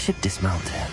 should dismount here.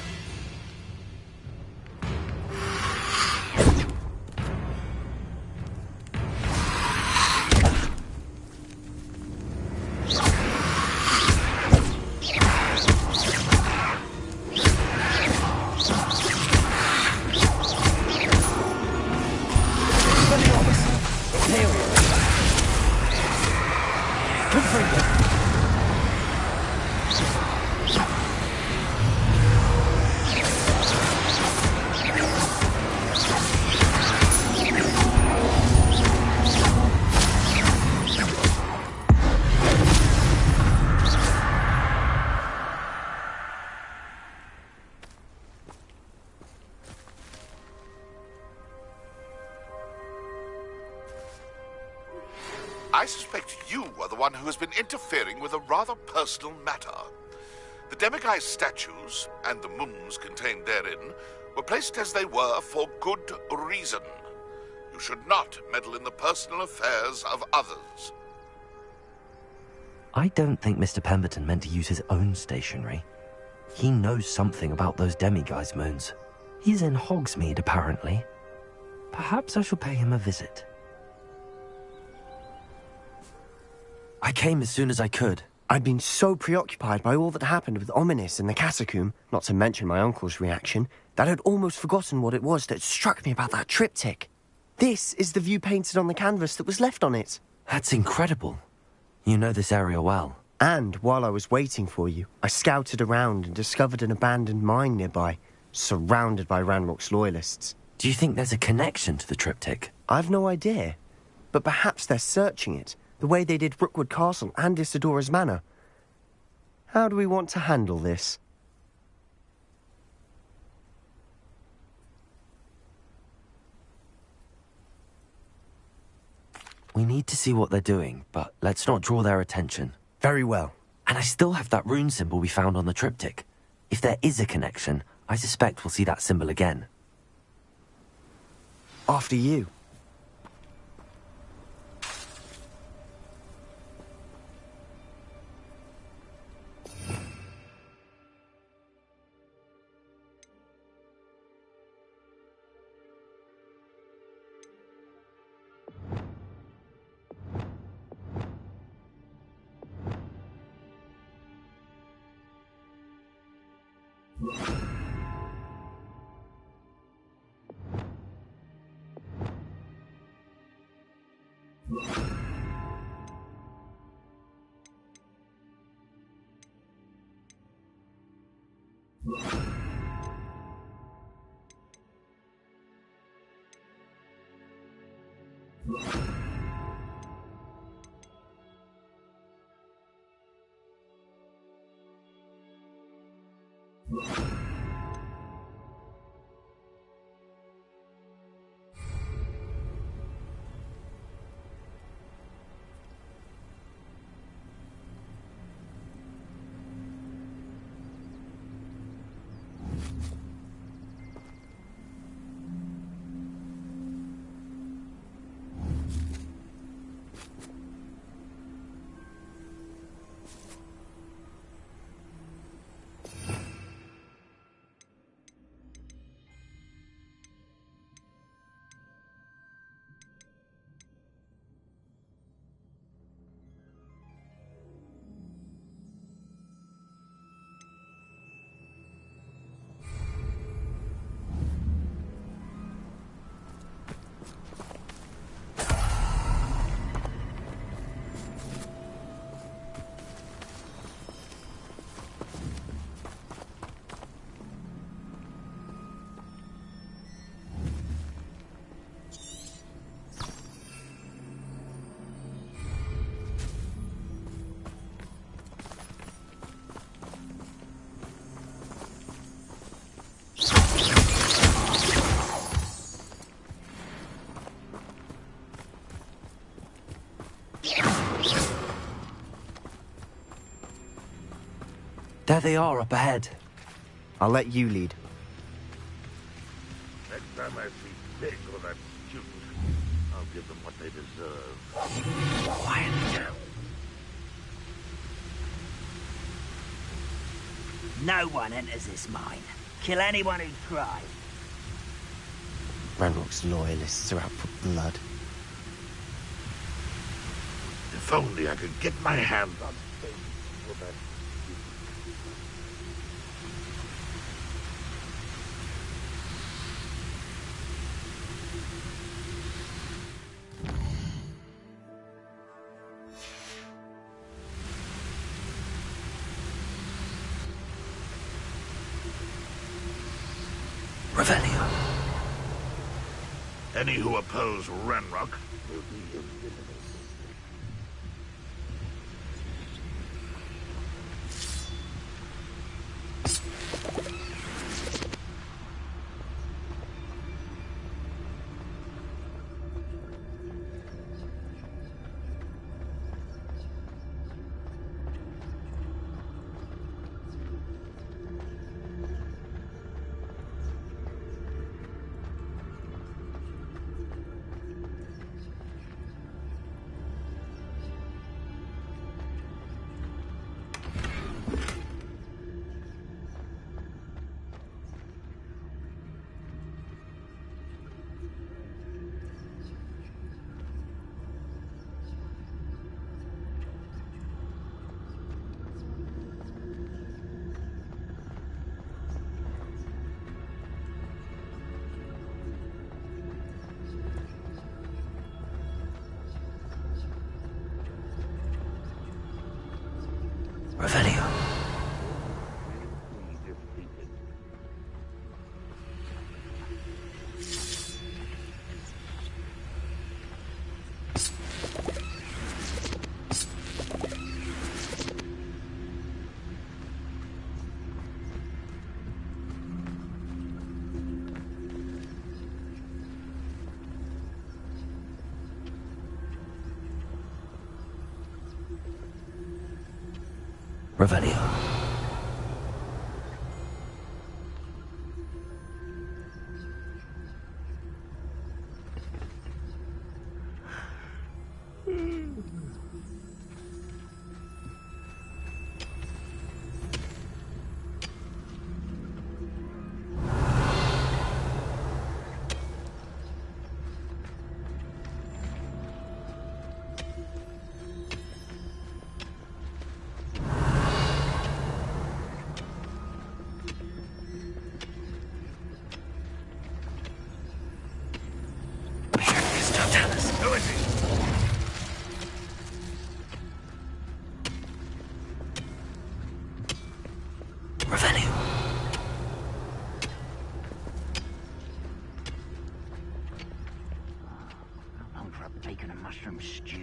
I suspect you are the one who has been interfering with a rather personal matter. The demiguise statues, and the mums contained therein, were placed as they were for good reason. You should not meddle in the personal affairs of others. I don't think Mr. Pemberton meant to use his own stationery. He knows something about those demiguise moons. He's in Hogsmeade, apparently. Perhaps I shall pay him a visit. I came as soon as I could. I'd been so preoccupied by all that happened with Ominis and the catacomb, not to mention my uncle's reaction, that I'd almost forgotten what it was that struck me about that triptych. This is the view painted on the canvas that was left on it. That's incredible. You know this area well. And while I was waiting for you, I scouted around and discovered an abandoned mine nearby, surrounded by Ranrock's loyalists. Do you think there's a connection to the triptych? I've no idea, but perhaps they're searching it, the way they did Brookwood Castle and Isidora's Manor. How do we want to handle this? We need to see what they're doing, but let's not draw their attention. Very well. And I still have that rune symbol we found on the triptych. If there is a connection, I suspect we'll see that symbol again. After you. There they are, up ahead. I'll let you lead. Next time I see Pig or that student, I'll give them what they deserve. Quiet now. No one enters this mine. Kill anyone who tries. Ranrock's loyalists are out for blood. If only I could get my hands on Pig or that student. Revelio. Any who oppose Ranrock will be eliminated. Revelio. Bacon and mushroom stew.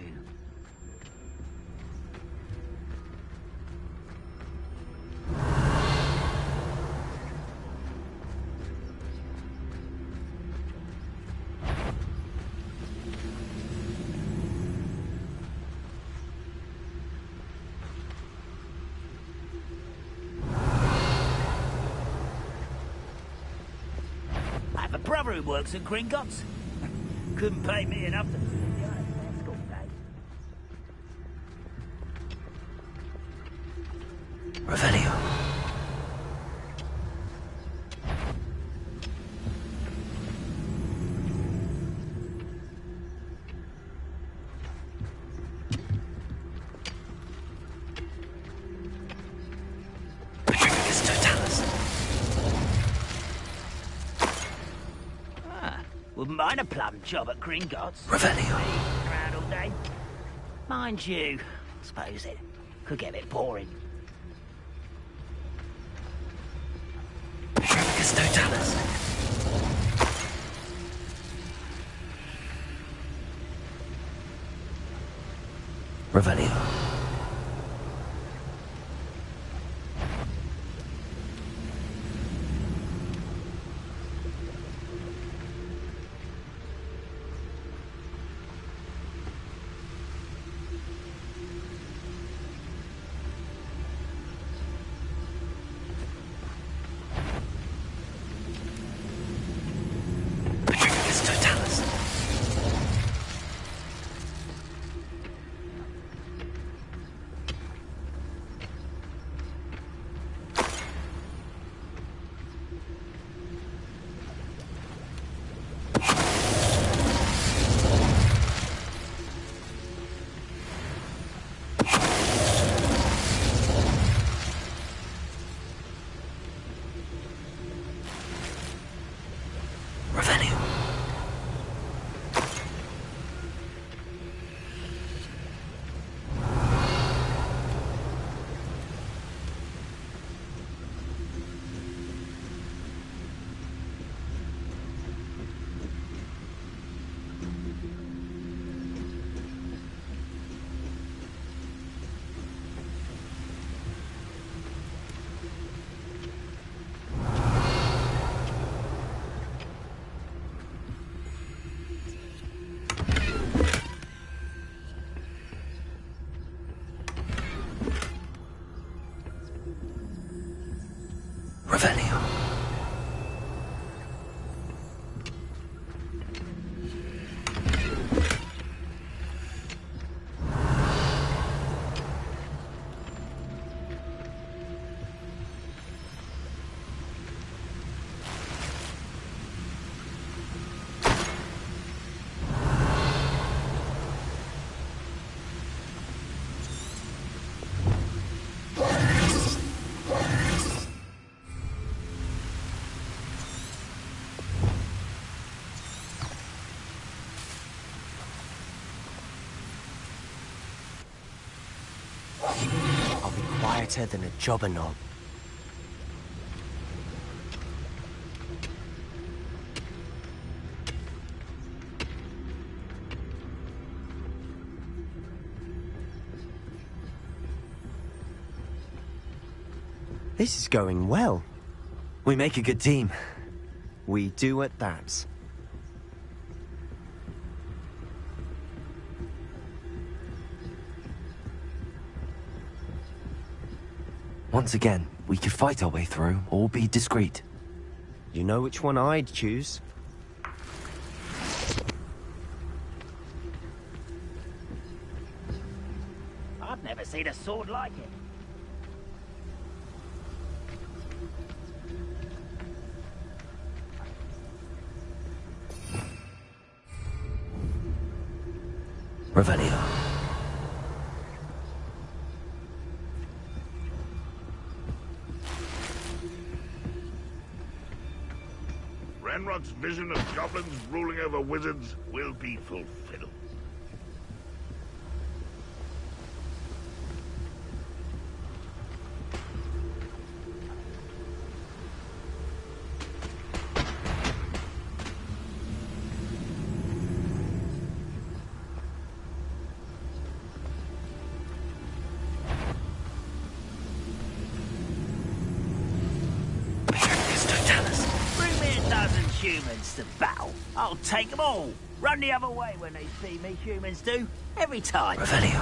I have a brother who works at Gringotts. Couldn't pay me enough to... Revelio. Wouldn't mind a plum job at Gringotts. Revelio. Around all day. Mind you, I suppose it could get a bit boring. Totalis. Revelio. Revelio. I'll be quieter than a jobber knob. This is going well. We make a good team. We do at that. Once again, we could fight our way through, or be discreet. You know which one I'd choose. I've never seen a sword like it. Revelio. Ranrock's vision of goblins ruling over wizards will be fulfilled. Humans to battle. I'll take them all. Run the other way when they see me, humans do. Every time. Revelio.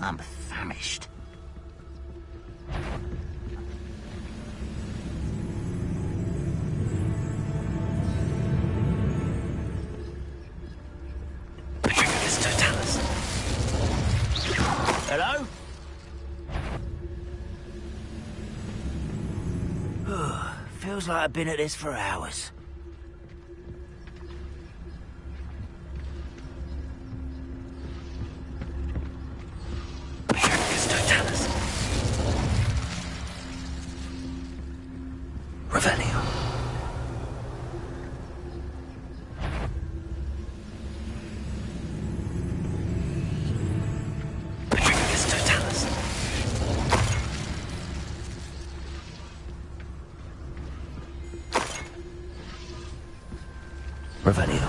I'm famished. Hello? Feels like I've been at this for hours. Revelio. Revelio.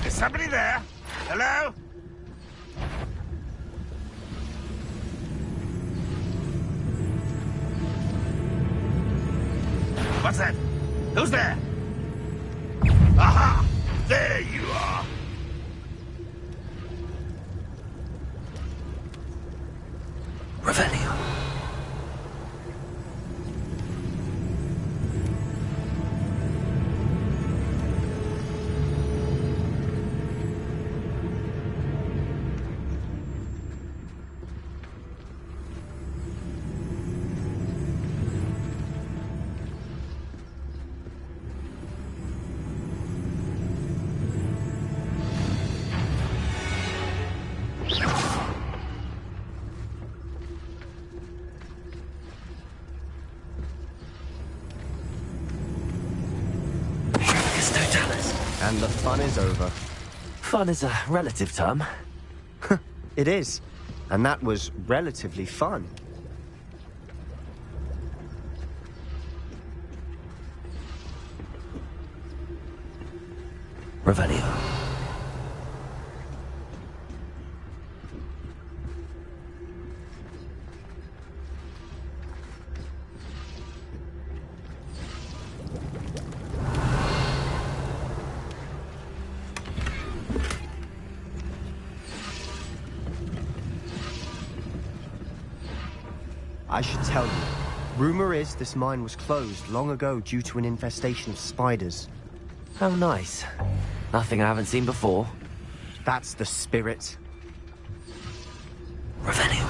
Somebody there? Hello? What's that? Who's there? Aha! There you are! Revelio. And the fun is over. Fun is a relative term. It is. And that was relatively fun. Revelio. I should tell you. Rumor is this mine was closed long ago due to an infestation of spiders. How nice. Nothing I haven't seen before. That's the spirit. Revelio.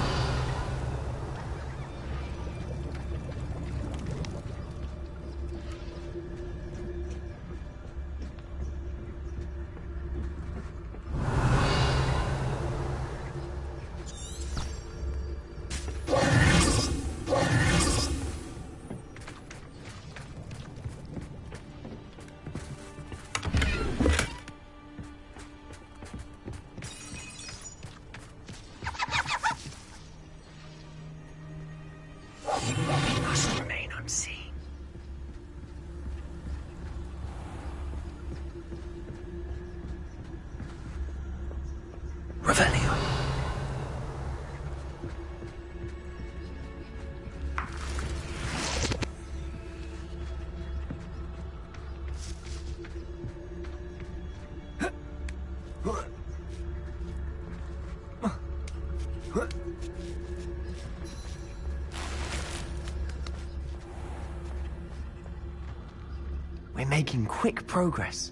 We're making quick progress.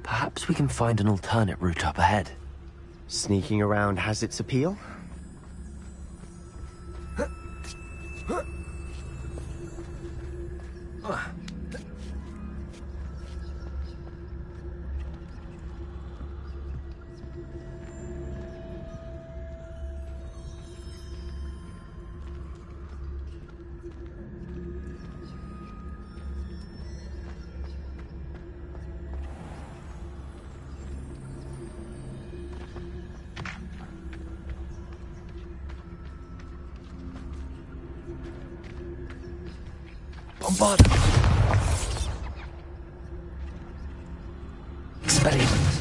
Perhaps we can find an alternate route up ahead. Sneaking around has its appeal. Bombarda! Expelliarmus!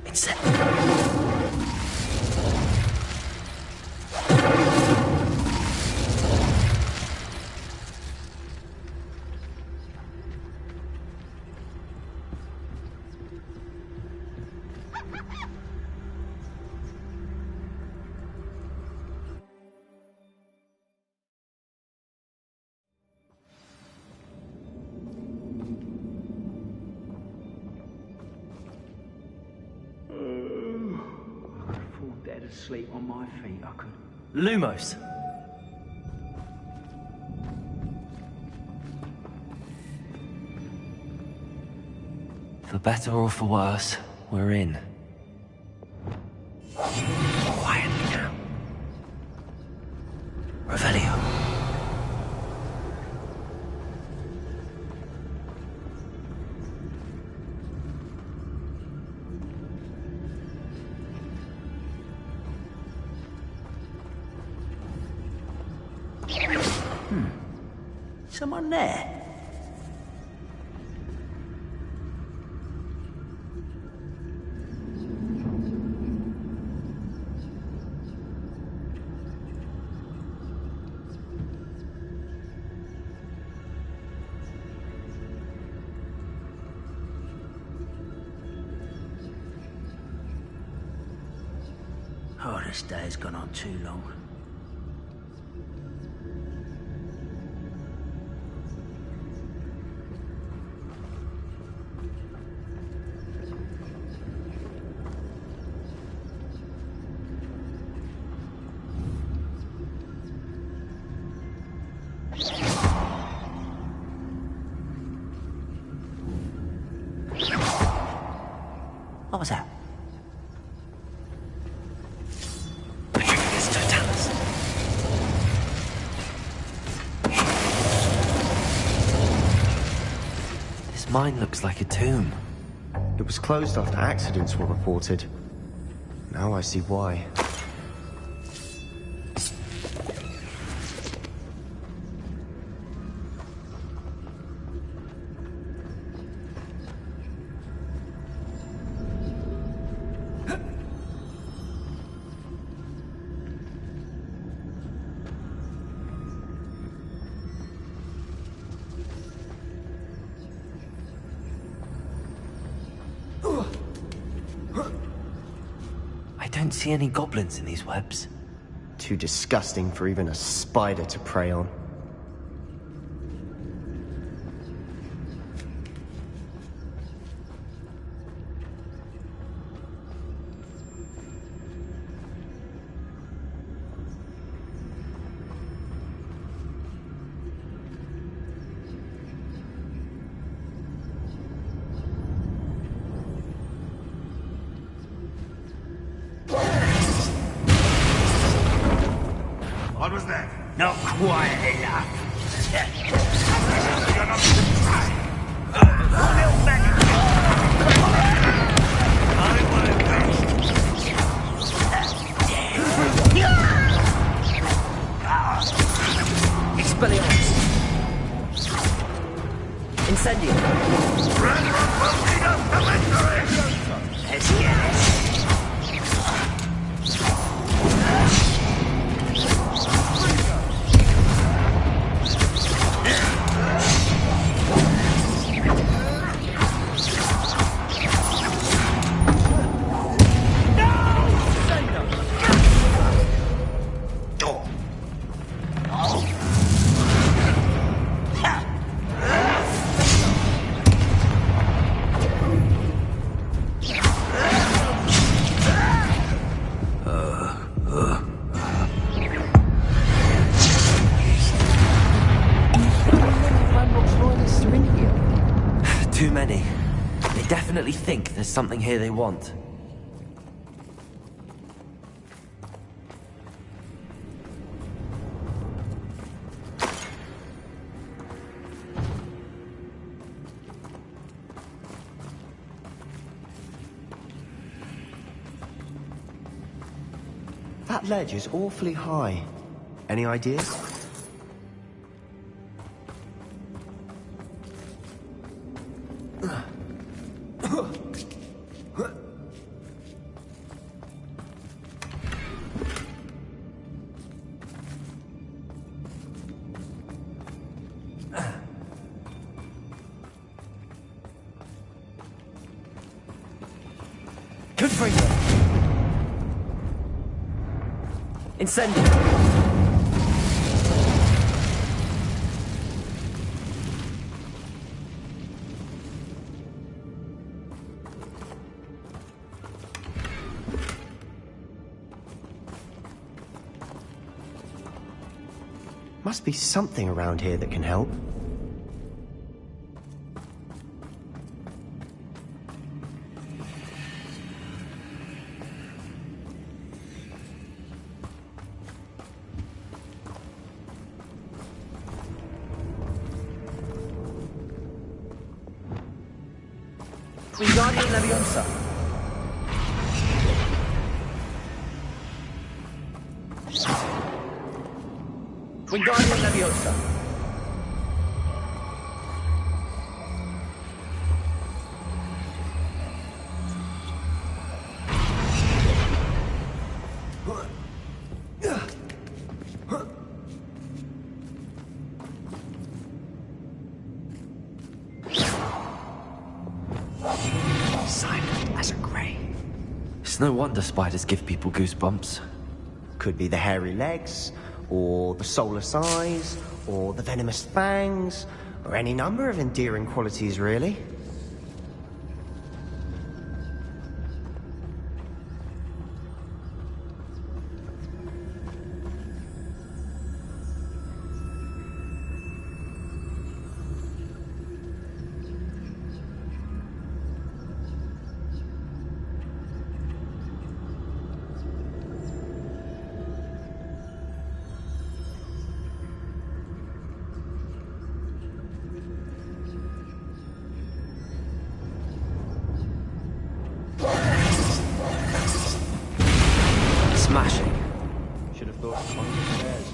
It's it. Dead asleep on my feet, I could. Lumos! For better or for worse, we're in. Quietly now. Revelio. Someone there? Oh, this day's gone on too long. What was that? This mine looks like a tomb. It was closed after accidents were reported. Now I see why. I don't see any goblins in these webs. Too disgusting for even a spider to prey on. Not quite enough. Expelliarmus! Incendio! Let's get it. Too many. They definitely think there's something here they want. That ledge is awfully high. Any ideas? Incendio! Must be something around here that can help. Wingardium Leviosa! Wingardium Leviosa! It's no wonder spiders give people goosebumps. Could be the hairy legs, or the soulless eyes, or the venomous fangs, or any number of endearing qualities, really. Smashing. Should have thought of climbing the stairs.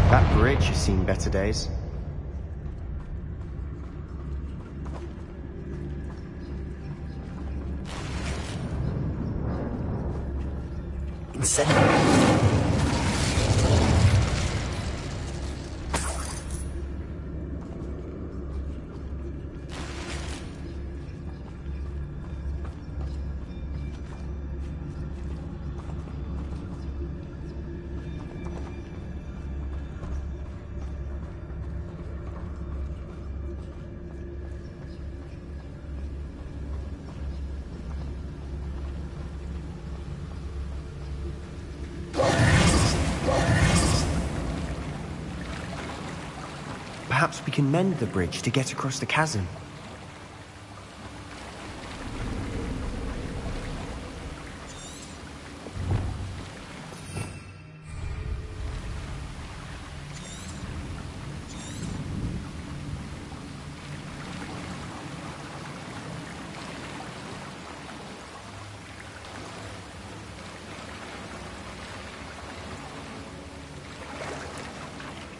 That bridge has seen better days. Incendio. Perhaps we can mend the bridge to get across the chasm.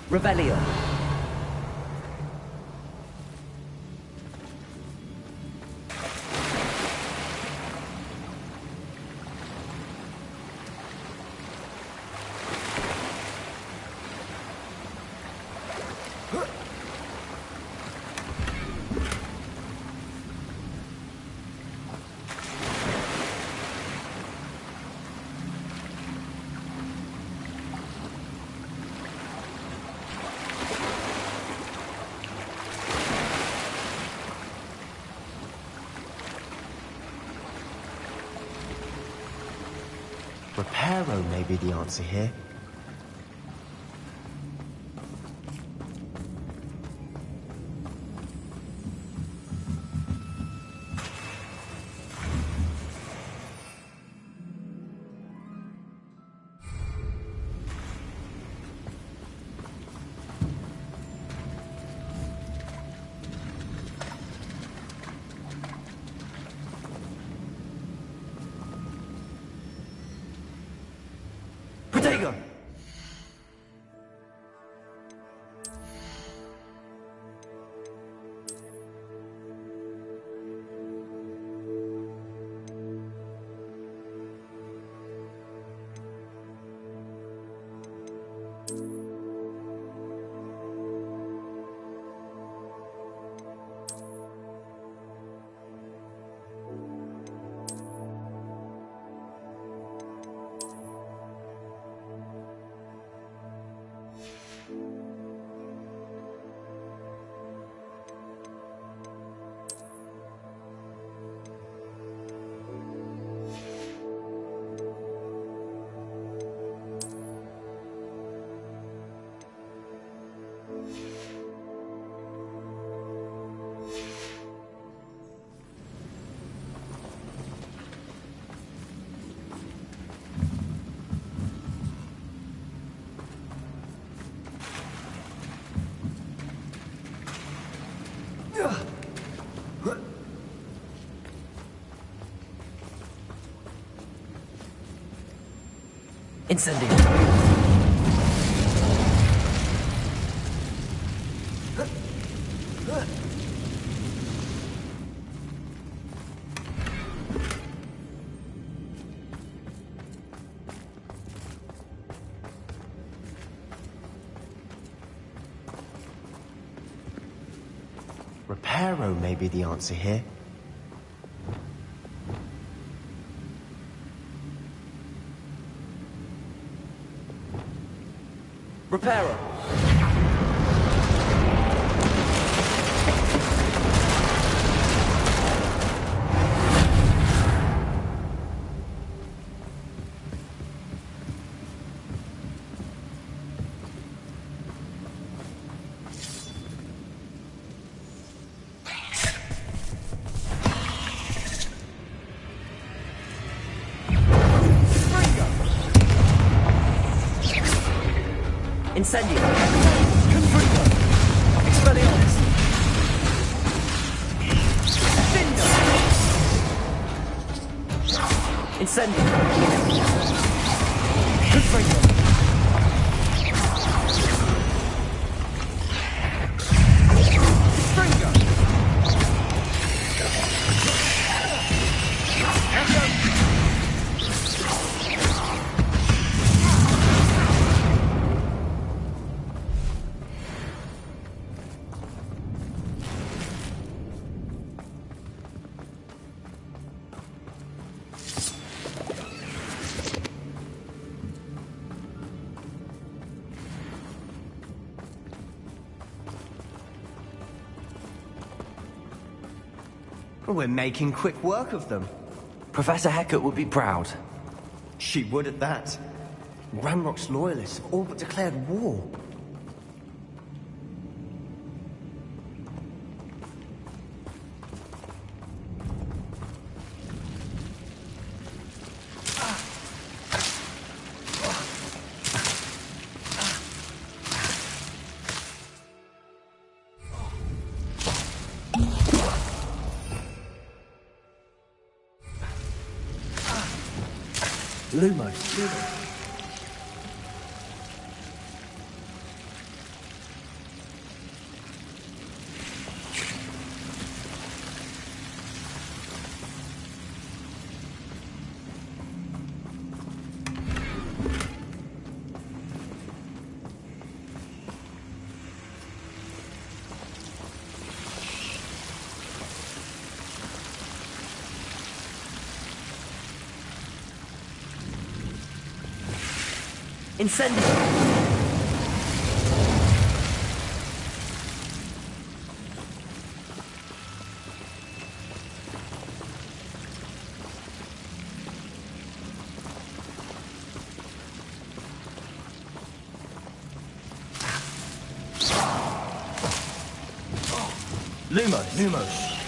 Revelio. Reparo may be the answer here. Protego! Incendio. Reparo may be the answer here. Reparo. Incendio. Confringo. Expelliarmus. Findo. Incendio. Confringo. Confringo. We're making quick work of them. Professor Hecat would be proud. She would at that. Ranrock's loyalists have all but declared war. Lumos. Incendio! Lumos.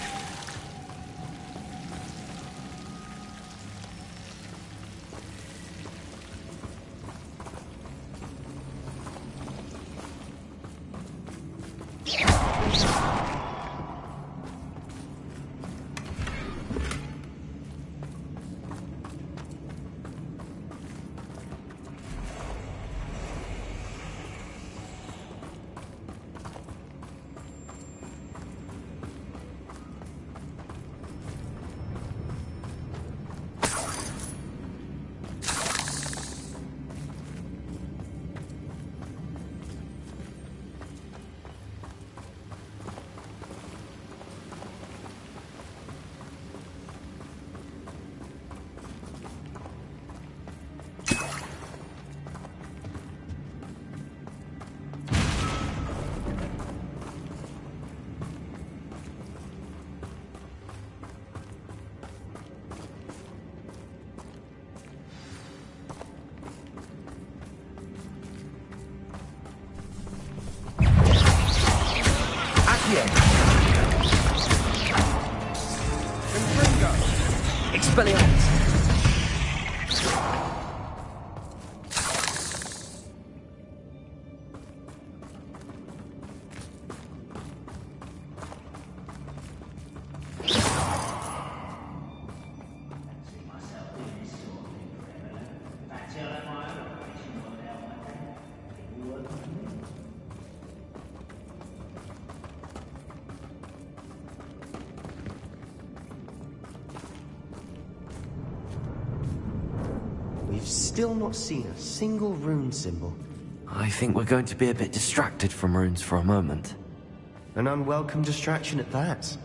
Expelliarmus! We've still not seen a single rune symbol. I think we're going to be a bit distracted from runes for a moment. An unwelcome distraction at that.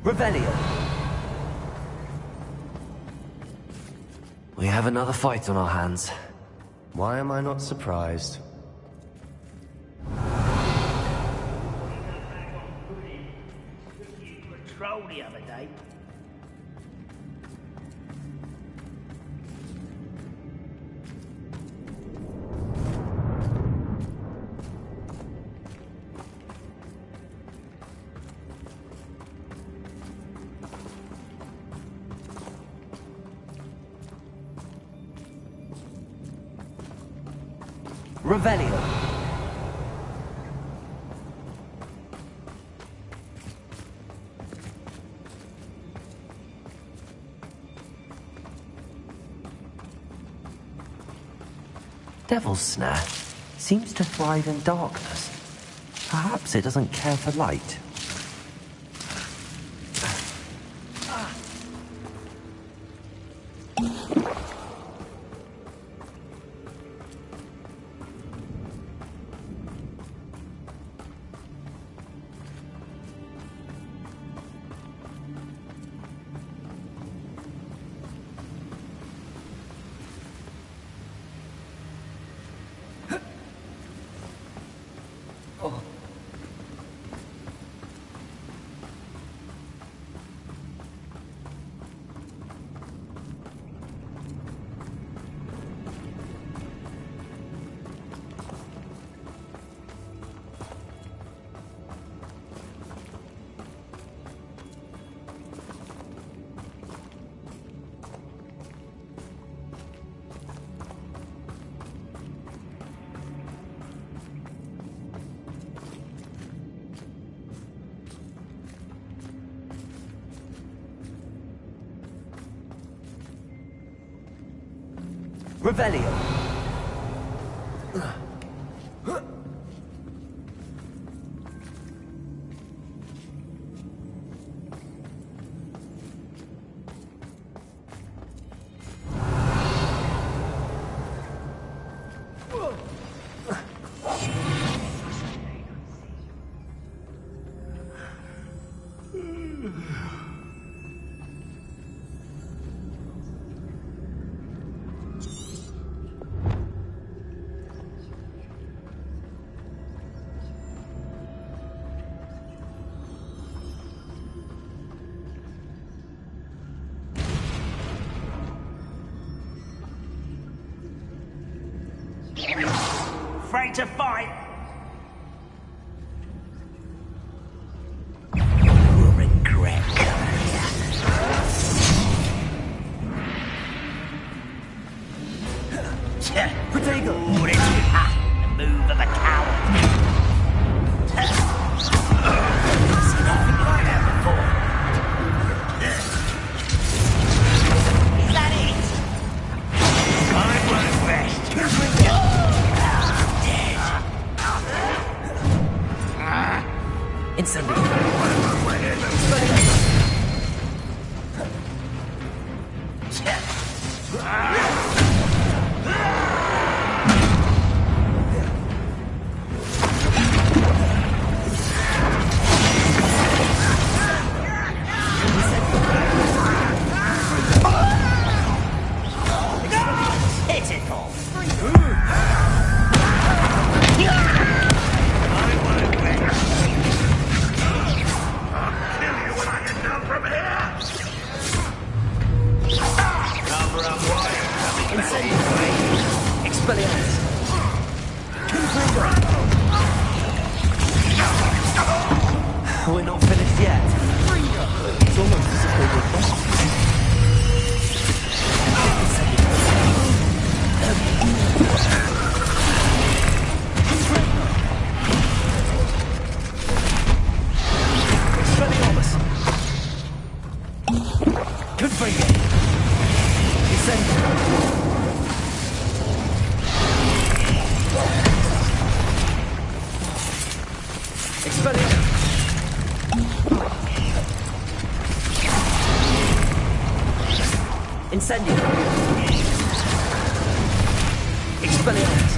Revelio. We have another fight on our hands. Why am I not surprised? Patrol the other day. Revelio. Devil's Snare seems to thrive in darkness. Perhaps it doesn't care for light. Revelio. Afraid to fight? You'll regret coming here. Protego. Ooh, this is the move of a coward. Seen nothing like that before. Is that it? I won't rest. Incendio. We're not finished yet. It's almost as if they were boss. Incendio. Expelliarmus.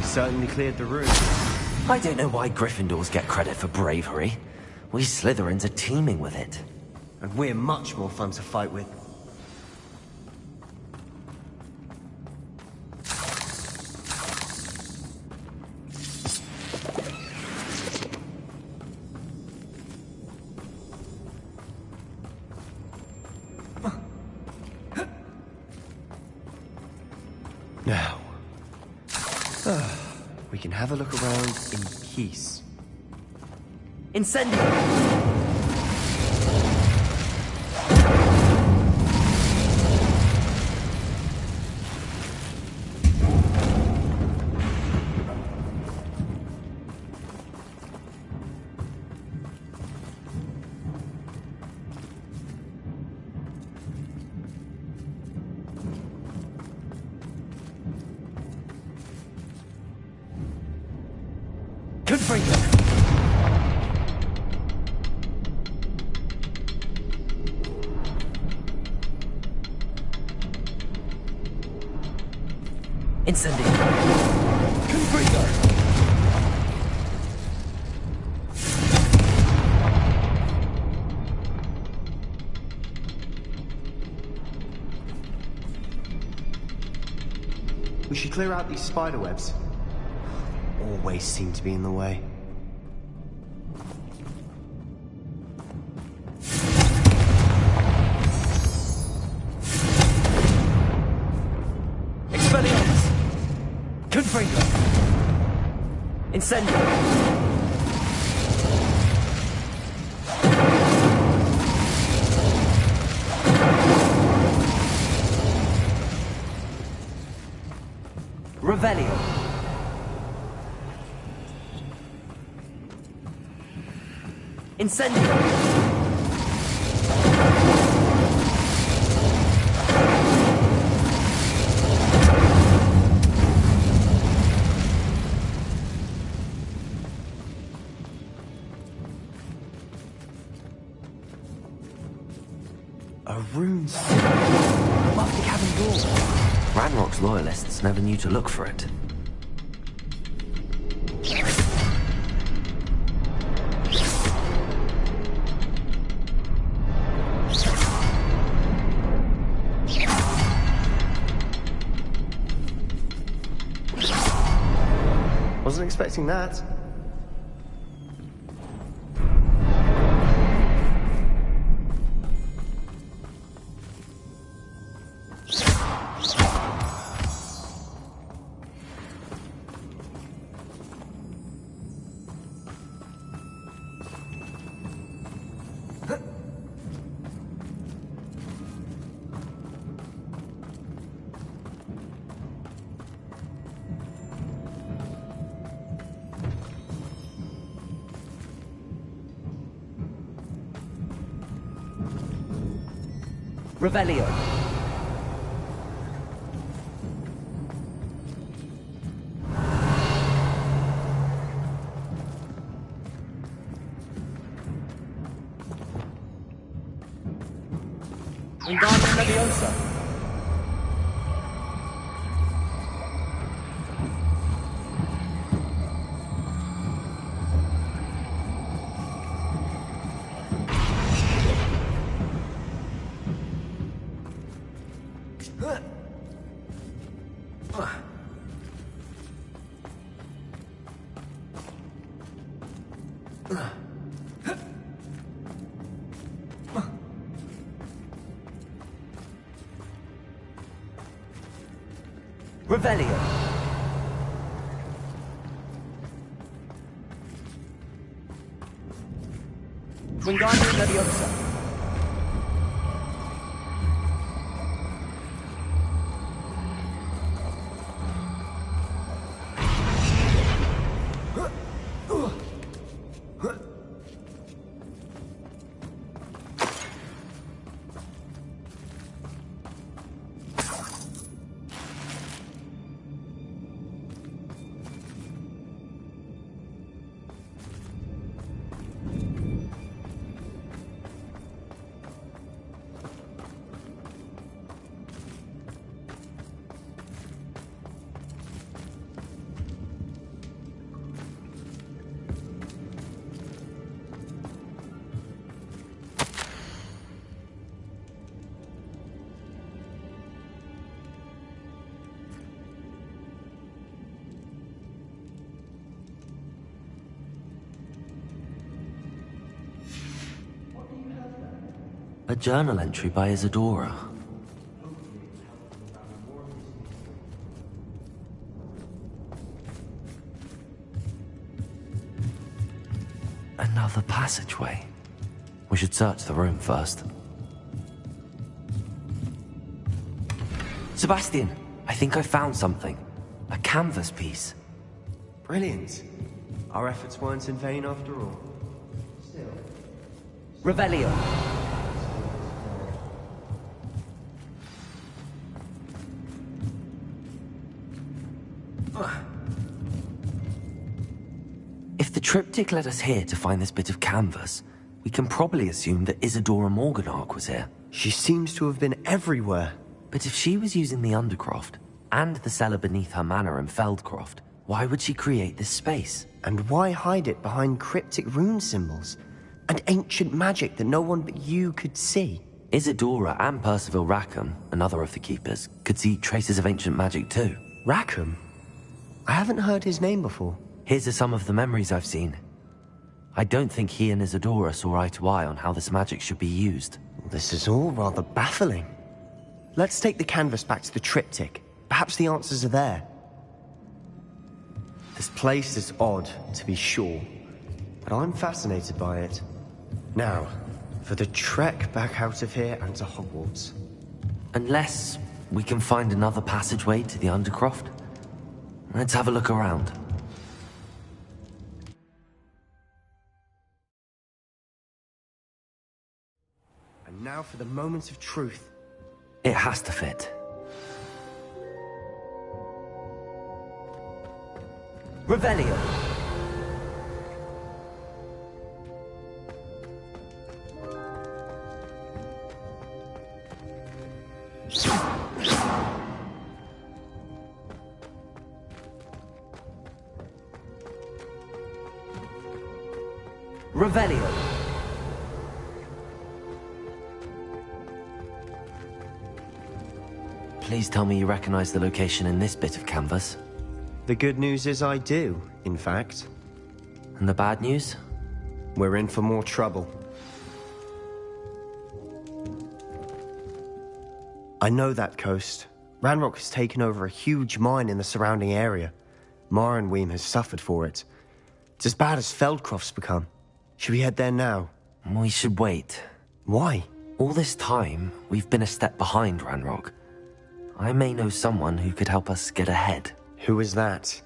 Certainly cleared the room. I don't know why Gryffindors get credit for bravery. We Slytherins are teeming with it. And we're much more fun to fight with. Now, we can have a look around in peace. Incendio! Incendio! Confringo! We should clear out these spider webs. Always seem to be in the way. Incendio! Revelio! Incendio! A rune above the cabin door. Ranrock's loyalists never knew to look for it. Wasn't expecting that. Revelio. Wingardium Leviosa. Revelio. Wingardium Leviosa. A journal entry by Isadora. Another passageway. We should search the room first. Sebastian, I think I found something. A canvas piece. Brilliant. Our efforts weren't in vain after all. Revelio. If the triptych led us here to find this bit of canvas, we can probably assume that Isadora Morganach was here. She seems to have been everywhere. But if she was using the Undercroft, and the cellar beneath her manor in Feldcroft, why would she create this space? And why hide it behind cryptic rune symbols? And ancient magic that no one but you could see? Isadora and Percival Rackham, another of the Keepers, could see traces of ancient magic too. Rackham? I haven't heard his name before. Here's are some of the memories I've seen. I don't think he and Isadora saw eye to eye on how this magic should be used. This is all rather baffling. Let's take the canvas back to the triptych. Perhaps the answers are there. This place is odd, to be sure, but I'm fascinated by it. Now, for the trek back out of here and to Hogwarts. Unless we can find another passageway to the Undercroft. Let's have a look around. And now for the moment of truth. It has to fit. Revelio. Revelio. Please tell me you recognize the location in this bit of canvas. The good news is I do, in fact. And the bad news? We're in for more trouble. I know that coast. Ranrock has taken over a huge mine in the surrounding area. Marrenweem has suffered for it. It's as bad as Feldcroft's become. Should we head there now? We should wait. Why? All this time, we've been a step behind Ranrock. I may know someone who could help us get ahead. Who is that?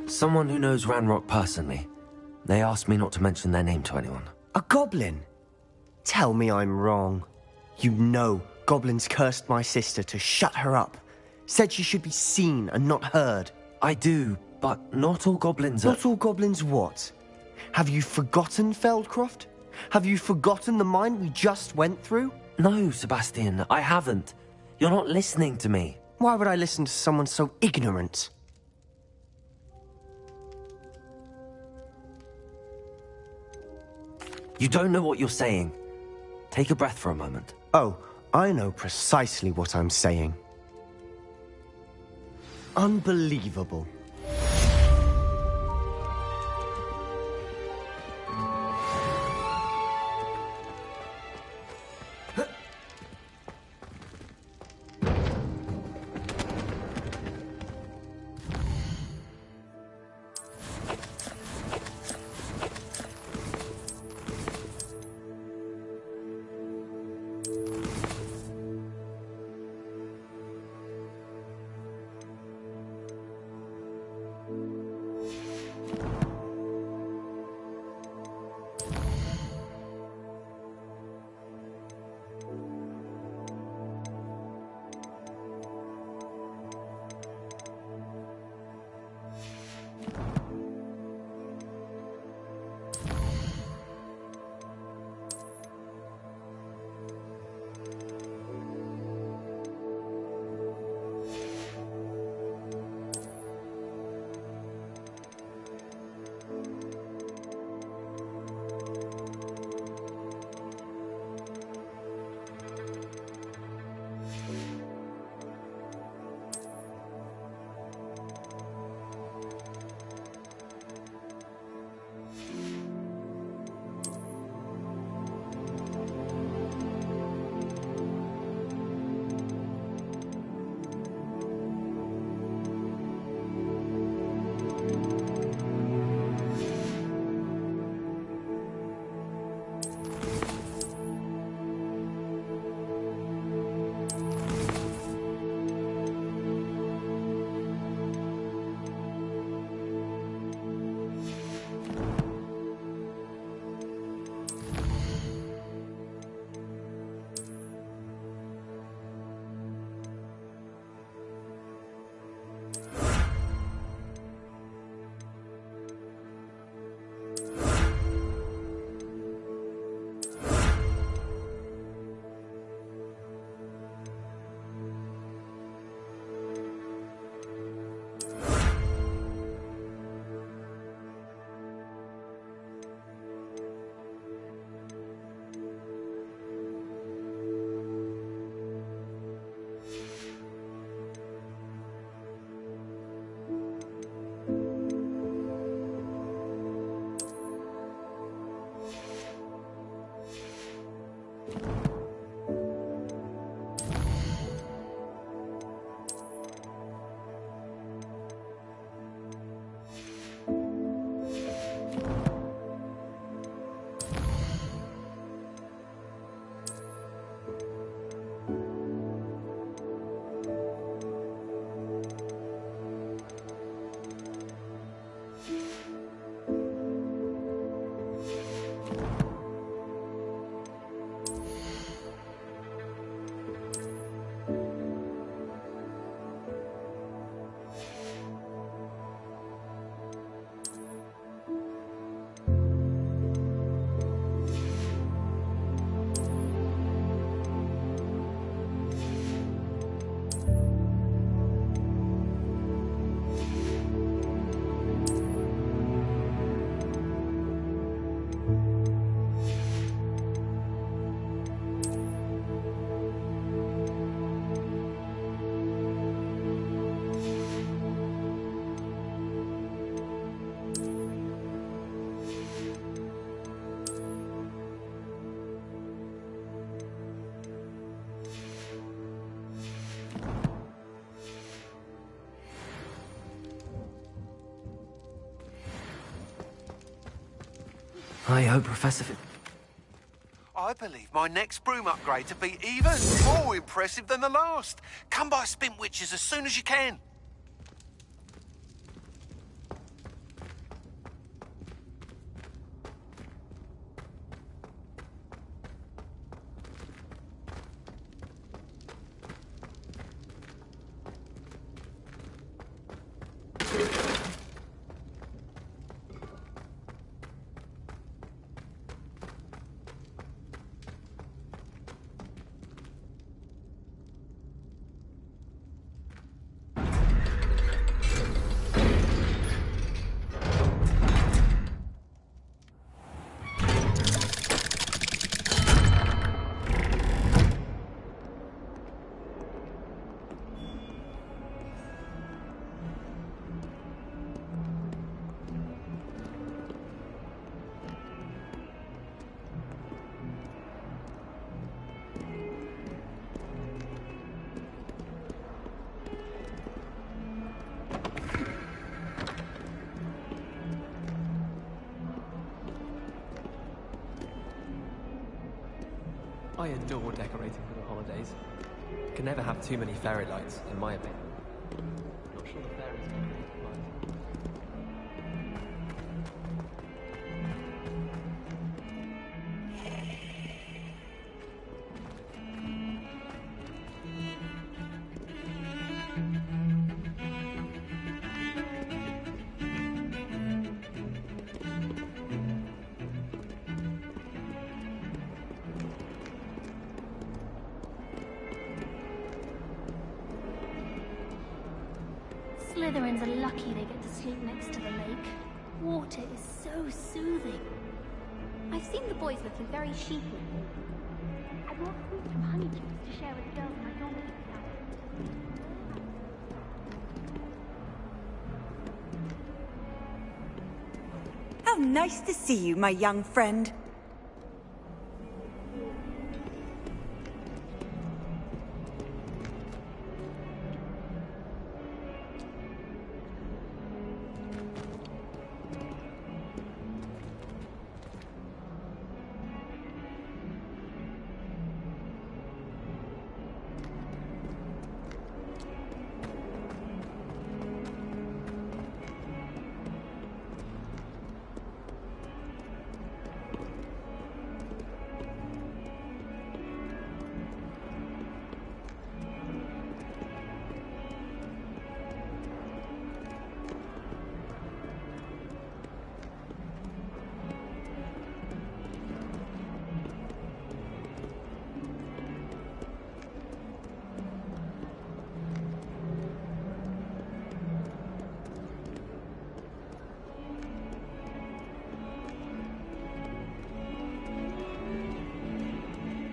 Someone who knows Ranrock personally. They asked me not to mention their name to anyone. A goblin? Tell me I'm wrong. You know goblins cursed my sister to shut her up. Said she should be seen and not heard. I do, but not all goblins are... Not all goblins what? Have you forgotten Feldcroft? Have you forgotten the mine we just went through? No, Sebastian, I haven't. You're not listening to me. Why would I listen to someone so ignorant? You don't know what you're saying. Take a breath for a moment. Oh, I know precisely what I'm saying. Unbelievable. I hope Professor... I believe my next broom upgrade to be even more impressive than the last. Come by Spintwitches as soon as you can. I adore decorating for the holidays. Can never have too many fairy lights, in my opinion. Not sure the fairies are created lights. Slytherins are lucky they get to sleep next to the lake. Water is so soothing. I've seen the boys looking very sheeple. I brought fruit from Honeydews to share with the girls in my dormitory tonight. How nice to see you, my young friend.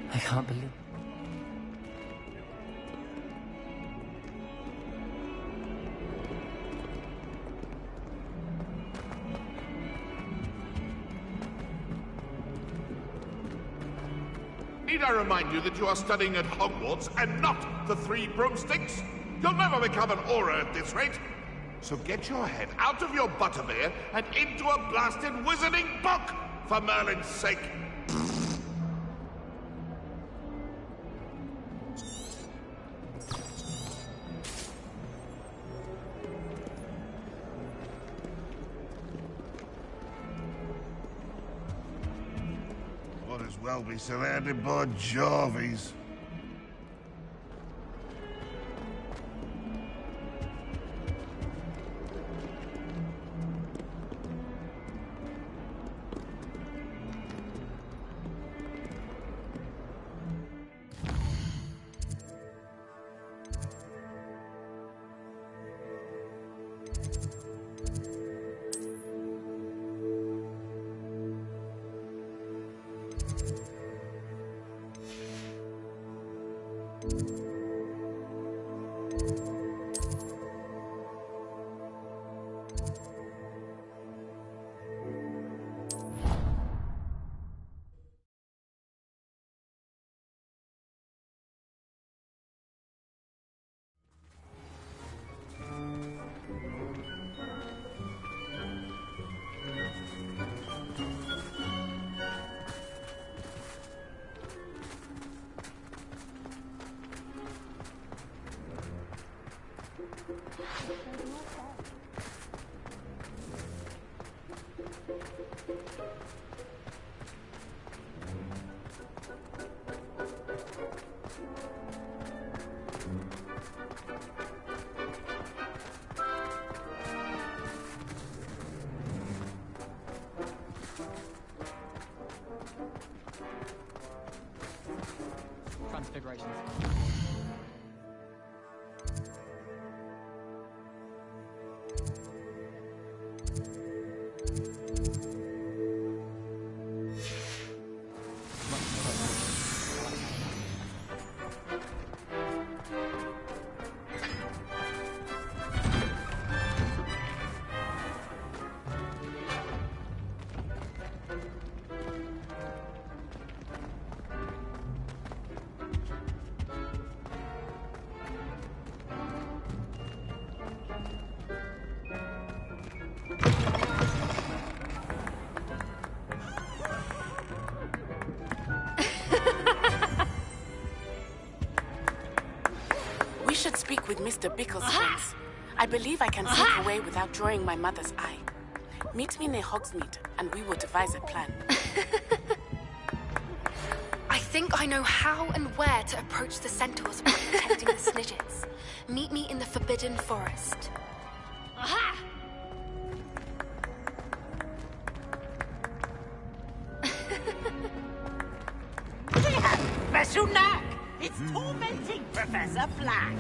I can't believe... Need I remind you that you are studying at Hogwarts and not the Three Broomsticks? You'll never become an aura at this rate. So get your head out of your butterbeer and into a blasted wizarding book, for Merlin's sake. Might as well be surrounded by Jarvies. Transfigurations. with Mr. Bickle's friends. I believe I can slip away without drawing my mother's eye. Meet me near Hogsmeade, and we will devise a plan. I think I know how and where to approach the centaurs while protecting the Snidgets. Meet me in the Forbidden Forest. Aha! We have special knack. It's tormenting Professor Black.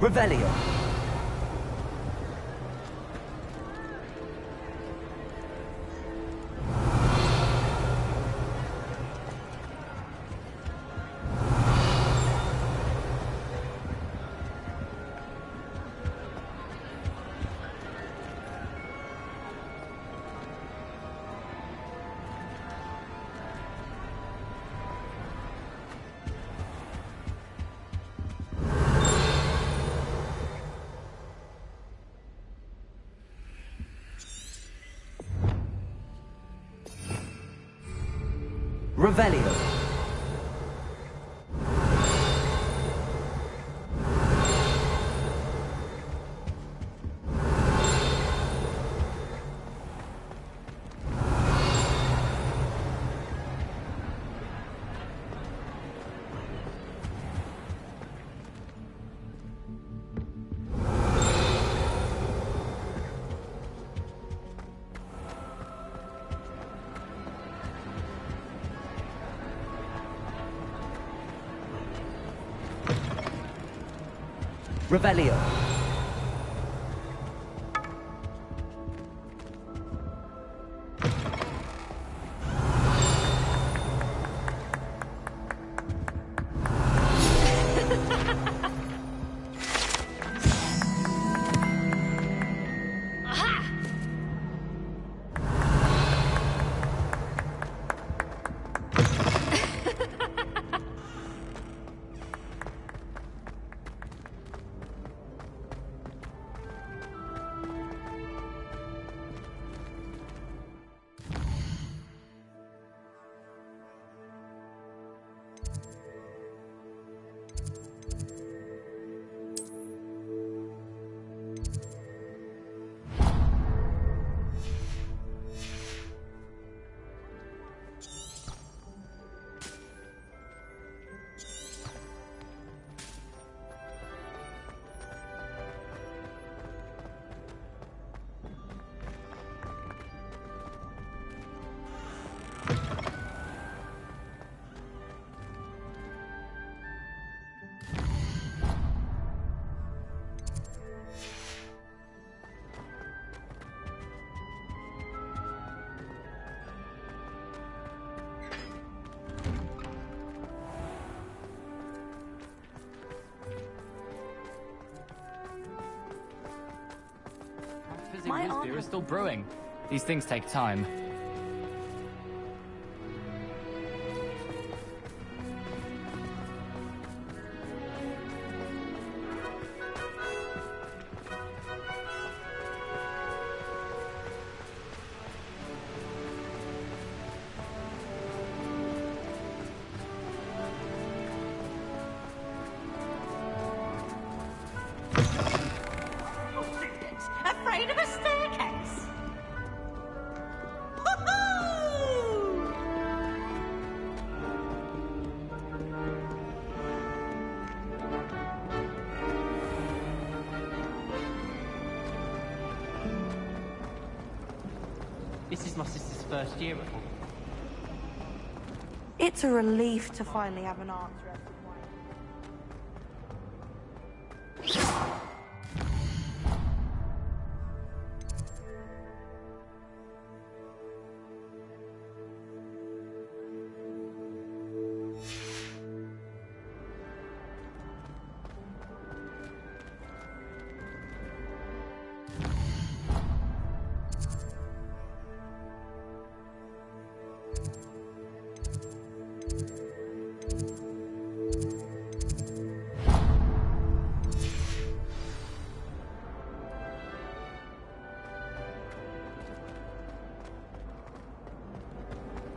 Revelio. Revelio. Revelio. My his beer is still brewing. These things take time. Afraid of a staircase? This is my sister's first year at Hogwarts. It's a relief to finally have an answer as to why.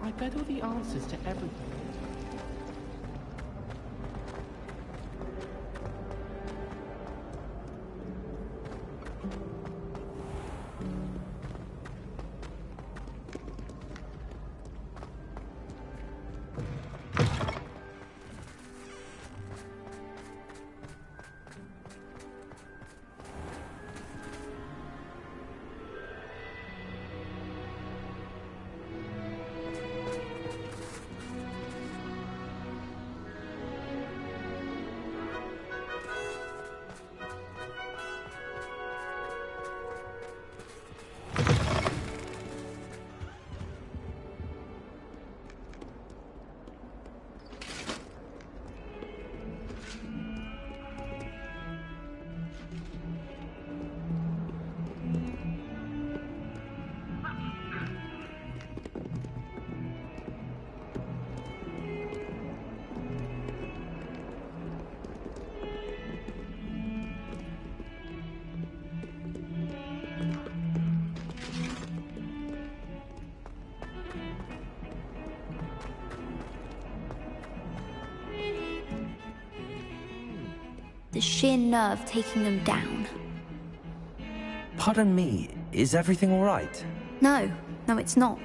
I bet all the answers to everything. The sheer nerve taking them down. Pardon me, is everything all right? No, it's not.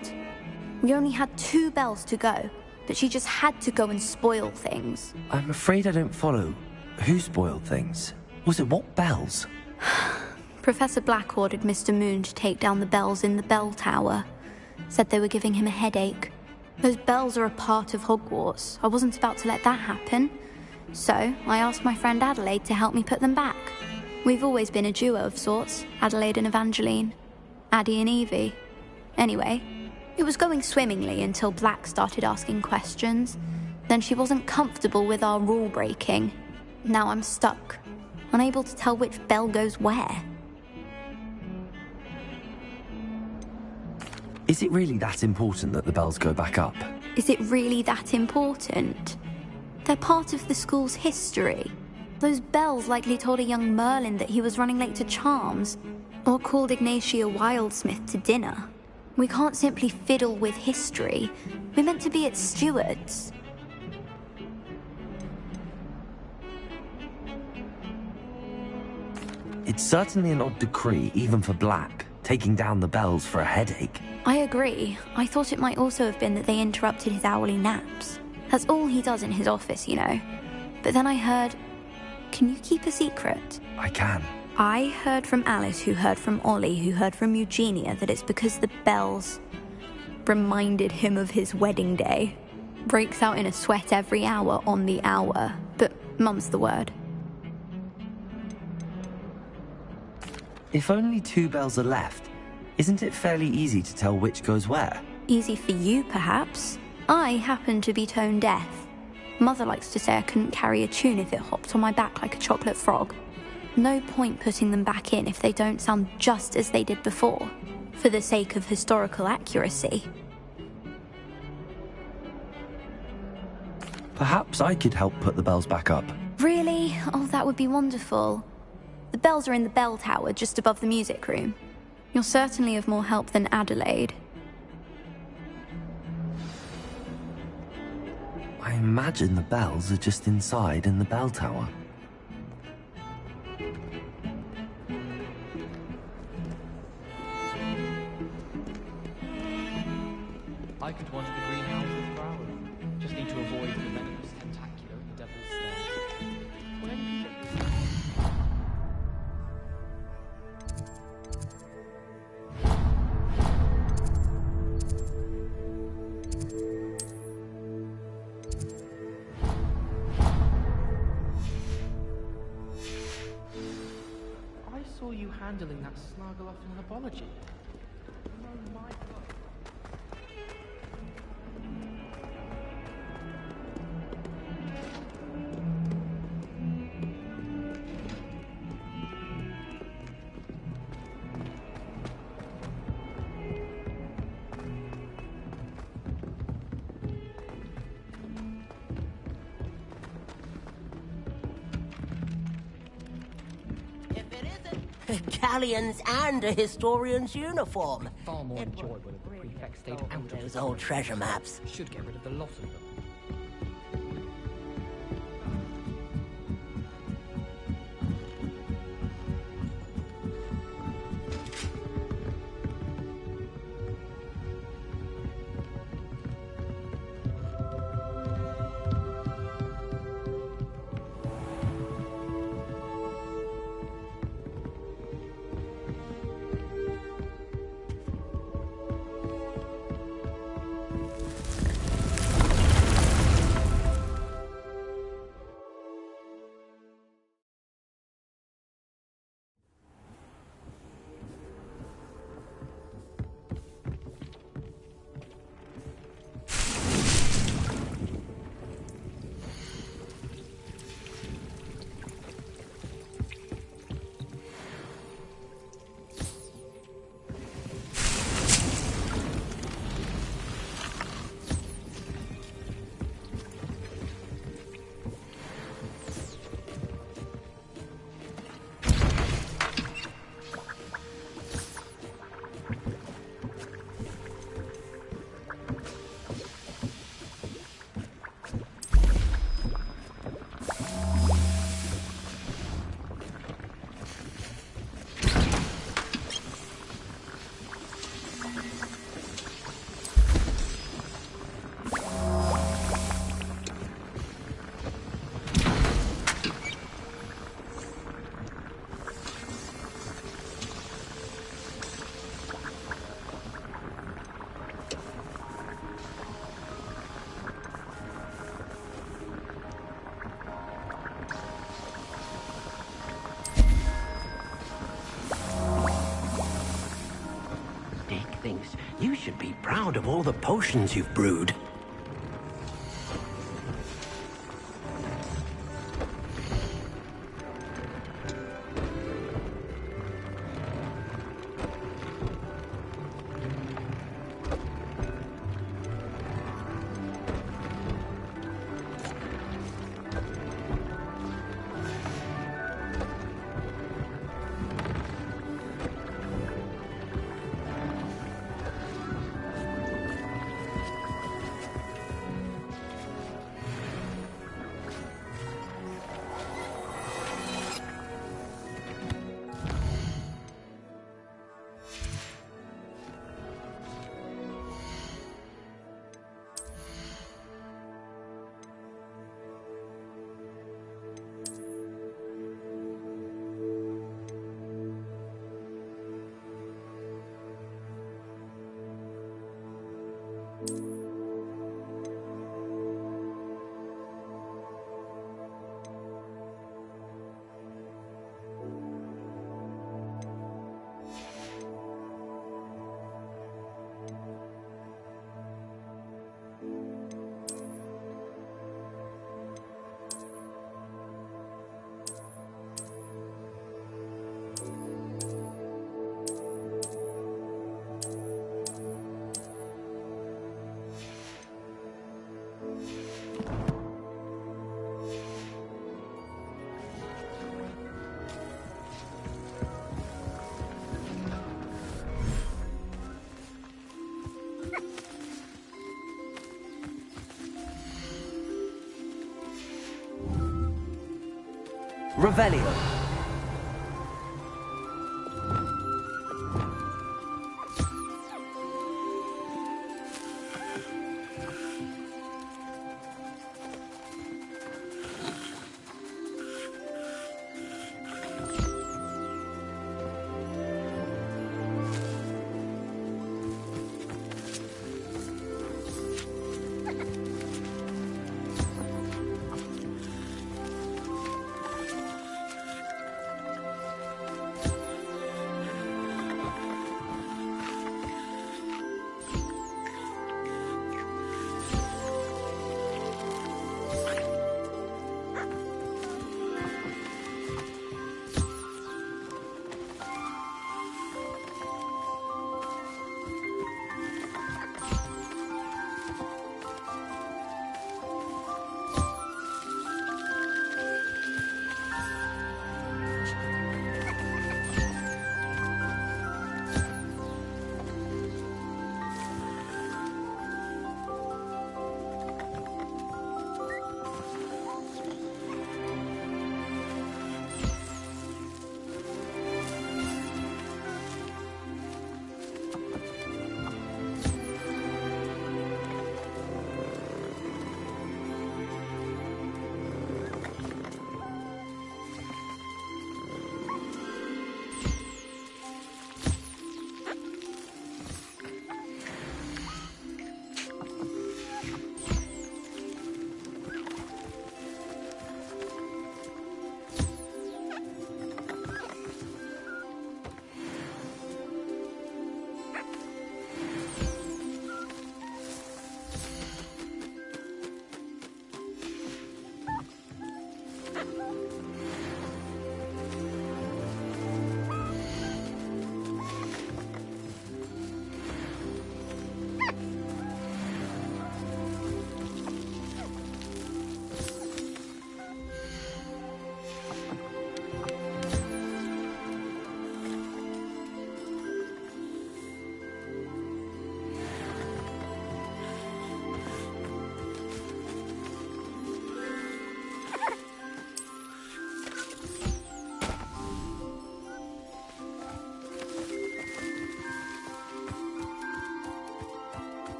We only had 2 bells to go, but she just had to go and spoil things. I'm afraid I don't follow. Who spoiled things? Was it what bells? Professor Black ordered Mr. Moon to take down the bells in the bell tower. Said they were giving him a headache. Those bells are a part of Hogwarts. I wasn't about to let that happen. So, I asked my friend Adelaide to help me put them back. We've always been a duo of sorts, Adelaide and Evangeline. Addie and Evie. Anyway, it was going swimmingly until Black started asking questions. Then she wasn't comfortable with our rule breaking. Now I'm stuck, unable to tell which bell goes where. Is it really that important that the bells go back up? Is it really that important? They're part of the school's history. Those bells likely told a young Merlin that he was running late to Charms, or called Ignatia Wildsmith to dinner. We can't simply fiddle with history. We're meant to be its stewards. It's certainly an odd decree, even for Black, taking down the bells for a headache. I agree. I thought it might also have been that they interrupted his hourly naps. That's all he does in his office, you know. But then I heard... Can you keep a secret? I can. I heard from Alice, who heard from Ollie, who heard from Eugenia, that it's because the bells reminded him of his wedding day. Breaks out in a sweat every hour on the hour. But mum's the word. If only 2 bells are left, isn't it fairly easy to tell which goes where? Easy for you, perhaps. I happen to be tone deaf. Mother likes to say I couldn't carry a tune if it hopped on my back like a chocolate frog. No point putting them back in if they don't sound just as they did before, for the sake of historical accuracy. Perhaps I could help put the bells back up. Really? Oh, that would be wonderful. The bells are in the bell tower just above the music room. You're certainly of more help than Adelaide. I imagine the bells are just inside in the bell tower. I could wander the greenhouses for hours. Just need to avoid the venomous tentacular and the devil's snare. What anything I saw you handling that snuggle off in an apology. Oh my god. Galleons and a historian's uniform. Far more enjoyable if the prefect stayed out of those old treasure maps. Should get rid of the lot of them. You should be proud of all the potions you've brewed. Revelio.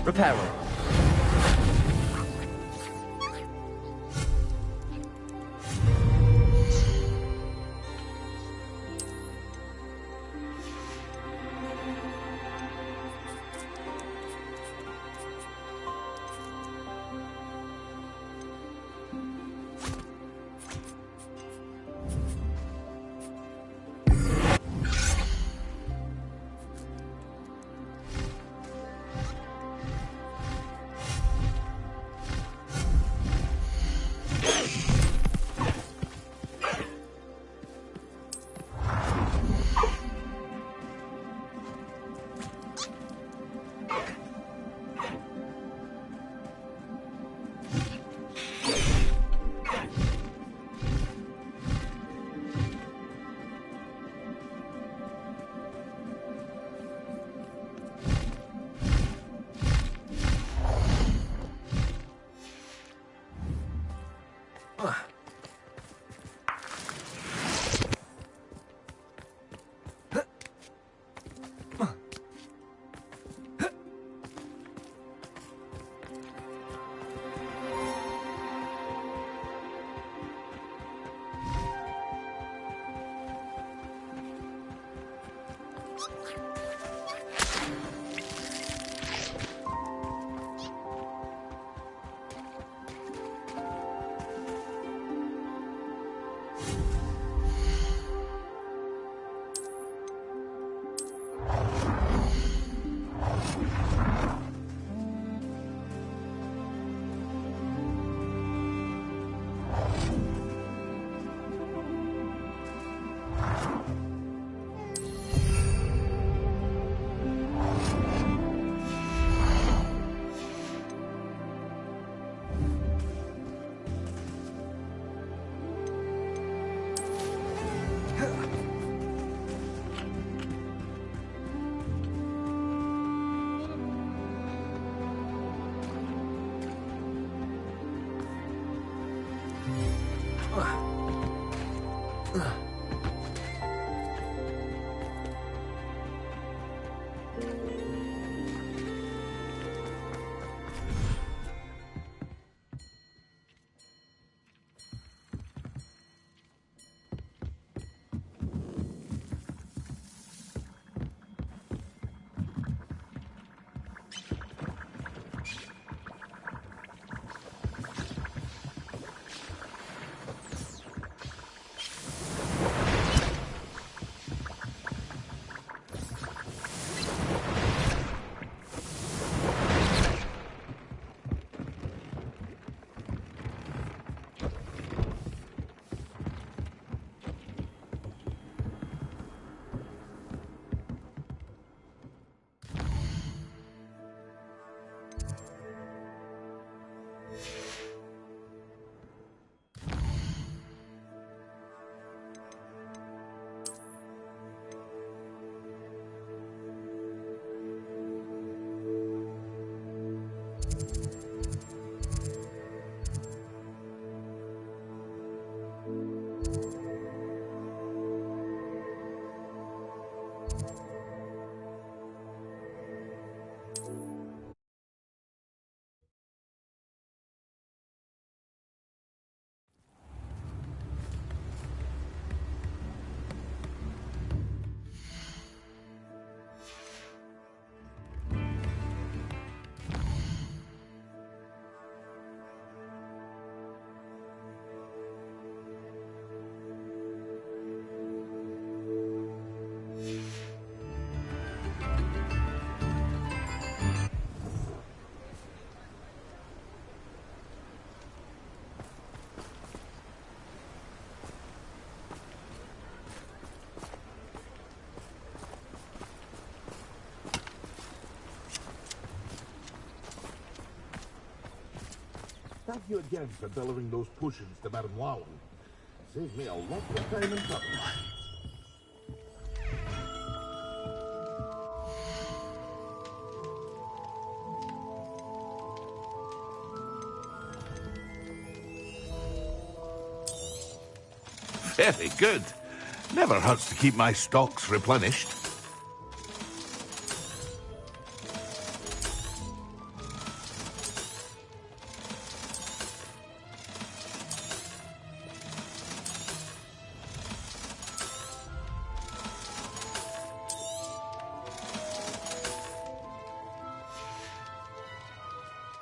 Repair room. Thank you again for delivering those potions to Baron Wallen. Saved me a lot of time and trouble. Very good. Never hurts to keep my stocks replenished.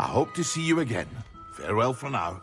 I hope to see you again. Farewell for now.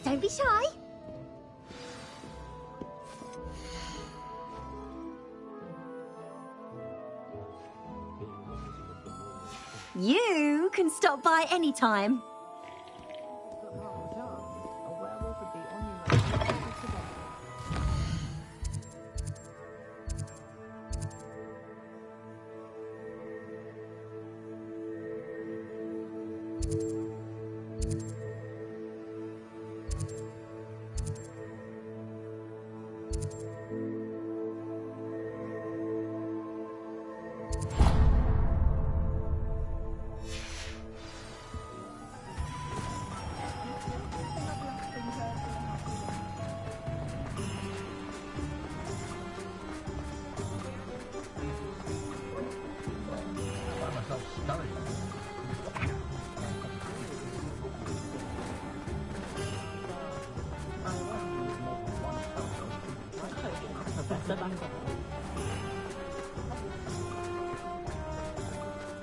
Don't be shy. You can stop by any time.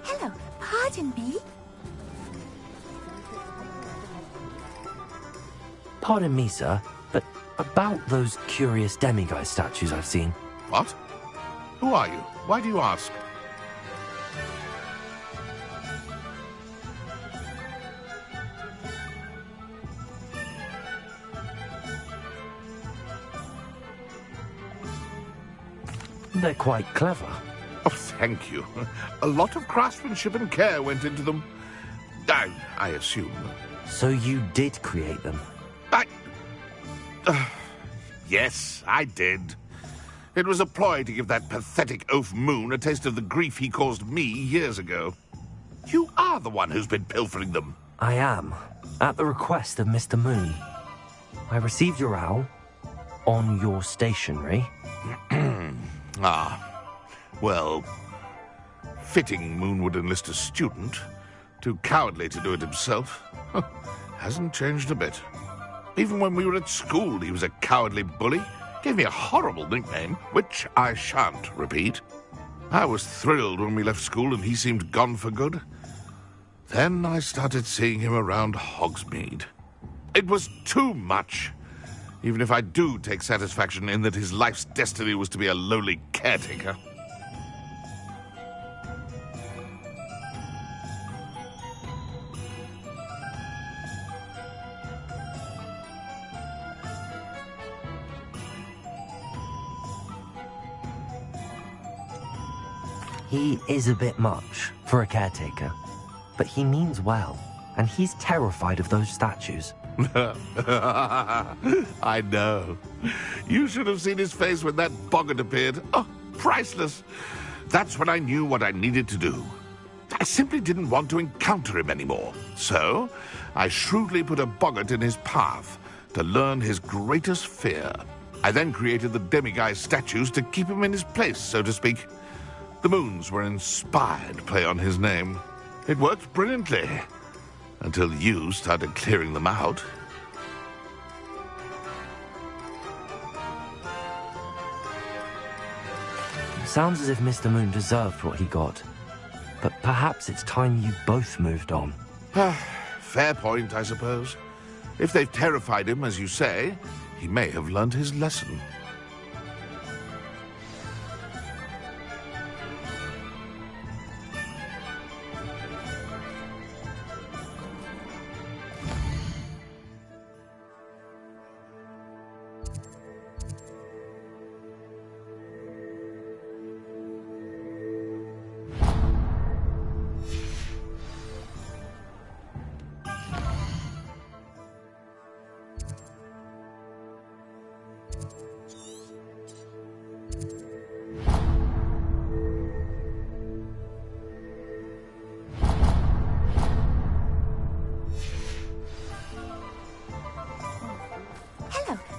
Hello, pardon me? Pardon me, sir, but about those curious demiguise statues I've seen. What? Who are you? Why do you ask? They're quite clever. Oh, thank you. A lot of craftsmanship and care went into them. I assume. So you did create them? Yes, I did. It was a ploy to give that pathetic oaf Moon a taste of the grief he caused me years ago. You are the one who's been pilfering them. I am, at the request of Mr. Moon. I received your owl on your stationery. Well, fitting Moon would enlist a student. Too cowardly to do it himself. Hasn't changed a bit. Even when we were at school, he was a cowardly bully. Gave me a horrible nickname, which I shan't repeat. I was thrilled when we left school and he seemed gone for good. Then I started seeing him around Hogsmeade. It was too much. Even if I do take satisfaction in that his life's destiny was to be a lowly caretaker. He is a bit much for a caretaker, but he means well, and he's terrified of those statues. I know. You should have seen his face when that boggart appeared. Oh, priceless. That's when I knew what I needed to do. I simply didn't want to encounter him anymore. So, I shrewdly put a boggart in his path to learn his greatest fear. I then created the demiguise statues to keep him in his place, so to speak. The moons were an inspired play on his name. It worked brilliantly. Until you started clearing them out. Sounds as if Mr. Moon deserved what he got. But perhaps it's time you both moved on. Fair point, I suppose. If they've terrified him, as you say, He may have learned his lesson.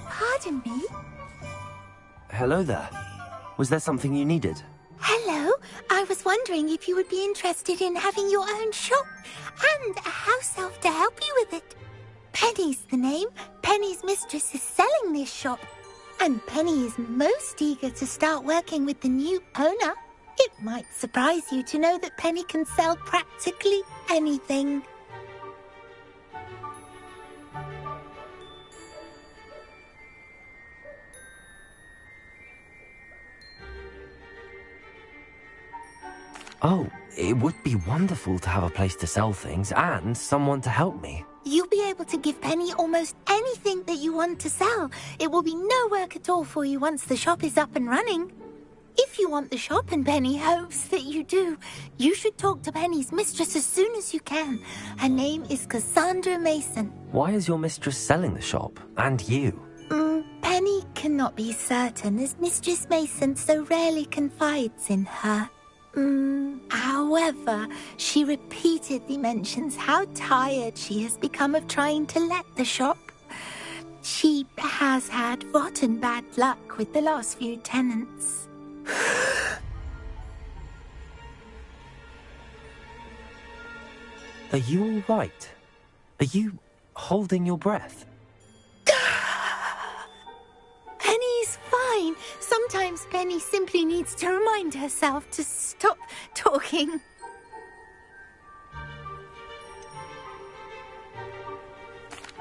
Pardon me? Hello there. Was there something you needed? Hello. I was wondering if you would be interested in having your own shop and a house elf to help you with it. Penny's the name. Penny's mistress is selling this shop. And Penny is most eager to start working with the new owner. It might surprise you to know that Penny can sell practically anything. Oh, it would be wonderful to have a place to sell things and someone to help me. You'll be able to give Penny almost anything that you want to sell. It will be no work at all for you once the shop is up and running. If you want the shop, and Penny hopes that you do, you should talk to Penny's mistress as soon as you can. Her name is Cassandra Mason. Why is your mistress selling the shop? And you? Penny cannot be certain, as Mistress Mason so rarely confides in her. However, she repeatedly mentions how tired she has become of trying to let the shop. She has had rotten bad luck with the last few tenants. Are you all right? Are you holding your breath? Penny's fine. Sometimes Penny simply needs to remind herself to stop talking.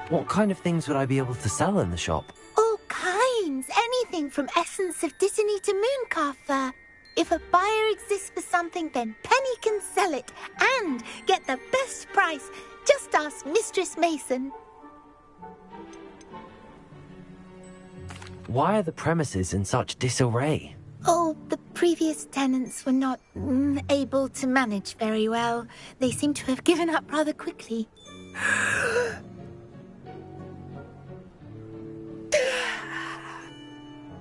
What kind of things would I be able to sell in the shop? All kinds. Anything from essence of Disney to Mooncalf fur. If a buyer exists for something, then Penny can sell it and get the best price. Just ask Mistress Mason. Why are the premises in such disarray? Oh, the previous tenants were not able to manage very well. They seem to have given up rather quickly.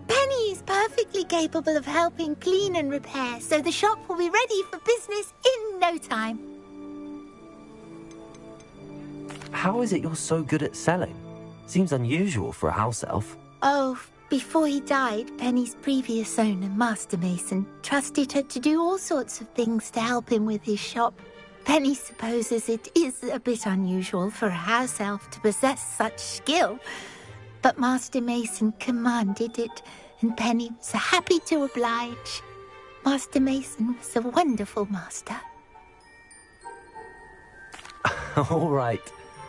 Penny is perfectly capable of helping clean and repair, so the shop will be ready for business in no time. How is it you're so good at selling? Seems unusual for a house elf. Oh, before he died, Penny's previous owner, Master Mason, trusted her to do all sorts of things to help him with his shop. Penny supposes it is a bit unusual for a house elf to possess such skill, but Master Mason commanded it, and Penny was happy to oblige. Master Mason was a wonderful master. All right.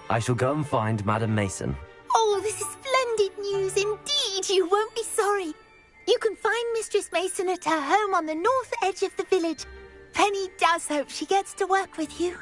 I shall go and find Madam Mason. Oh, this is splendid news indeed. You won't be sorry. You can find Mistress Mason at her home on the north edge of the village. Penny does hope she gets to work with you.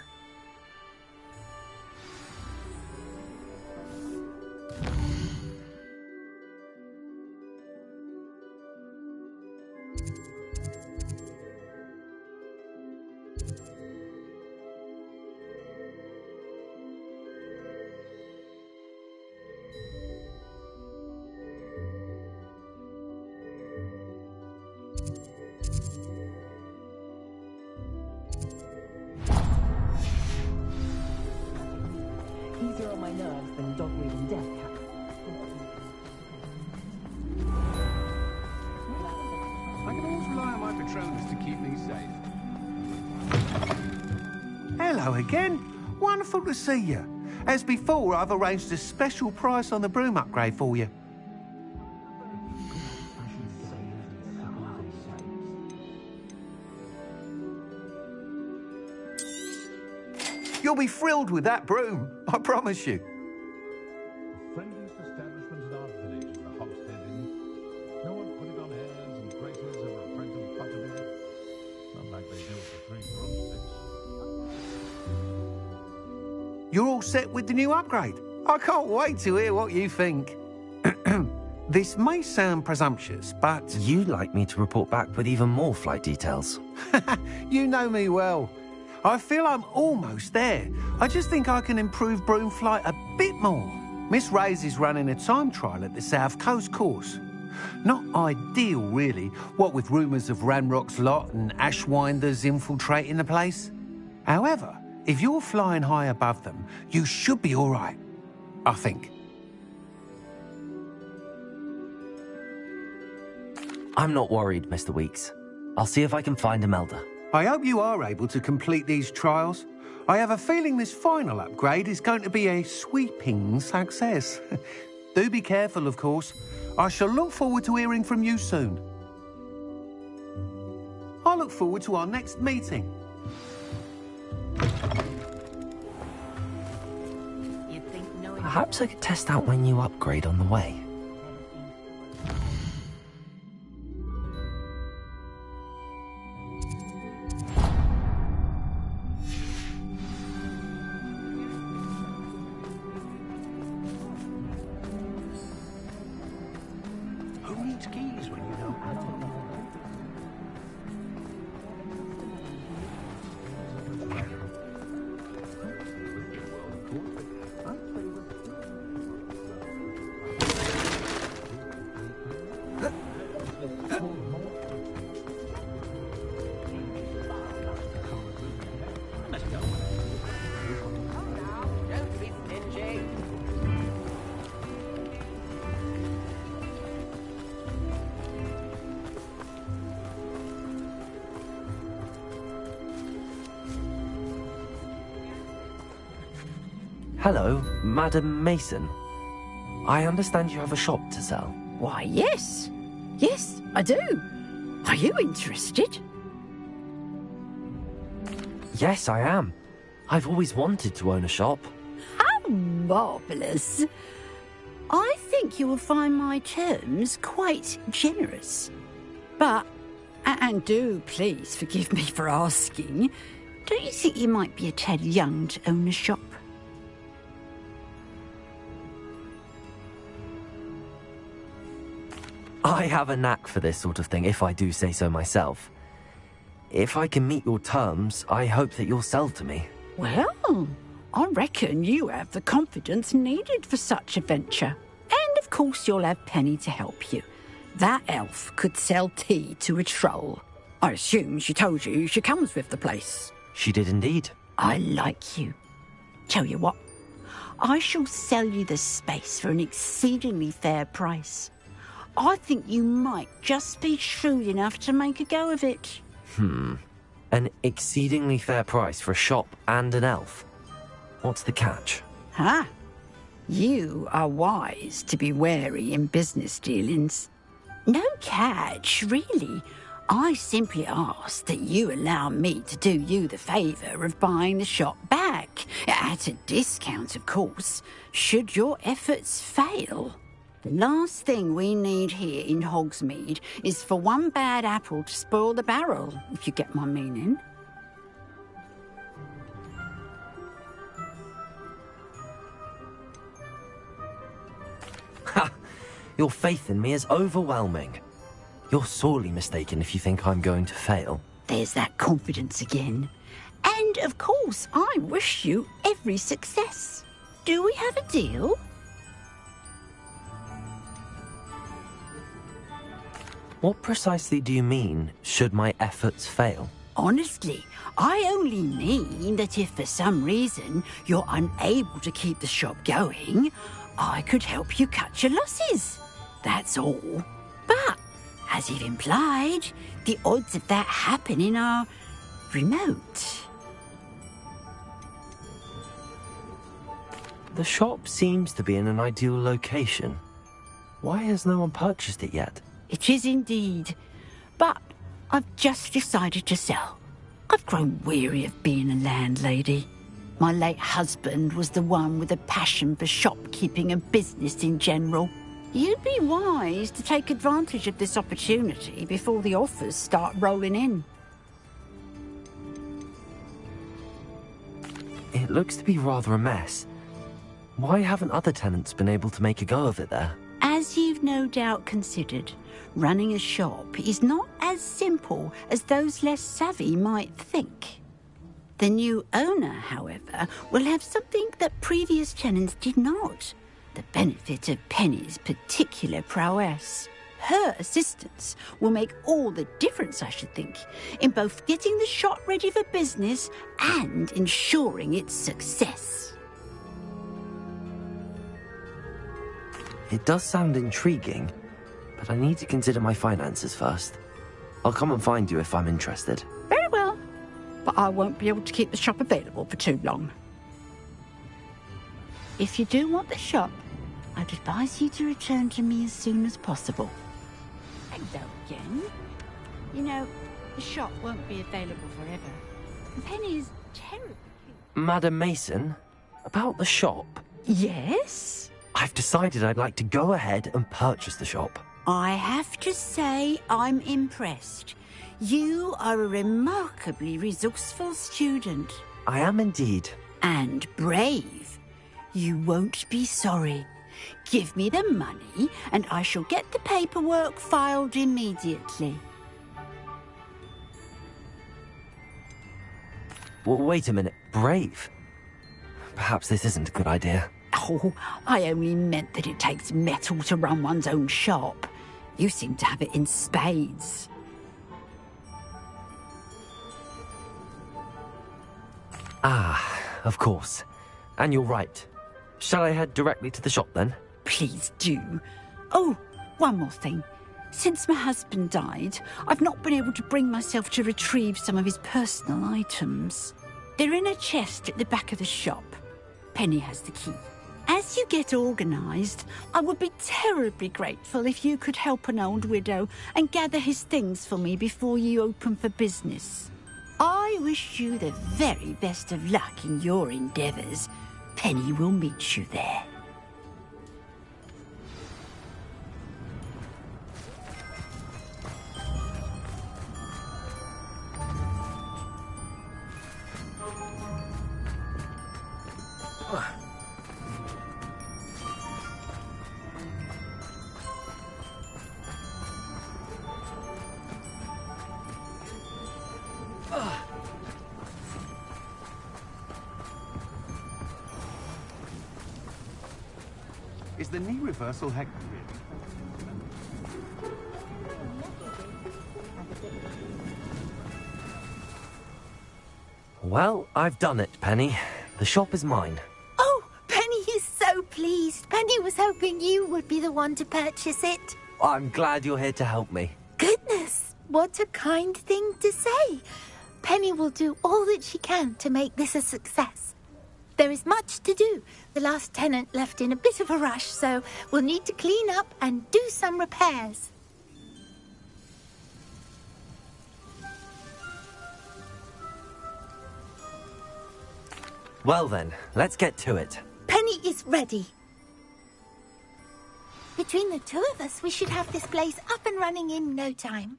Easier on my nerves than dog-breathing death cats. I can always rely on my Patronus to keep me safe. Hello again. Wonderful to see you. As before, I've arranged a special price on the broom upgrade for you. You'll be thrilled with that broom, I promise you. The friendliest establishment in our village. you're all set with the new upgrade. I can't wait to hear what you think. This may sound presumptuous, but... You'd like me to report back with even more flight details. You know me well. I feel I'm almost there. I just think I can improve broom flight a bit more. Miss Ray's is running a time trial at the South Coast course. Not ideal, really, what with rumours of Ranrock's lot and Ashwinders infiltrating the place. However, if you're flying high above them, you should be all right, I think. I'm not worried, Mr. Weeks. I'll see if I can find Imelda. I hope you are able to complete these trials. I have a feeling this final upgrade is going to be a sweeping success. Do be careful, of course. I shall look forward to hearing from you soon. I look forward to our next meeting. Perhaps I could test out my new upgrade on the way. Who needs keys when you don't have them? Hello, Madam Mason. I understand you have a shop to sell. Why, yes. Yes, I do. Are you interested? Yes, I am. I've always wanted to own a shop. How marvellous. I think you will find my terms quite generous. But, and do please forgive me for asking, don't you think you might be a tad young to own a shop? I have a knack for this sort of thing, if I do say so myself. If I can meet your terms, I hope that you'll sell to me. Well, I reckon you have the confidence needed for such a venture. And of course you'll have Penny to help you. That elf could sell tea to a troll. I assume she told you she comes with the place. She did indeed. I like you. Tell you what, I shall sell you the space for an exceedingly fair price. I think you might just be shrewd enough to make a go of it. An exceedingly fair price for a shop and an elf. What's the catch? Huh? You are wise to be wary in business dealings. No catch, really. I simply ask that you allow me to do you the favour of buying the shop back. At a discount, of course, should your efforts fail. The last thing we need here in Hogsmeade is for one bad apple to spoil the barrel, if you get my meaning. Ha! Your faith in me is overwhelming. You're sorely mistaken if you think I'm going to fail. There's that confidence again. And, of course, I wish you every success. Do we have a deal? What precisely do you mean, should my efforts fail? Honestly, I only mean that if for some reason you're unable to keep the shop going, I could help you cut your losses. That's all. But, as you've implied, the odds of that happening are remote. The shop seems to be in an ideal location. Why has no one purchased it yet? It is indeed. But I've just decided to sell. I've grown weary of being a landlady. My late husband was the one with a passion for shopkeeping and business in general. You'd be wise to take advantage of this opportunity before the offers start rolling in. It looks to be rather a mess. Why haven't other tenants been able to make a go of it there? As you've no doubt considered, running a shop is not as simple as those less savvy might think. The new owner, however, will have something that previous tenants did not. The benefit of Penny's particular prowess. Her assistance will make all the difference, I should think, in both getting the shop ready for business and ensuring its success. It does sound intriguing, but I need to consider my finances first. I'll come and find you if I'm interested. Very well, but I won't be able to keep the shop available for too long. If you do want the shop, I'd advise you to return to me as soon as possible. Hello again. You know, the shop won't be available forever. And Penny is terribly cute. Madam Mason, about the shop? Yes? I've decided I'd like to go ahead and purchase the shop. I have to say I'm impressed. You are a remarkably resourceful student. I am indeed. And brave. You won't be sorry. Give me the money, and I shall get the paperwork filed immediately. Well, wait a minute. Brave? Perhaps this isn't a good idea. Oh, I only meant that it takes metal to run one's own shop. You seem to have it in spades. Ah, of course. And you're right. Shall I head directly to the shop then? Please do. Oh, one more thing. Since my husband died, I've not been able to bring myself to retrieve some of his personal items. They're in a chest at the back of the shop. Penny has the key. As you get organised, I would be terribly grateful if you could help an old widow and gather his things for me before you open for business. I wish you the very best of luck in your endeavours. Penny will meet you there. Is the knee reversal hack Well, I've done it, Penny. The shop is mine. Oh, Penny is so pleased. Penny was hoping you would be the one to purchase it. I'm glad you're here to help me. Goodness, what a kind thing to say. Penny will do all that she can to make this a success. There is much to do. The last tenant left in a bit of a rush, so we'll need to clean up and do some repairs. Well then, let's get to it. Penny is ready. Between the two of us, we should have this place up and running in no time.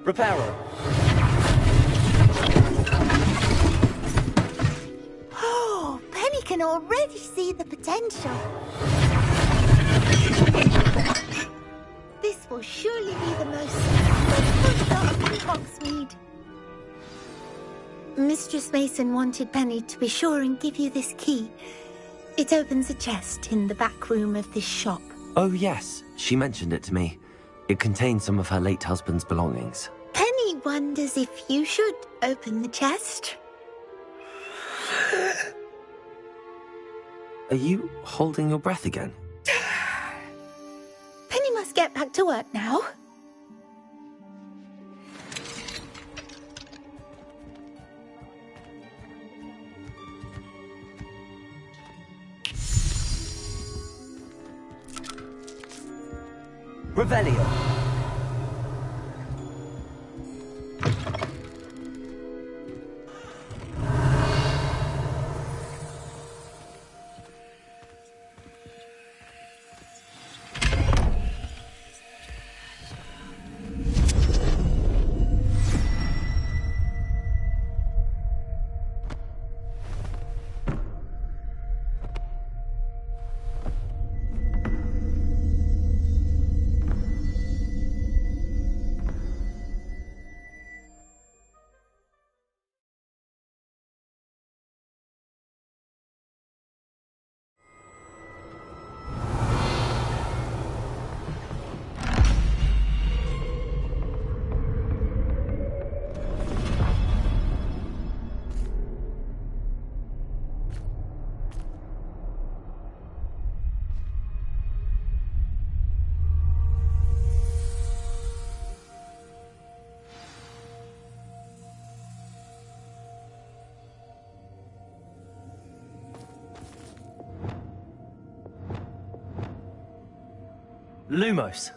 Repairer. Oh, Penny can already see the potential. This will surely be the most successful start in Hogsmeade. Mistress Mason wanted Penny to be sure and give you this key. It opens a chest in the back room of this shop. Oh yes, she mentioned it to me. It contains some of her late husband's belongings. Penny wonders if you should open the chest. Are you holding your breath again? Penny must get back to work now. Revelio. Lumos.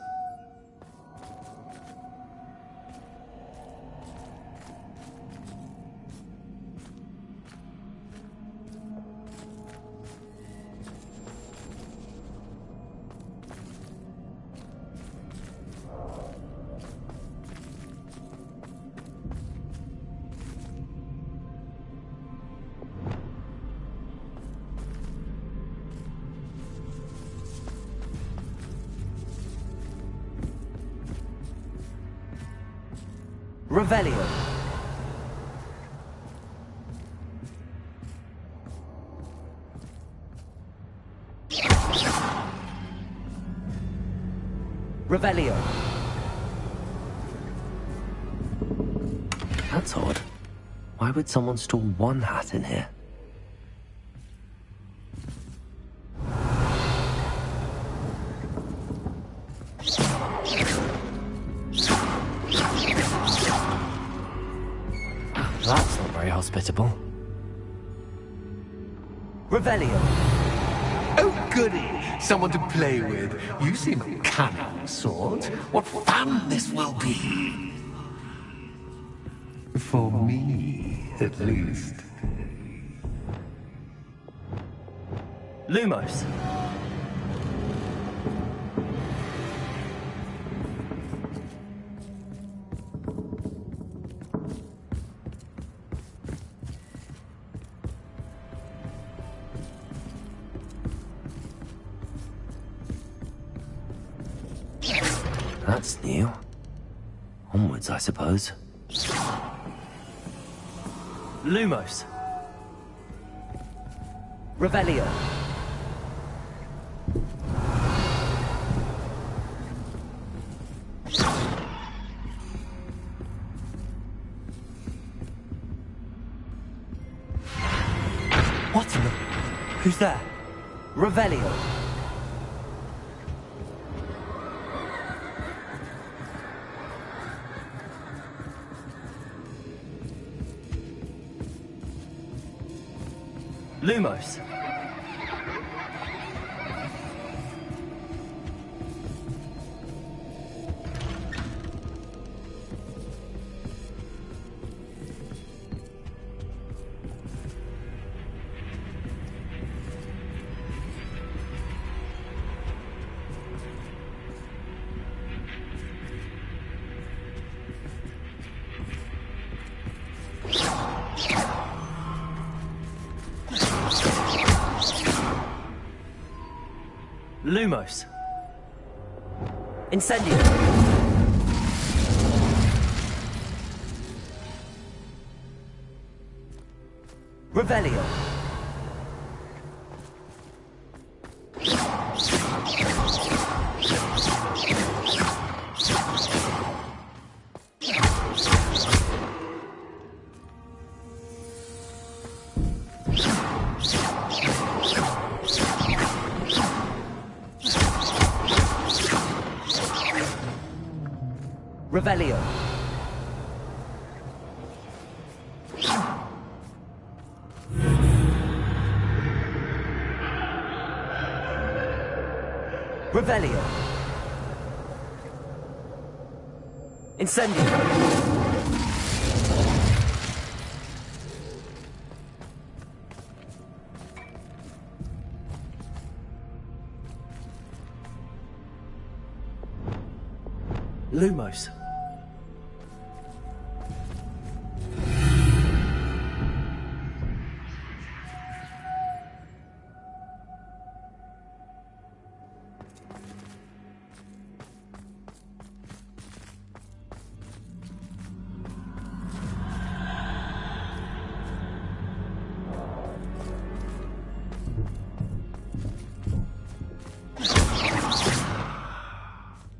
Revelio. Revelio. That's odd. Why would someone store one hat in here? That's not very hospitable. Revelio. Oh, goody! Someone to play with. You seem a cunning sort. What fun this will be! For me, at least. Lumos. That's new. Onwards, I suppose. Lumos. Revelio. What in the... Who's there? Revelio. Lumos. Lumos. Incendio. Revelio. Revelio. Revelio. Incendio. Lumos.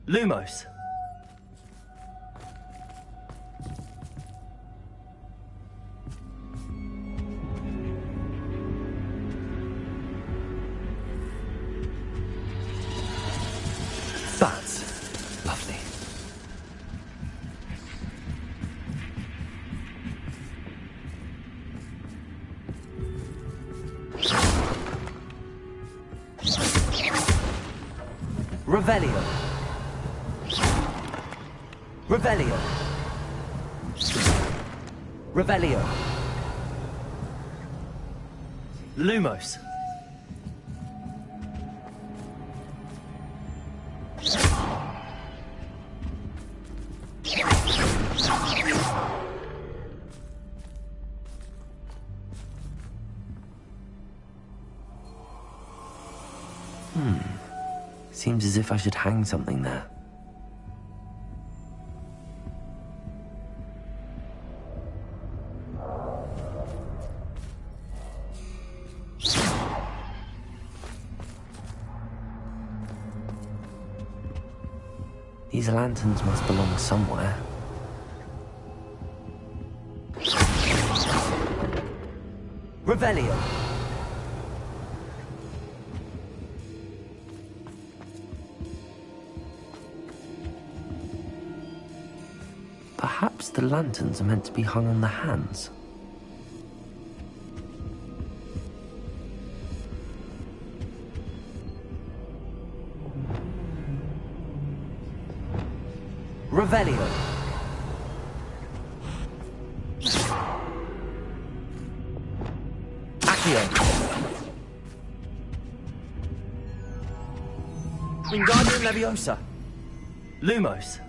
Lumos. That's lovely. Revelio. Revelio. Revelio. Lumos. Seems as if I should hang something there. These lanterns must belong somewhere. Revelio. Perhaps the lanterns are meant to be hung on the hands. Revelio. Accio. Wingardium Leviosa. Lumos.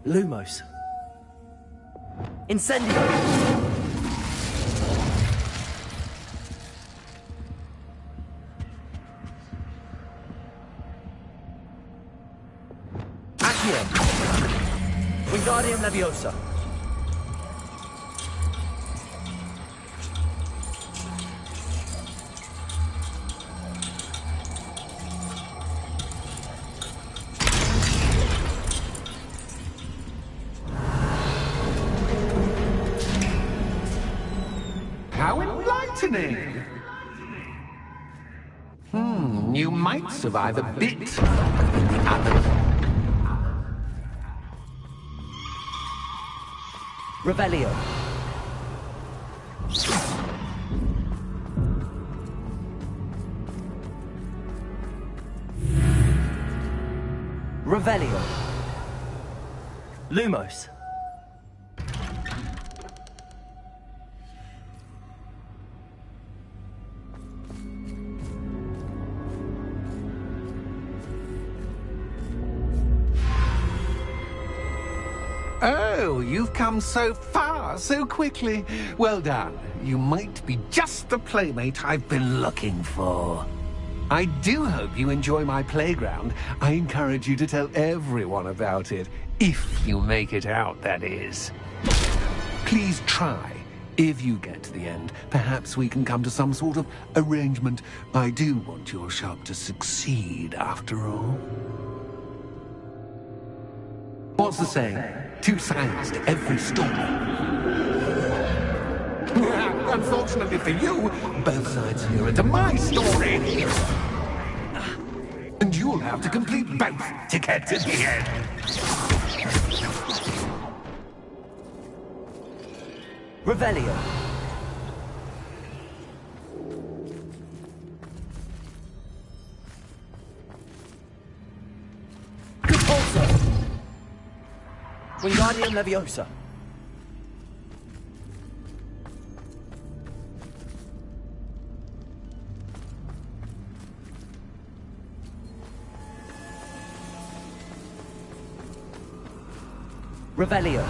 Lumos. Incendio. Accio. Wingardium Leviosa. How enlightening! You might survive a bit of the others. Revelio. Revelio. Lumos. Oh, you've come so far, so quickly. Well done. You might be just the playmate I've been looking for. I do hope you enjoy my playground. I encourage you to tell everyone about it. If you make it out, that is. Please try. If you get to the end, perhaps we can come to some sort of arrangement. I do want your shop to succeed, after all. What's the saying? Two sides to every story. Unfortunately for you, both sides here into my story. And you'll have to complete both to get to the end. Revelio. Compulso. Wingardium Leviosa. Revelio.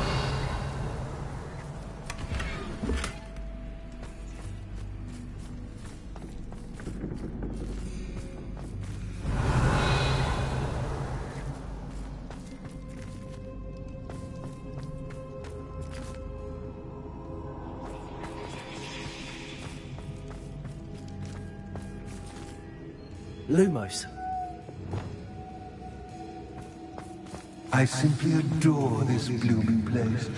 Lumos. I simply adore this blooming place.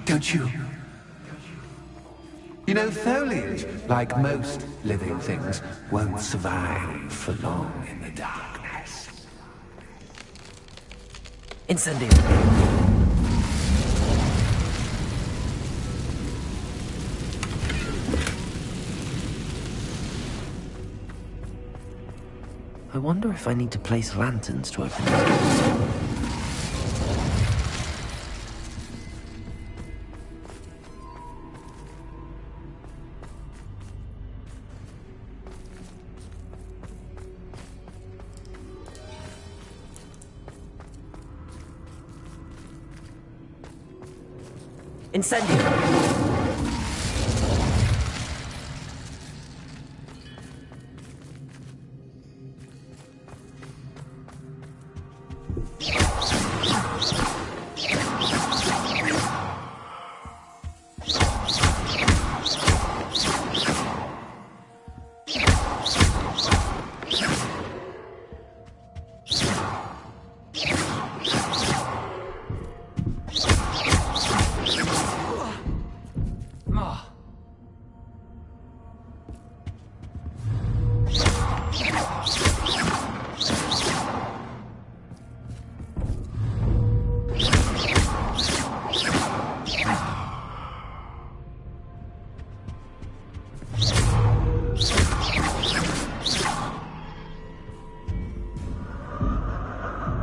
Don't you? You know, foliage, like most living things, won't survive for long in the darkness. Incendio. I wonder if I need to place lanterns to open these doors. Incendio!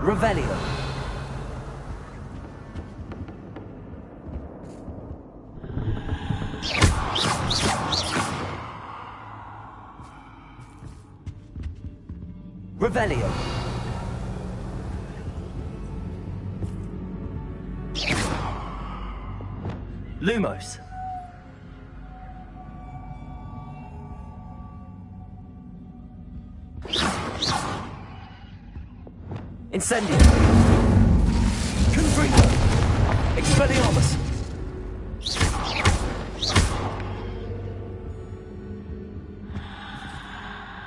Revelio. Revelio. Lumos. Incendio. Confringo. Expelliarmus.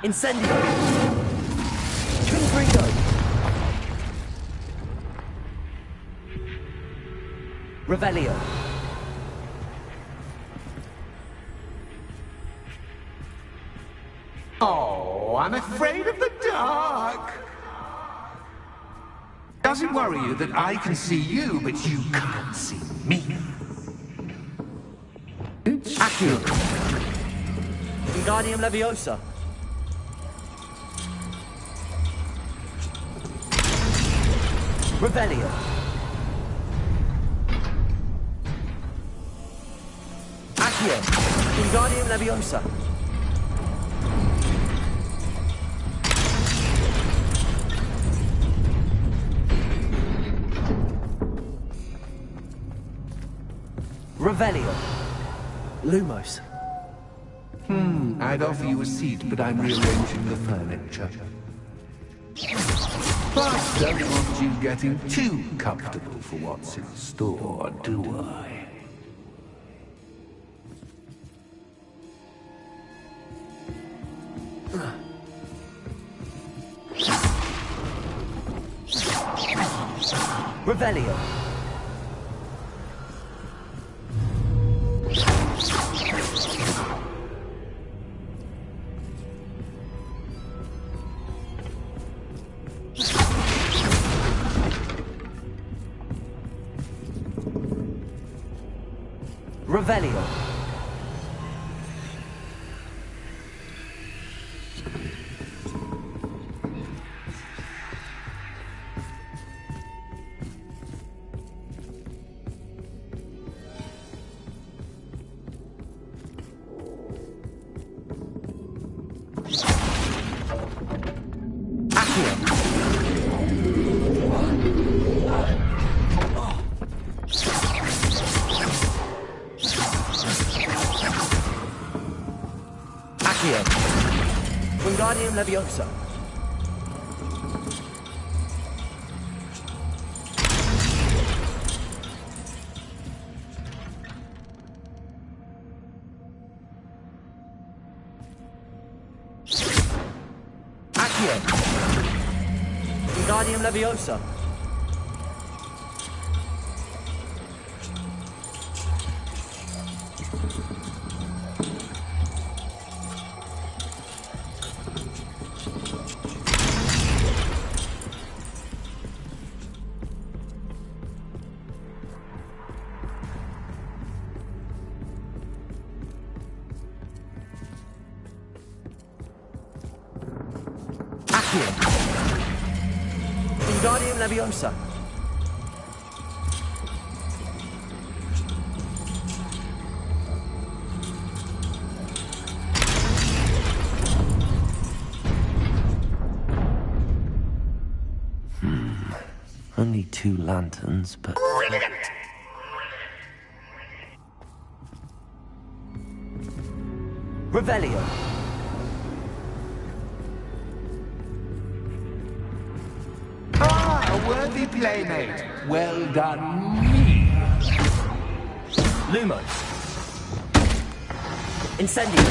Incendio. Confringo. Revelio. Oh, I'm afraid of the dark. Does it worry you that I can see you, but you can't see me? It's Accio. Wingardium Leviosa. Revelio. Accio. Wingardium Leviosa. Revelio. Lumos. I'd offer you a seat, but I'm rearranging the furniture. But don't want you getting too comfortable for what's in store, do I? Revelio. Revelio. Wingardium Leviosa. Accio. Accio! Wingardium Leviosa! Wingardium Leviosa. Only 2 lanterns, but... Brilliant! Revelio. A worthy playmate. Well done, me. Lumos. Incendio.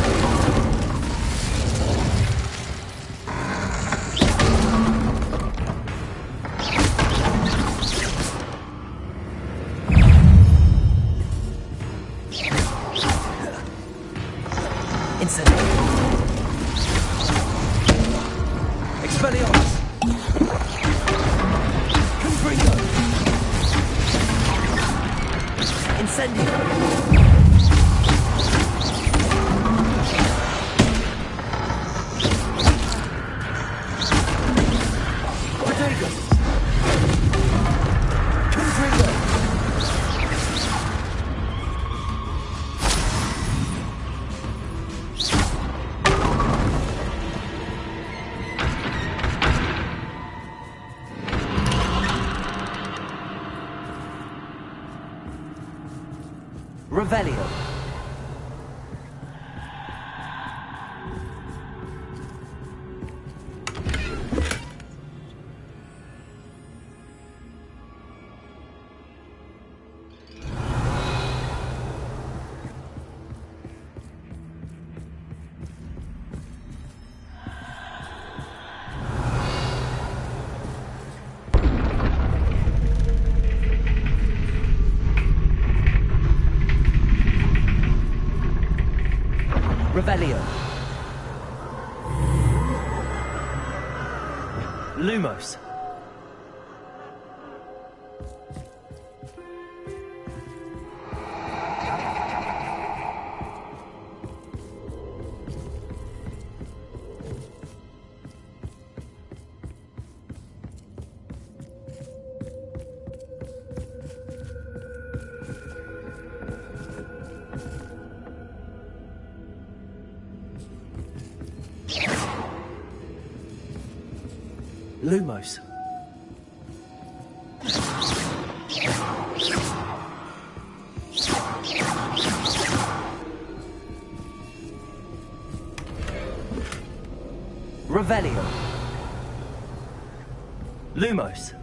Expelliarmus. Confringo. Incendio. Protego. Confringo. Revelio. Revelio. Lumos. Lumos. Revelio. Lumos.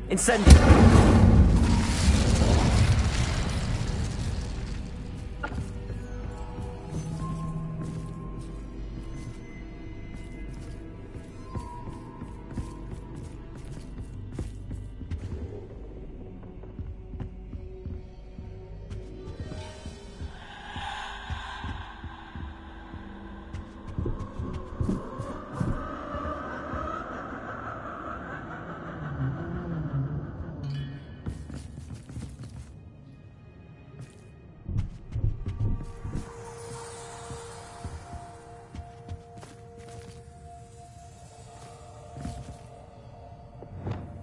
Incendio.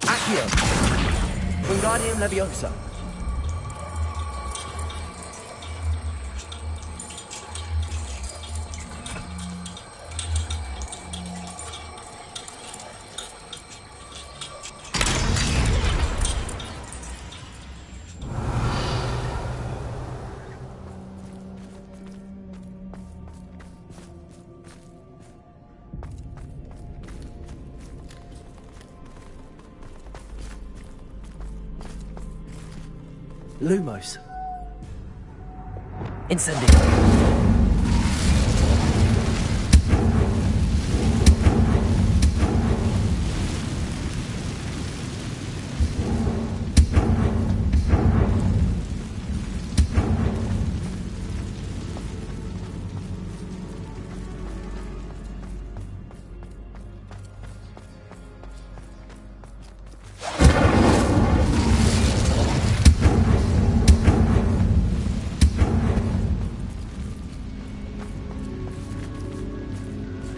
Accio. Wingardium Leviosa. Lumos. Incendio.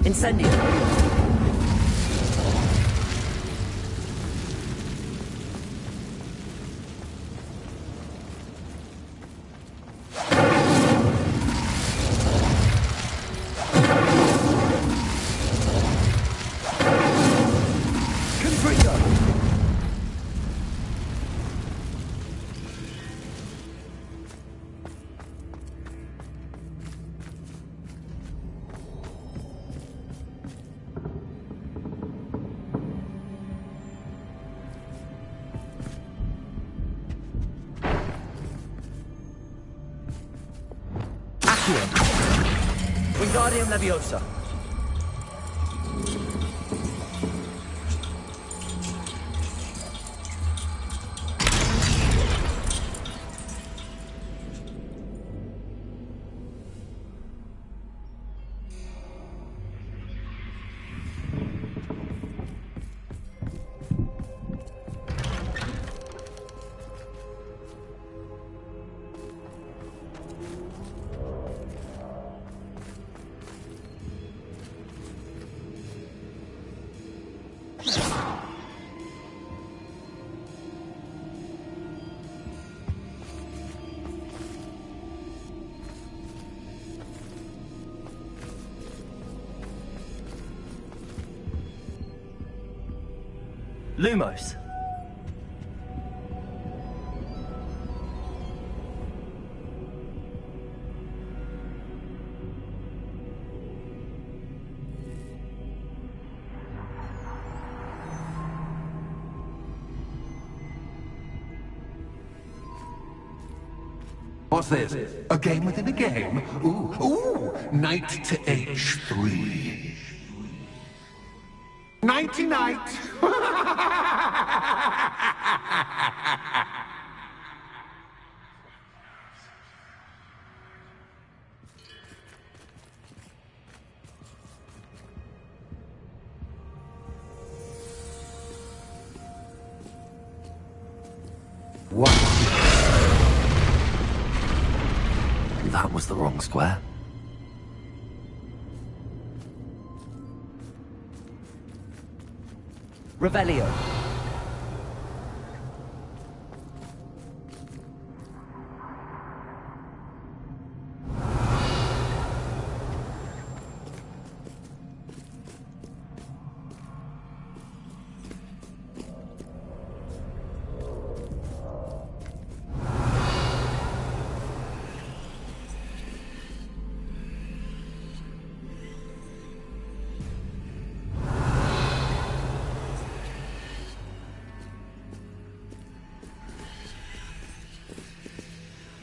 Incendio. Wingardium Leviosa. Lumos. What's this? A game within a game? Ooh, knight to h3. Nighty-night! What? That was the wrong square. Revelio.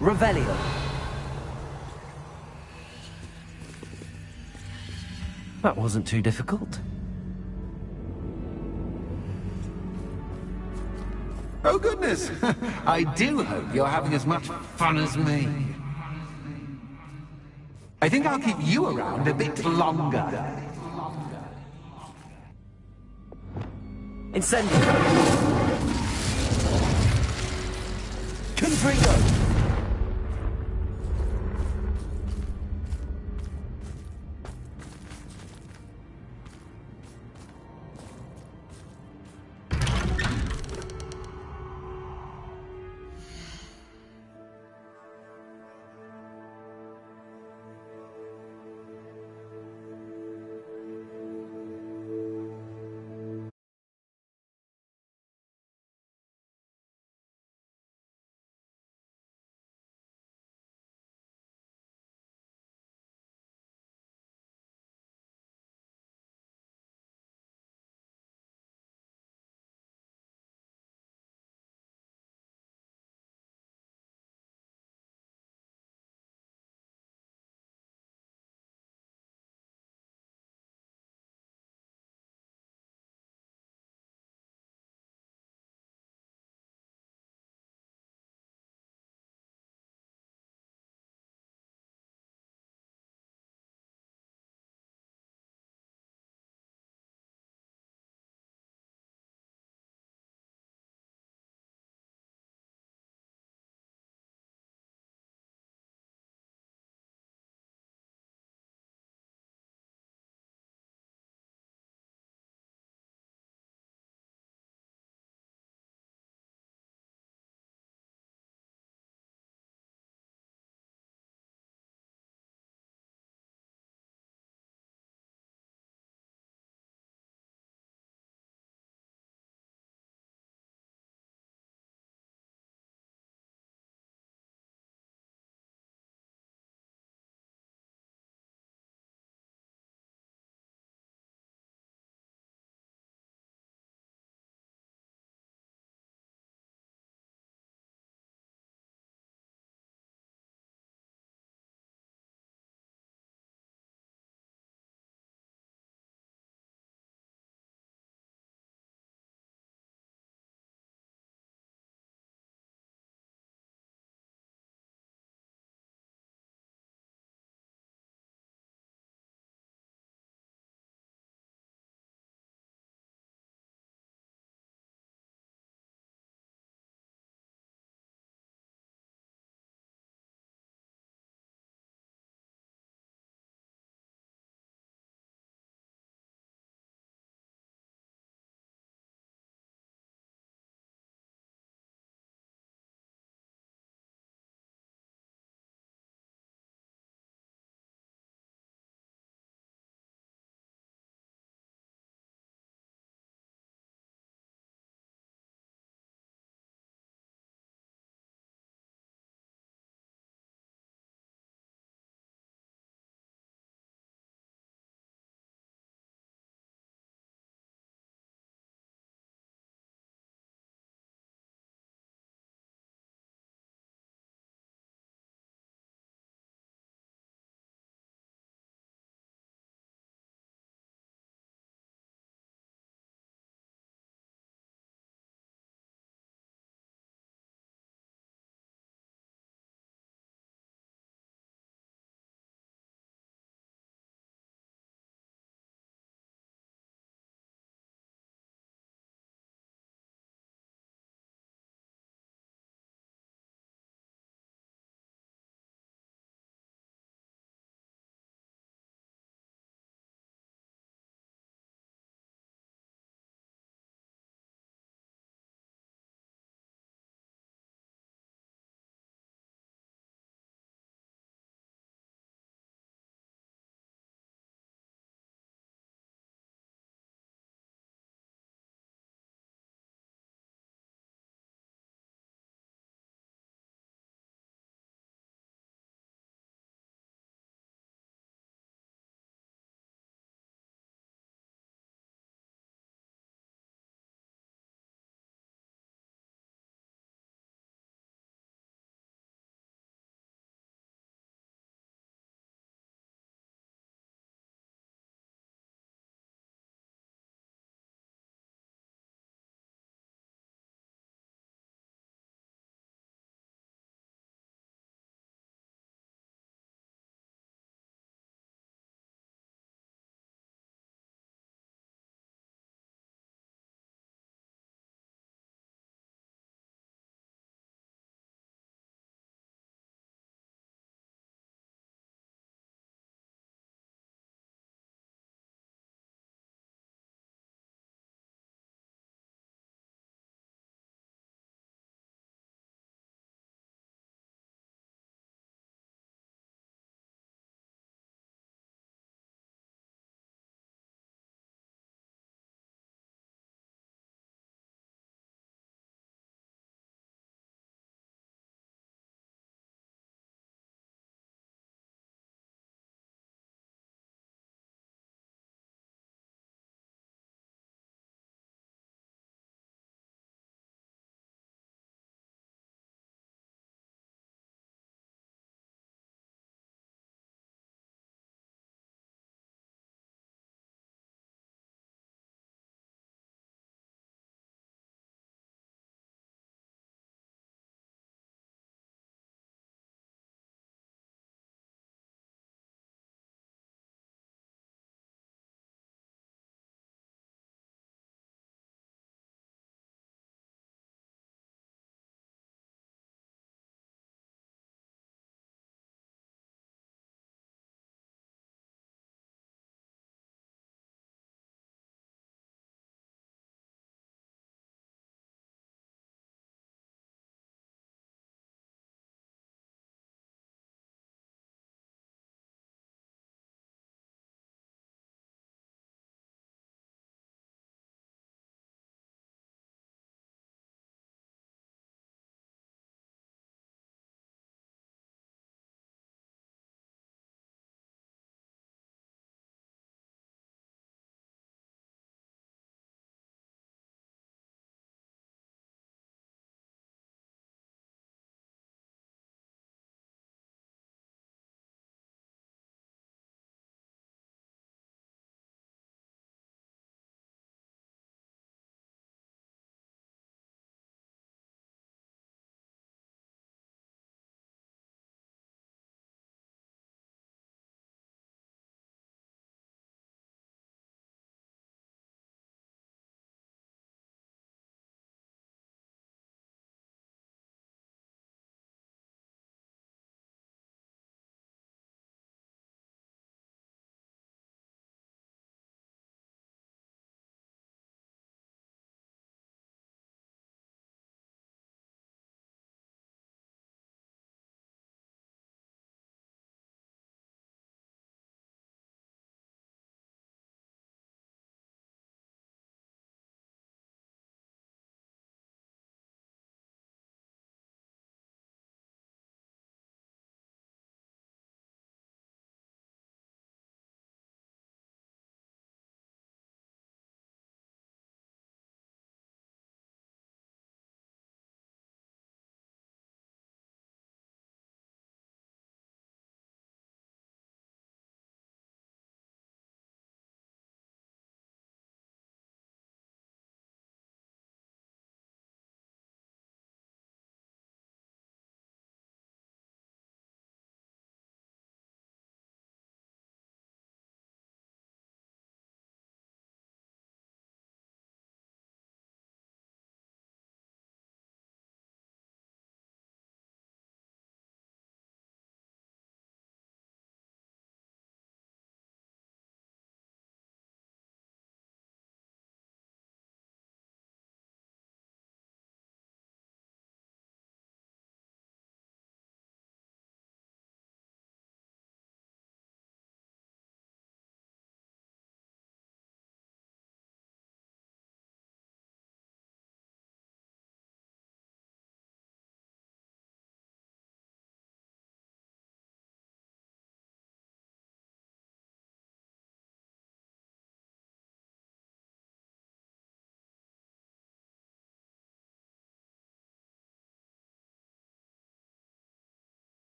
Revelio. That wasn't too difficult. Oh, goodness! I do hope you're having as much fun as me. I think I'll keep you around a bit longer. Incendio. Confringo.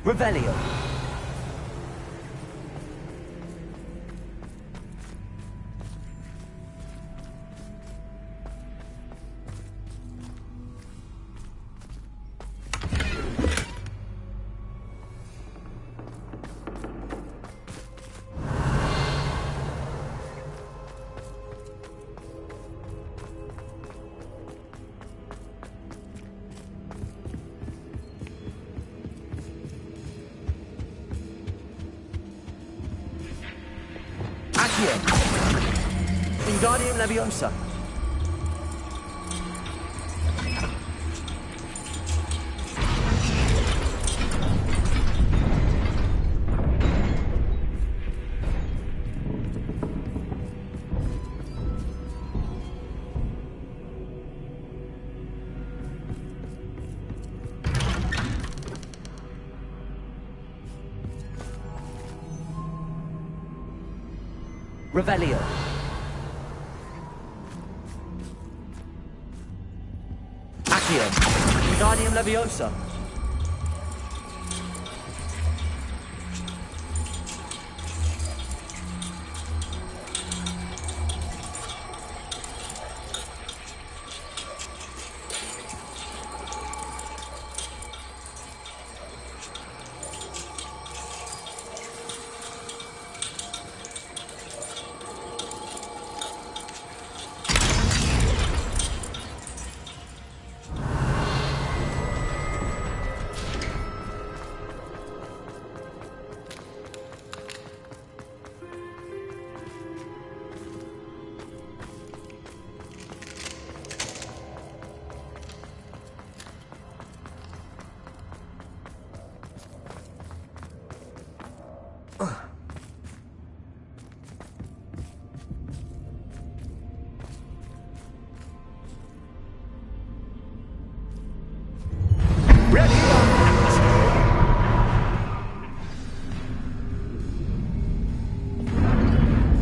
Revelio. Wingardium Leviosa. Revelio. Accio. Wingardium Leviosa.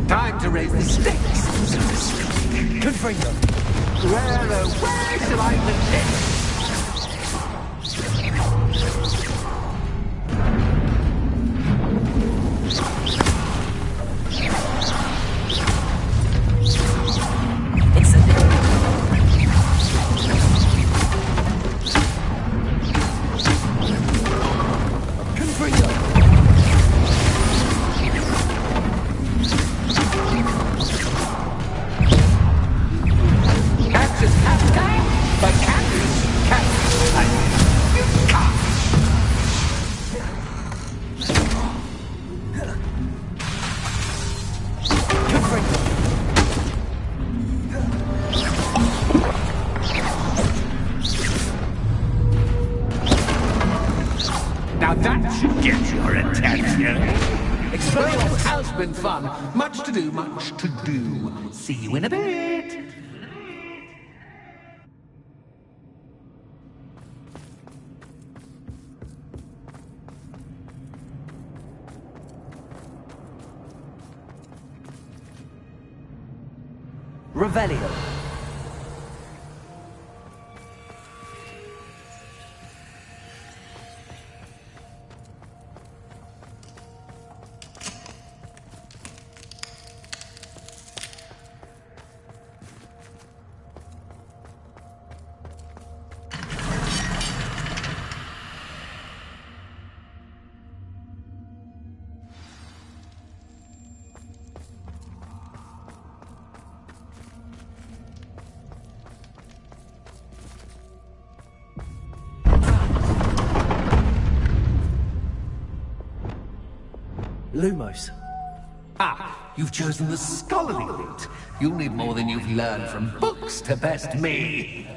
Time to raise the stakes. Confringo. Where shall I begin? Now that should get your attention. Exploring has been fun. Much to do, much to do. See you in a bit. Revelio. Lumos. Ah, you've chosen the scholarly route. You'll need more than you've learned from books to best me.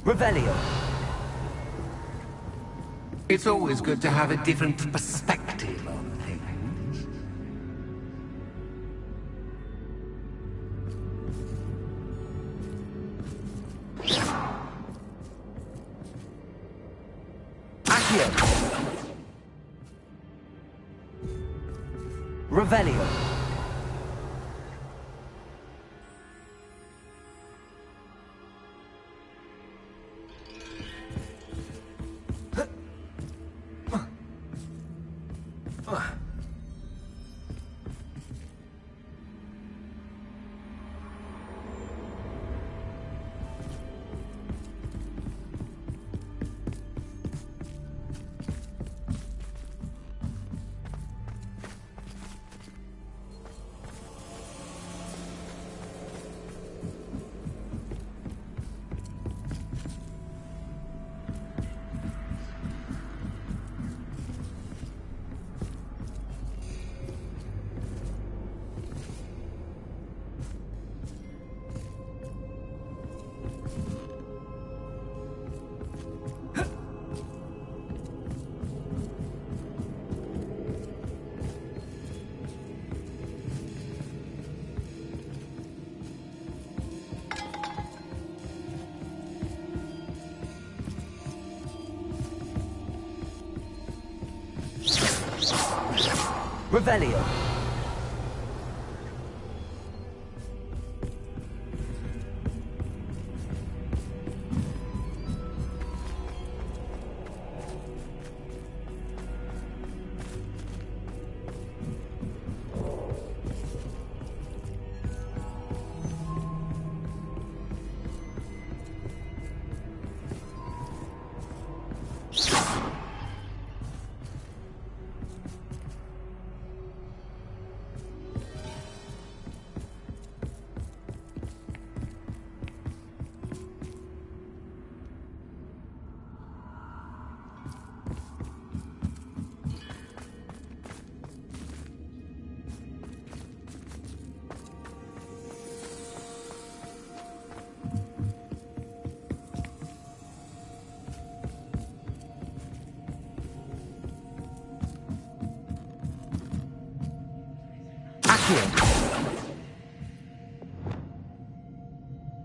Revelio. It's always good to have a different perspective on things. Accio. Revelio. Revelio.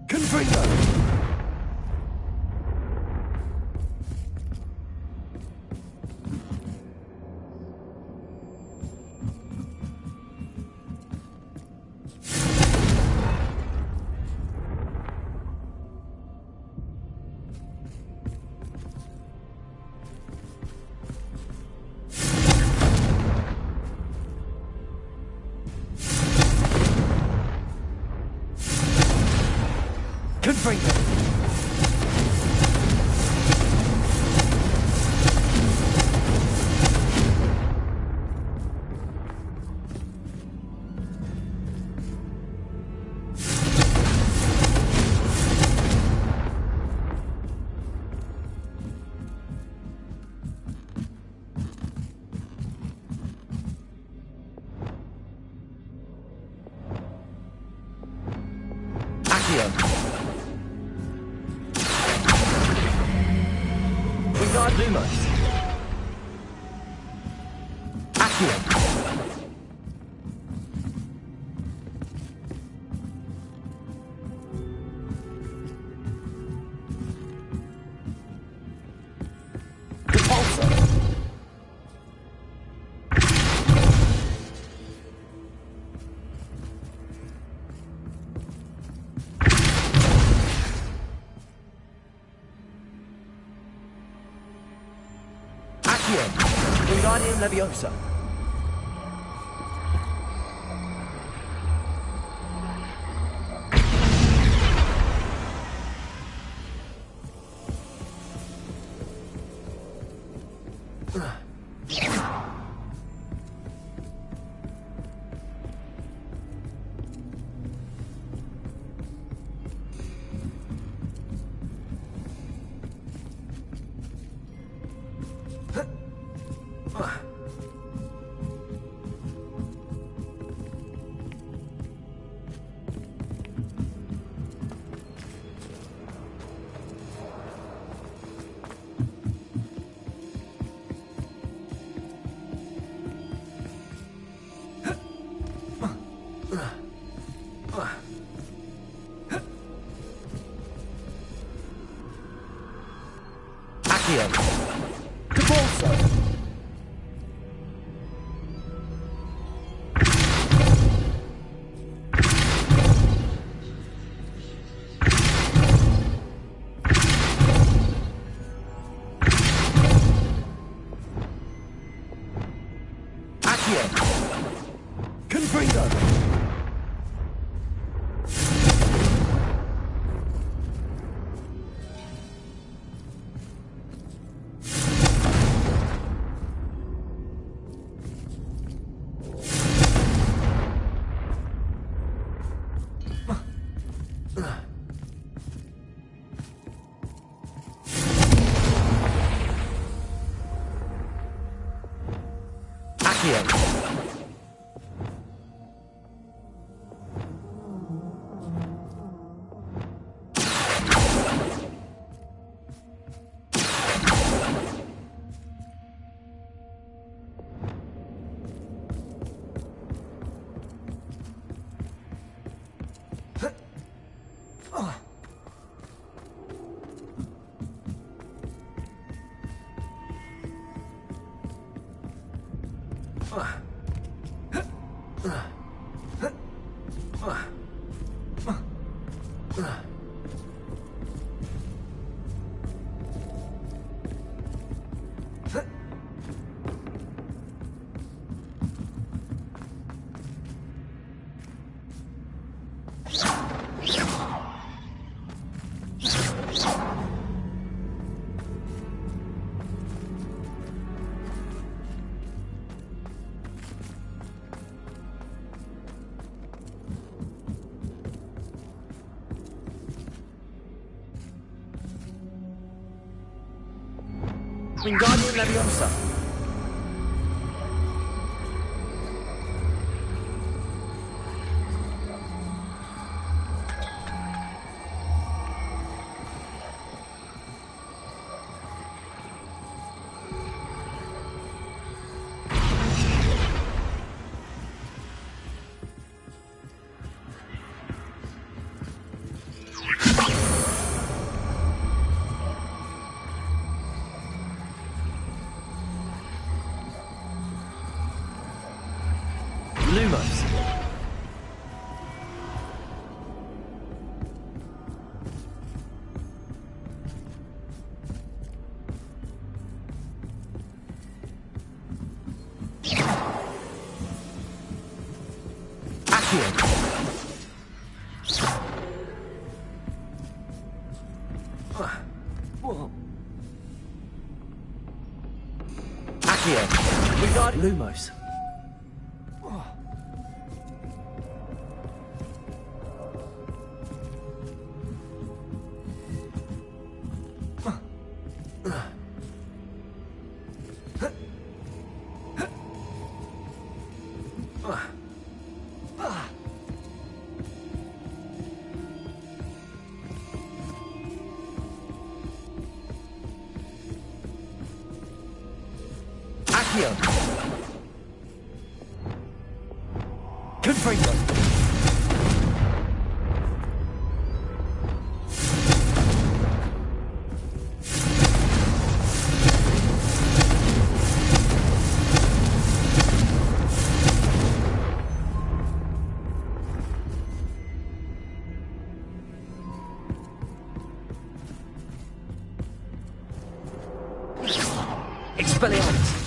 Confringo! Confringo! Lumos. Accio. Wingardium Leviosa. yourself. Wingardium Leviosa. Lumos. Accio. Accio. Regard Lumos. Confringo. Expelliarmus.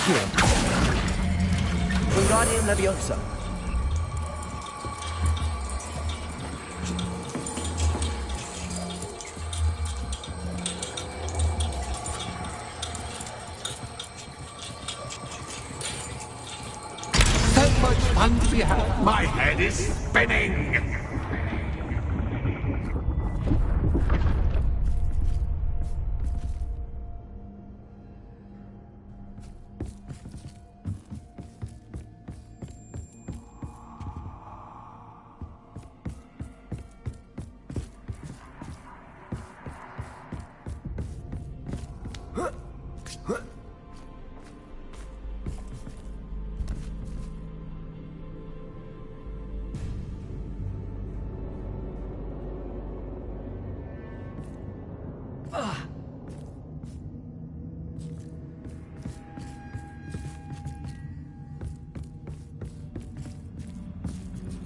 Accio. Wingardium Leviosa. So much fun to be had. My head is spinning.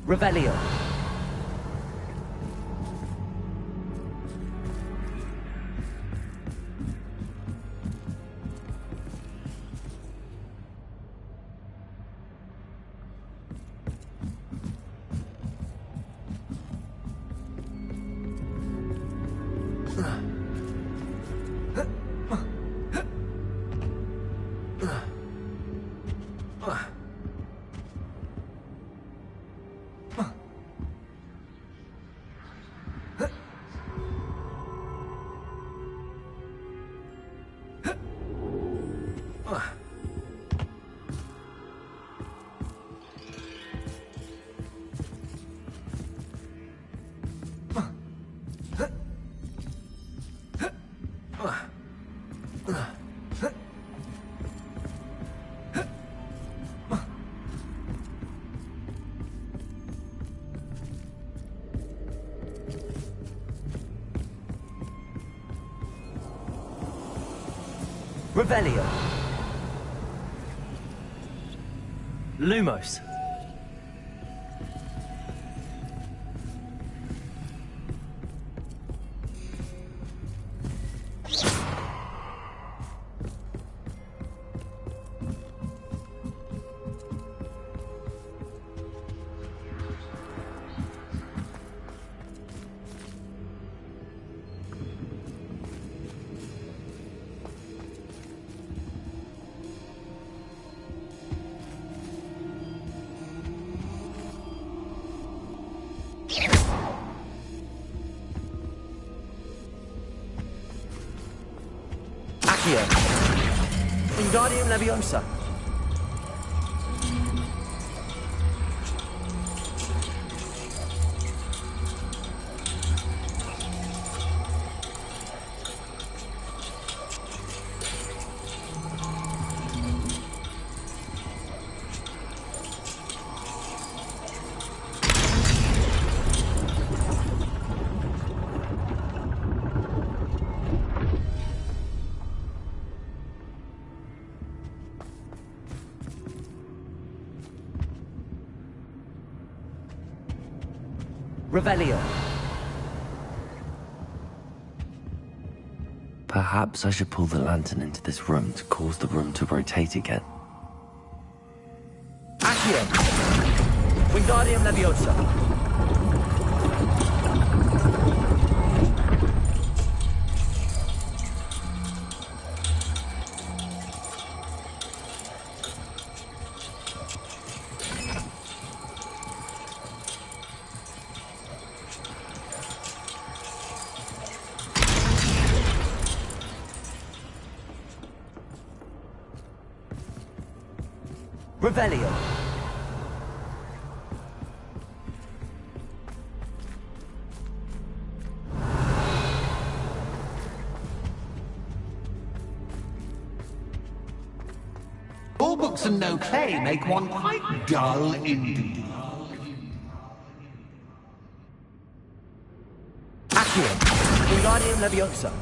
Revelio. Revelio. Lumos. Accio. Wingardium Leviosa. Revelio. Perhaps I should pull the lantern into this room to cause the room to rotate again. Accio. Wingardium Leviosa. Revelio. All books and no clay make one quite dull indeed. Accio. Wingardium Leviosa.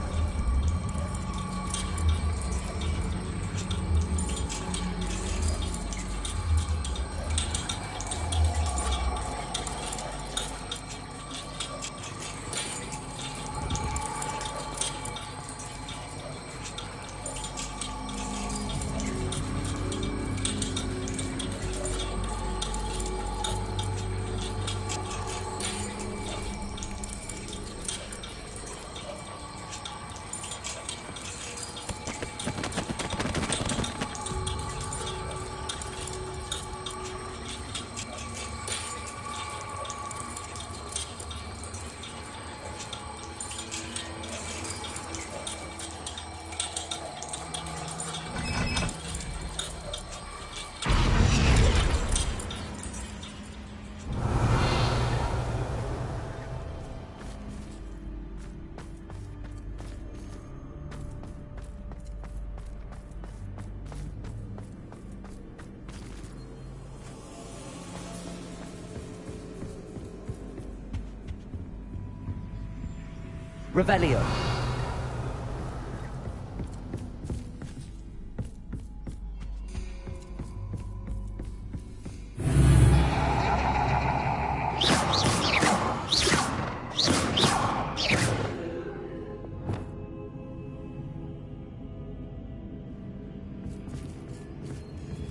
Revelio.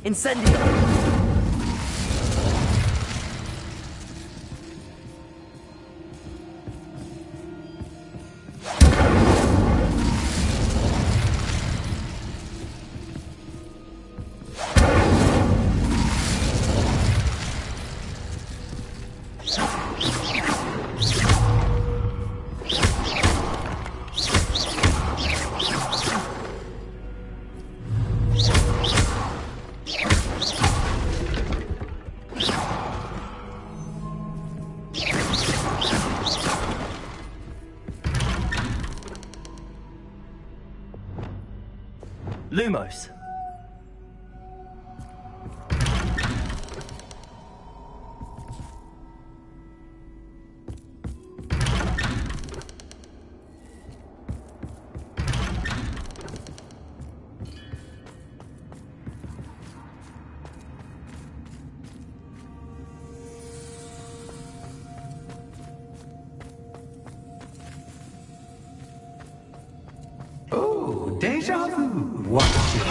Incendio! Lumos. Oh, deja vu. Watch it.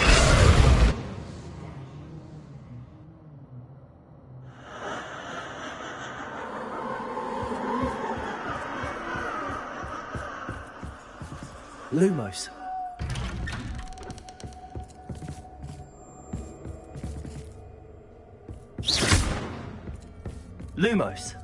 Lumos. Lumos.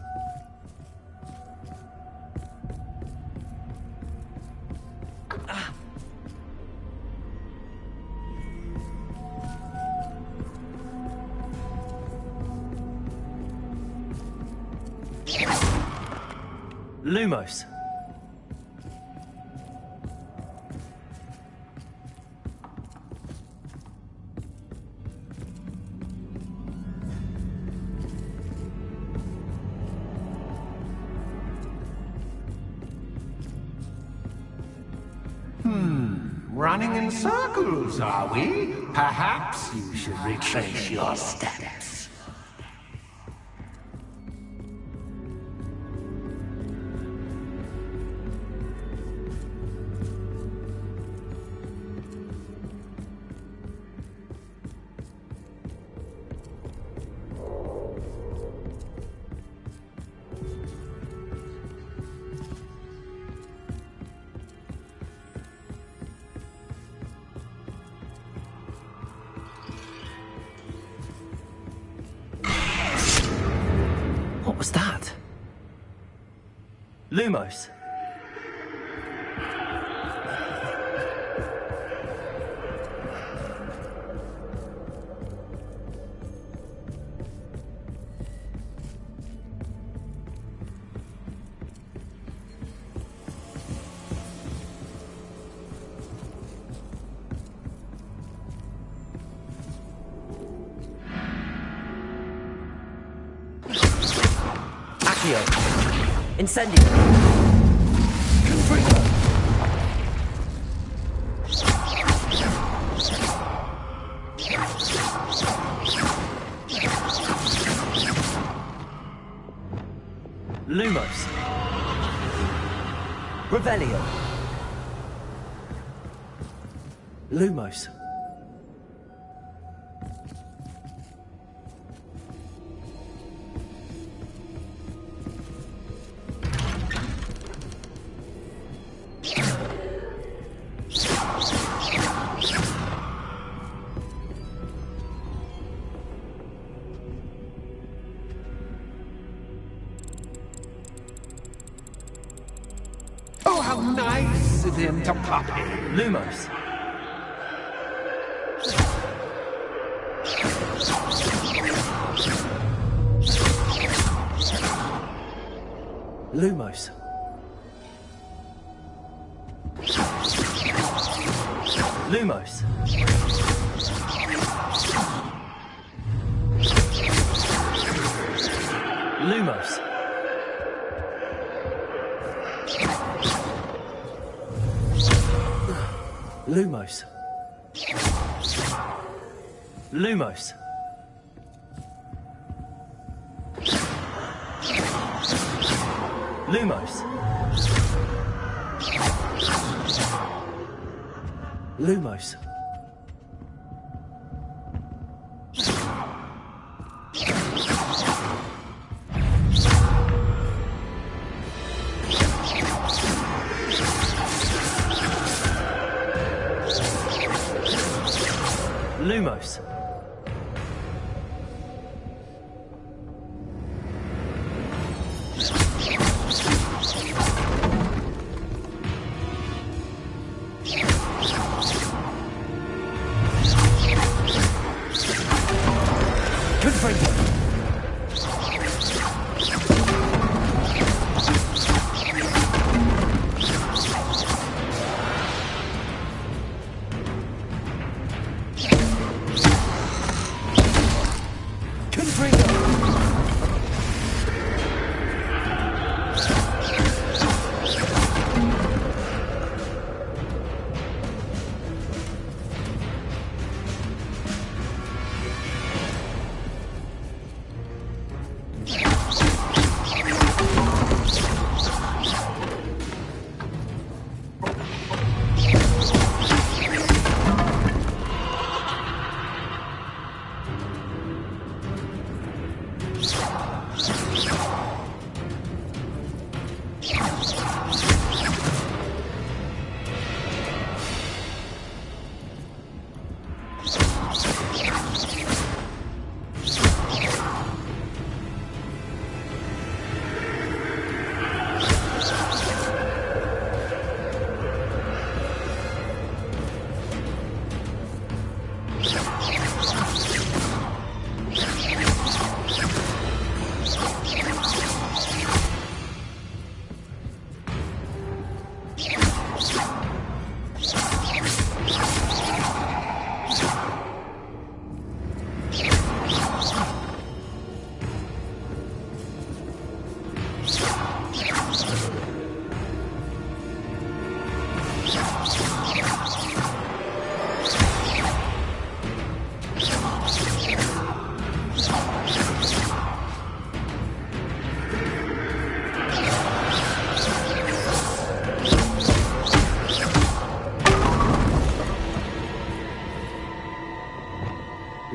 Lumos. Running in circles, are we? Perhaps you should retrace your steps. What was that? Lumos. Incendio! Confringo! Lumos! Revelio! Lumos! Oh, how nice of him to pop in. Lumos. Lumos. Lumos. Lumos. Lumos. Lumos. Lumos. Lumos. Lumos.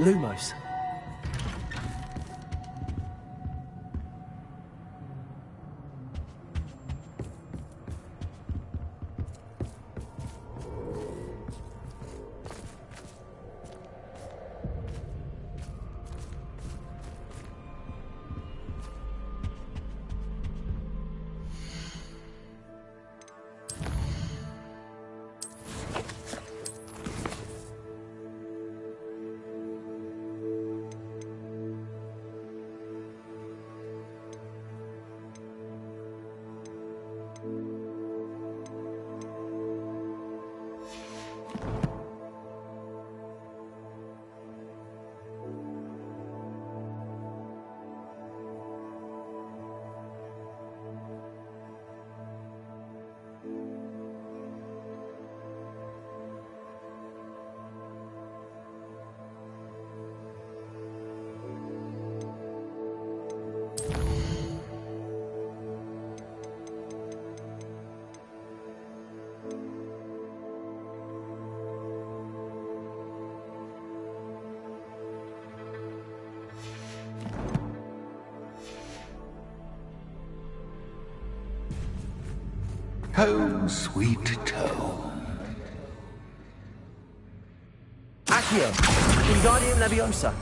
Lumos. Home sweet home. Accio, Wingardium Leviosa.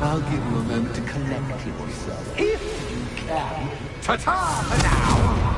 I'll give you a moment to collect yourself, if you can. Ta-ta for now!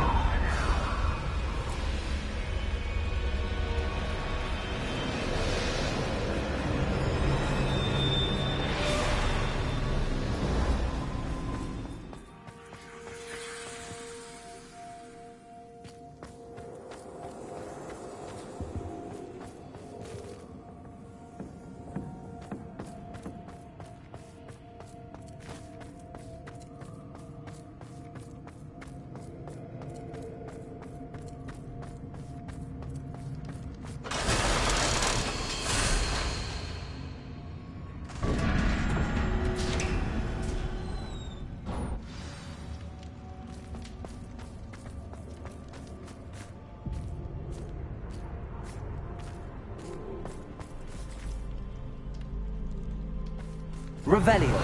Revelio.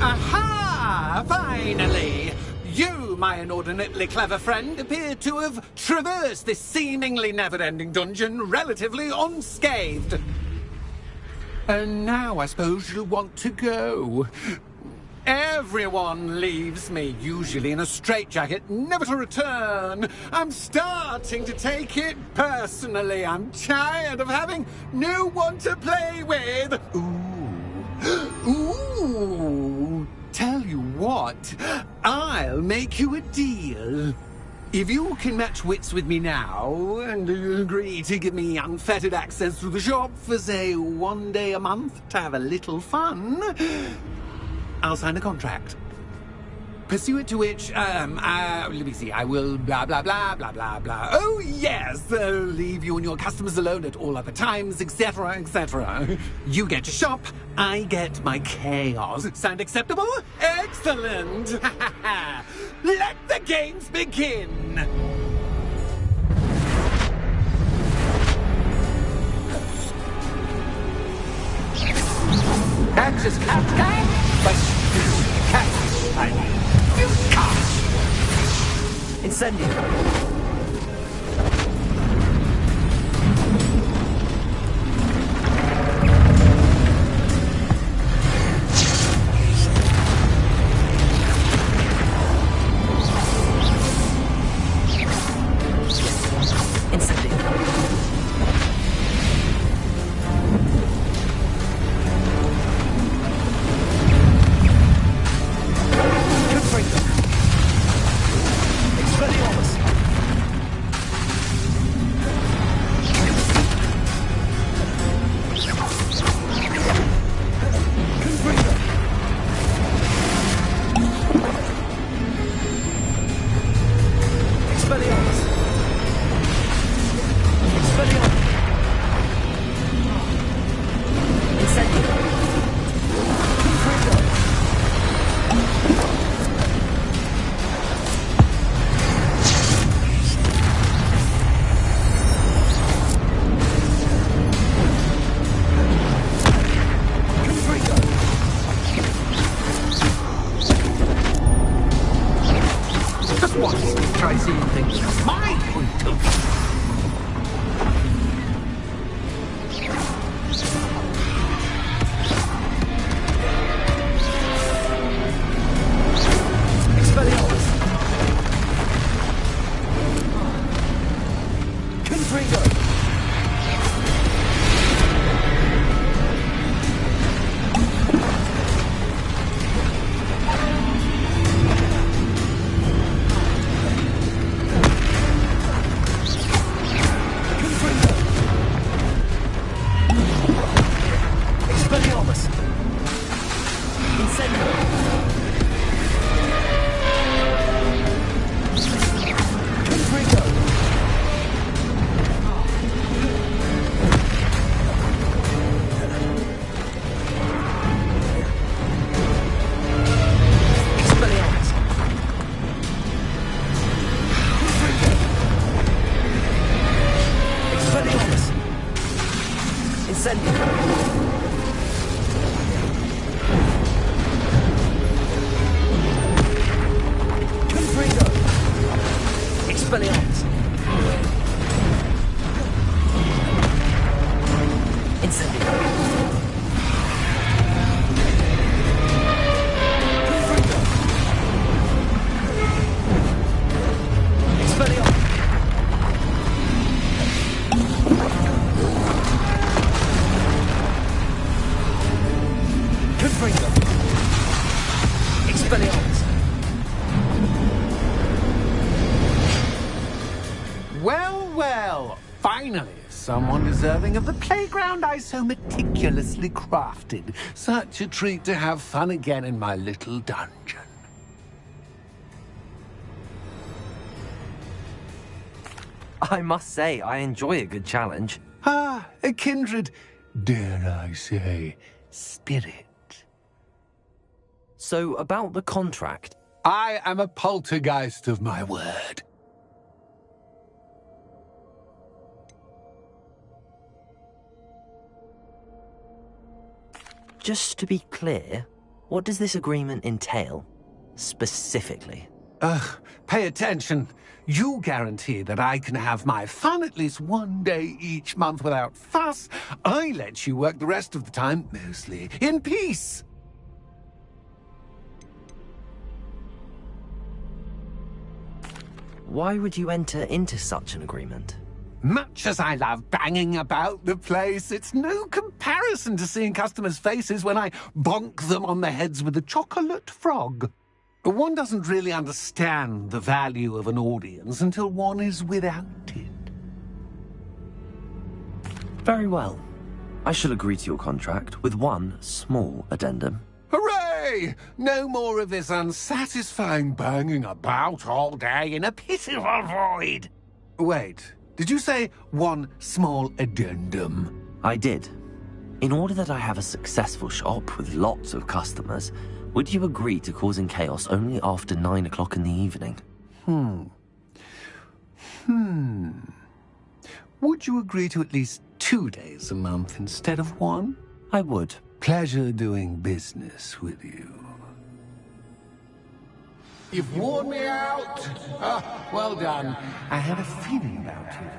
Aha! Finally! You, my inordinately clever friend, appear to have traversed this seemingly never-ending dungeon relatively unscathed. And now I suppose you'll want to go. Everyone leaves me, usually in a straitjacket, never to return. I'm starting to take it personally. I'm tired of having no one to play with. Ooh. Tell you what, I'll make you a deal. If you can match wits with me now, and agree to give me unfettered access to the shop for, say, 1 day a month to have a little fun, I'll sign a contract. Pursuant to which, let me see, I will blah, blah, blah, blah, blah, blah. Oh, yes, leave you and your customers alone at all other times, etc., etc. You get to shop, I get my chaos. Sound acceptable? Excellent! Let the games begin! Access Captain, but Captain. Incendio. Expelliarmus. Confringo! Expelliarmus! Incendio! Confringo! Expelliarmus! Confringo! Expelliarmus! Well, well, finally, someone deserving of the playground I so meticulously crafted. Such a treat to have fun again in my little dungeon. I must say, I enjoy a good challenge. Ah, a kindred, dare I say, spirit. So, about the contract. I am a poltergeist of my word. Just to be clear, what does this agreement entail? Specifically? Pay attention. You guarantee that I can have my fun at least one day each month without fuss. I let you work the rest of the time, mostly in peace. Why would you enter into such an agreement? Much as I love banging about the place, it's no comparison to seeing customers' faces when I bonk them on the heads with a chocolate frog. One doesn't really understand the value of an audience until one is without it. Very well. I shall agree to your contract with one small addendum. Hooray! No more of this unsatisfying banging about all day in a pitiful void. Wait, did you say one small addendum? I did. In order that I have a successful shop with lots of customers, would you agree to causing chaos only after 9 o'clock in the evening? Would you agree to at least 2 days a month instead of one? I would. Pleasure doing business with you. You've worn me out. Well done. I had a feeling about you.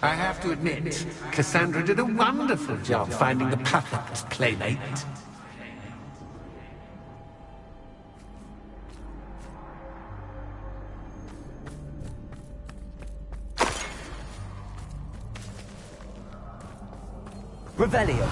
I have to admit, Cassandra did a wonderful job finding the perfect playmate. Revelio.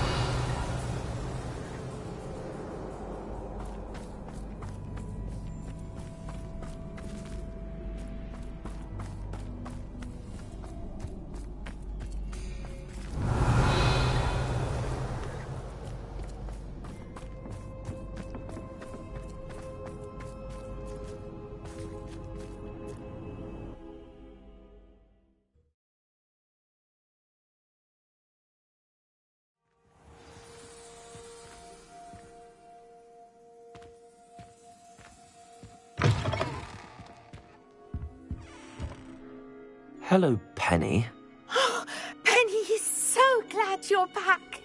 Hello, Penny. Penny is so glad you're back.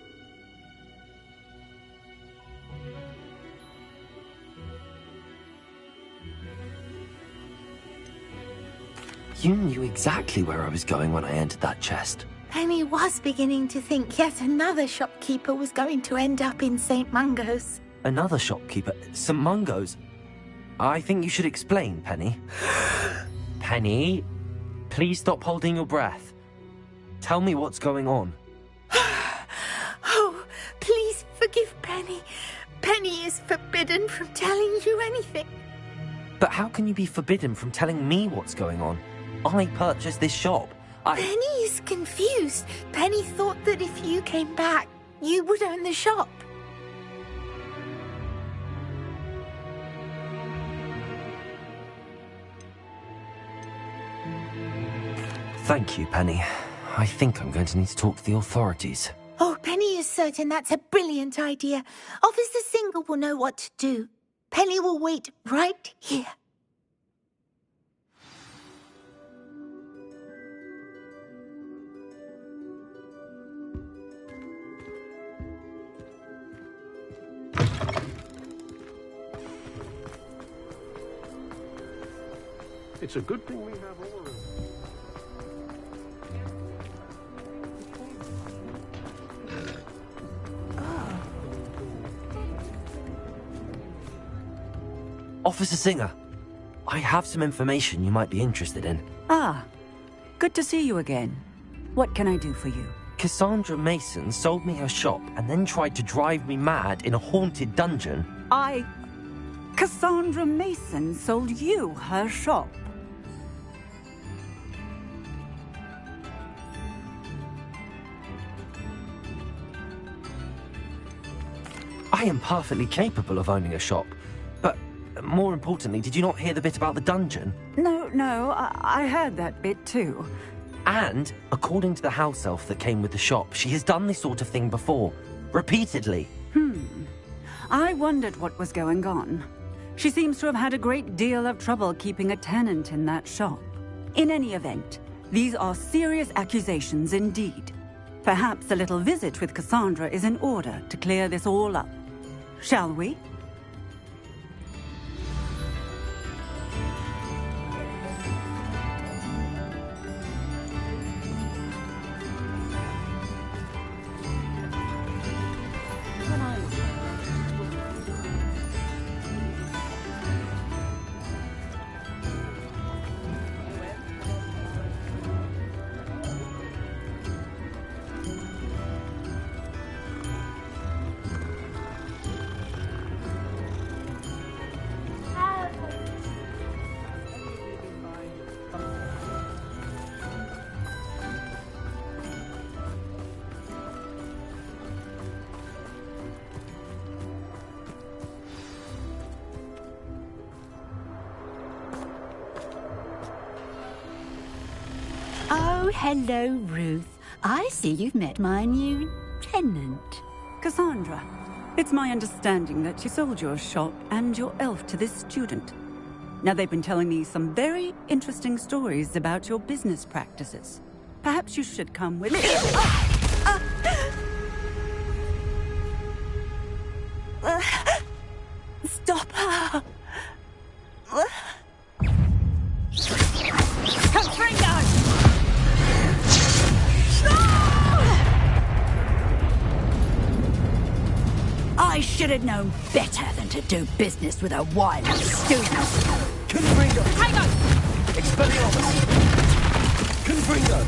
You knew exactly where I was going when I entered that chest. Penny was beginning to think yet another shopkeeper was going to end up in St. Mungo's. Another shopkeeper? St. Mungo's? I think you should explain, Penny. Penny, please stop holding your breath. Tell me what's going on. Oh, please forgive Penny. Penny is forbidden from telling you anything. But how can you be forbidden from telling me what's going on? I purchased this shop. Penny is confused. Penny thought that if you came back, you would own the shop. Thank you, Penny. I think I'm going to need to talk to the authorities. Oh, Penny is certain that's a brilliant idea. Officer Singer will know what to do. Penny will wait right here. It's a good thing we have Aura. Officer Singer, I have some information you might be interested in. Ah, good to see you again. What can I do for you? Cassandra Mason sold me her shop and then tried to drive me mad in a haunted dungeon. Cassandra Mason sold you her shop. I am perfectly capable of owning a shop, but more importantly, did you not hear the bit about the dungeon? No, I heard that bit too. And, according to the house elf that came with the shop, she has done this sort of thing before. Repeatedly. I wondered what was going on. She seems to have had a great deal of trouble keeping a tenant in that shop. In any event, these are serious accusations indeed. Perhaps a little visit with Cassandra is in order to clear this all up. Shall we? Oh, hello, Ruth. I see you've met my new tenant. Cassandra, it's my understanding that you sold your shop and your elf to this student. Now, they've been telling me some very interesting stories about your business practices. Perhaps you should come with me. Stop her! I should have known better than to do business with a wild student. Confringo! Hang on! Expelliarmus! Confringo!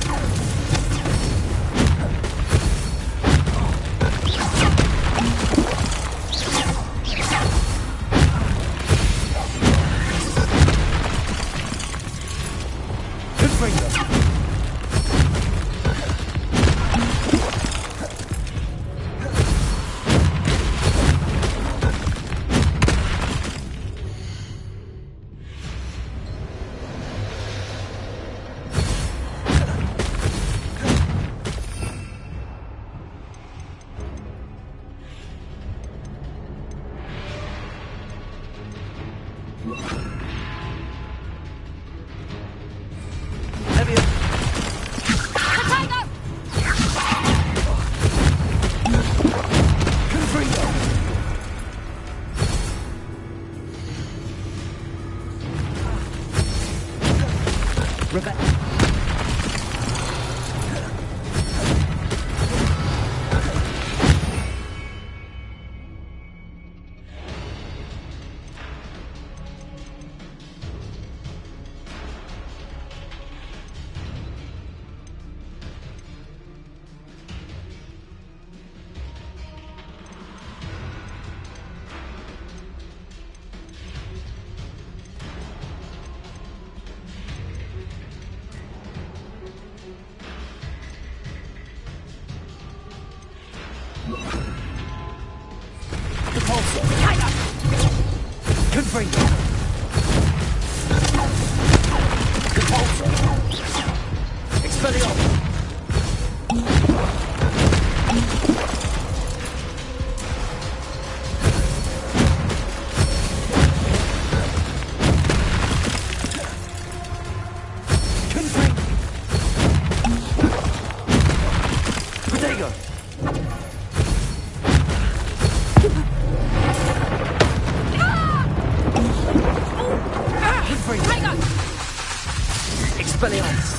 Expelliarmus!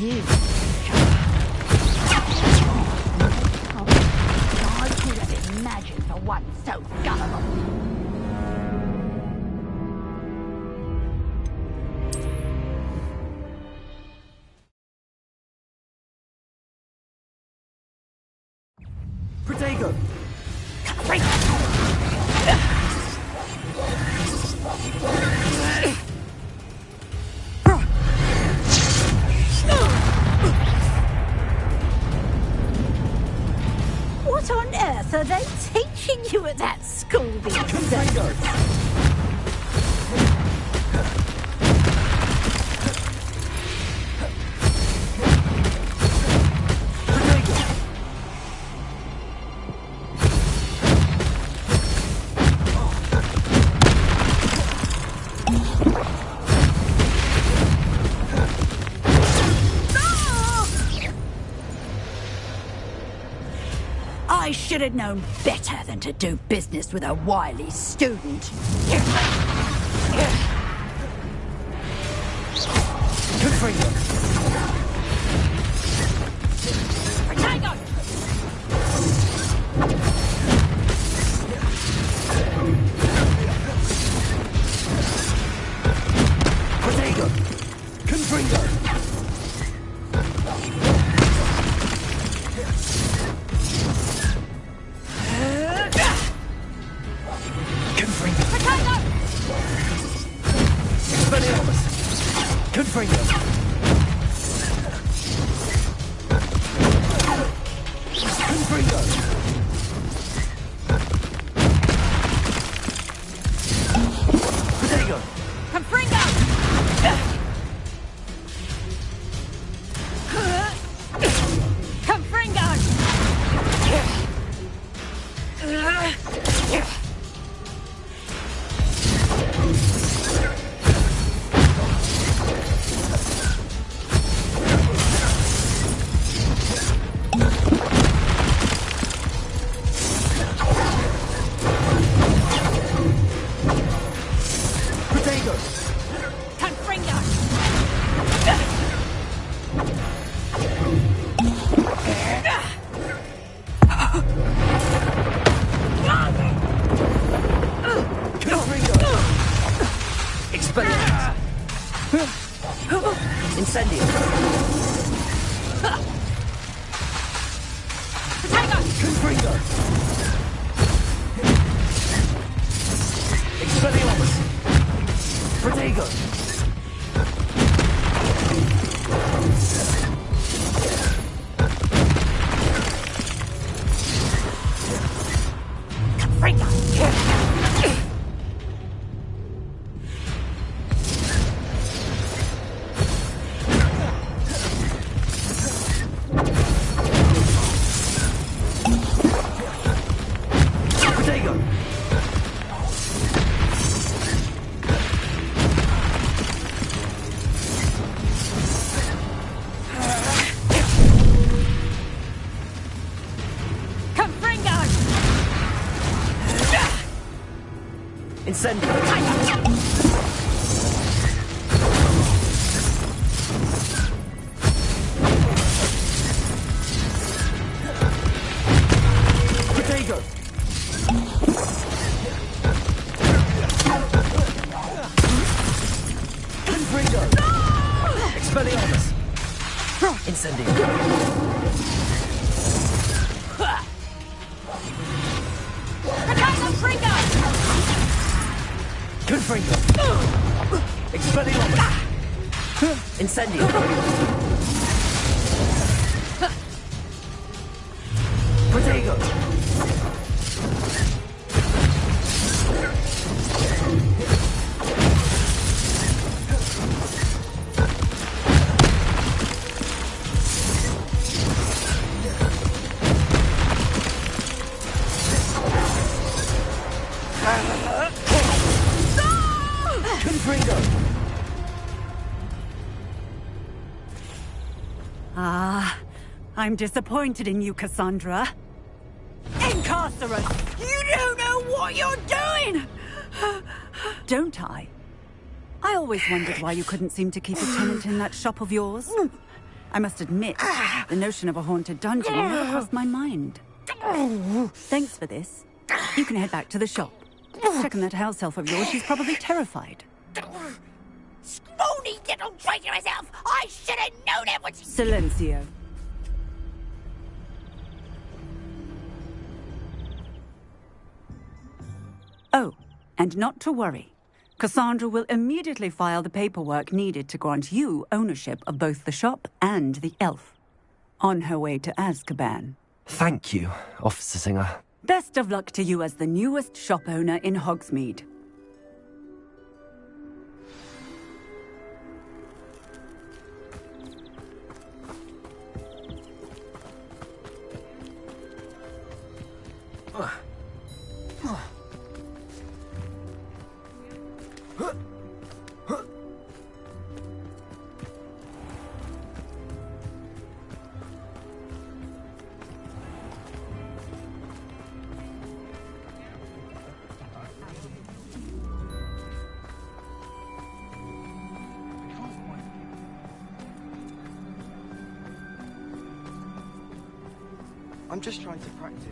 You. I could have imagined for one so gullible. Protego! What on earth are they teaching you at that school these days? I should have known better than to do business with a wily student. I'm disappointed in you, Cassandra. Incarcerate! You don't know what you're doing! Don't I? I always wondered why you couldn't seem to keep a tenant in that shop of yours. I must admit, the notion of a haunted dungeon never crossed my mind. Thanks for this. You can head back to the shop. Check on that house elf of yours, she's probably terrified. Scrawny little traitor herself! I should have known it was... Silencio. Oh, and not to worry. Cassandra will immediately file the paperwork needed to grant you ownership of both the shop and the elf. On her way to Azkaban. Thank you, Officer Singer. Best of luck to you as the newest shop owner in Hogsmeade. I'm just trying to practice.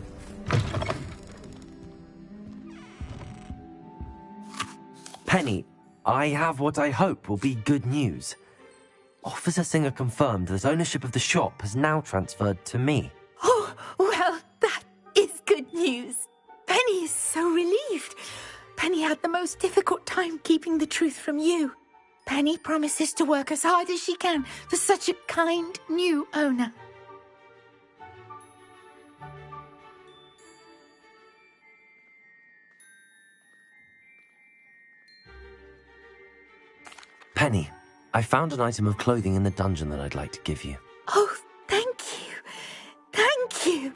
Penny, I have what I hope will be good news. Officer Singer confirmed that ownership of the shop has now transferred to me. Oh, well, that is good news. Penny is so relieved. Penny had the most difficult time keeping the truth from you. Penny promises to work as hard as she can for such a kind new owner. Penny, I found an item of clothing in the dungeon that I'd like to give you. Oh, thank you. Thank you.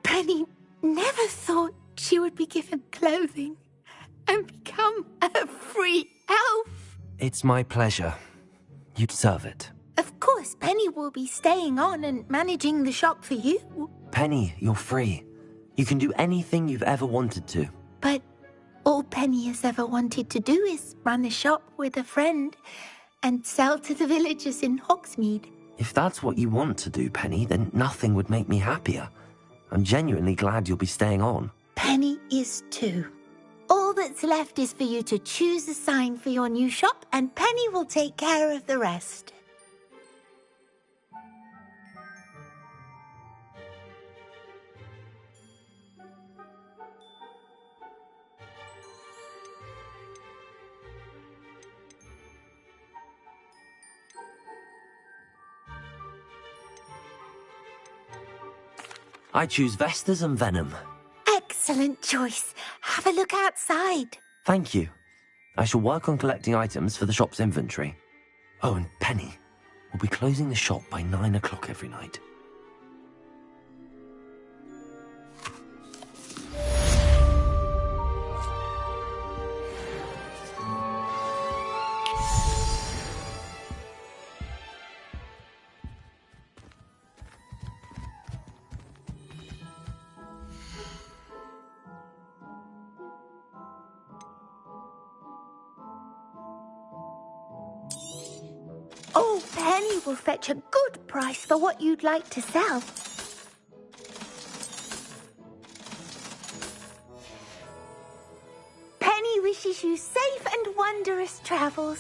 Penny never thought she would be given clothing and become a free elf. It's my pleasure. You deserve it. Of course, Penny will be staying on and managing the shop for you. Penny, you're free. You can do anything you've ever wanted to. But all Penny has ever wanted to do is run a shop with a friend and sell to the villagers in Hogsmeade. If that's what you want to do, Penny, then nothing would make me happier. I'm genuinely glad you'll be staying on. Penny is too. All that's left is for you to choose a sign for your new shop, and Penny will take care of the rest. I choose Vestas and Venom. Excellent choice. Have a look outside. Thank you. I shall work on collecting items for the shop's inventory. Oh, and Penny, we'll be closing the shop by 9 o'clock every night. Oh, Penny will fetch a good price for what you'd like to sell. Penny wishes you safe and wondrous travels.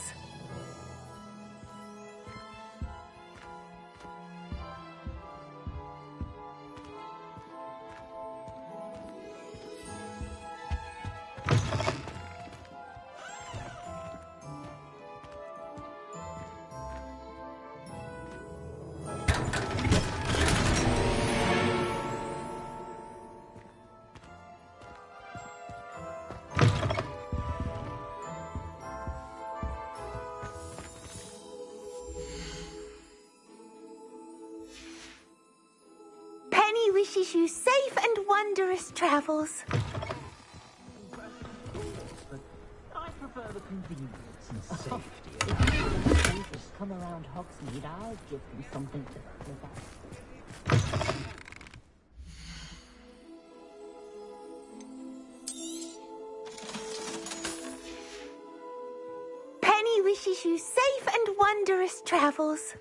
Penny wishes you safe and wondrous travels. I prefer the convenience and safety. If the strangers come around Hogsmeade, I'll give them something to look at. wishes you safe and wondrous travels.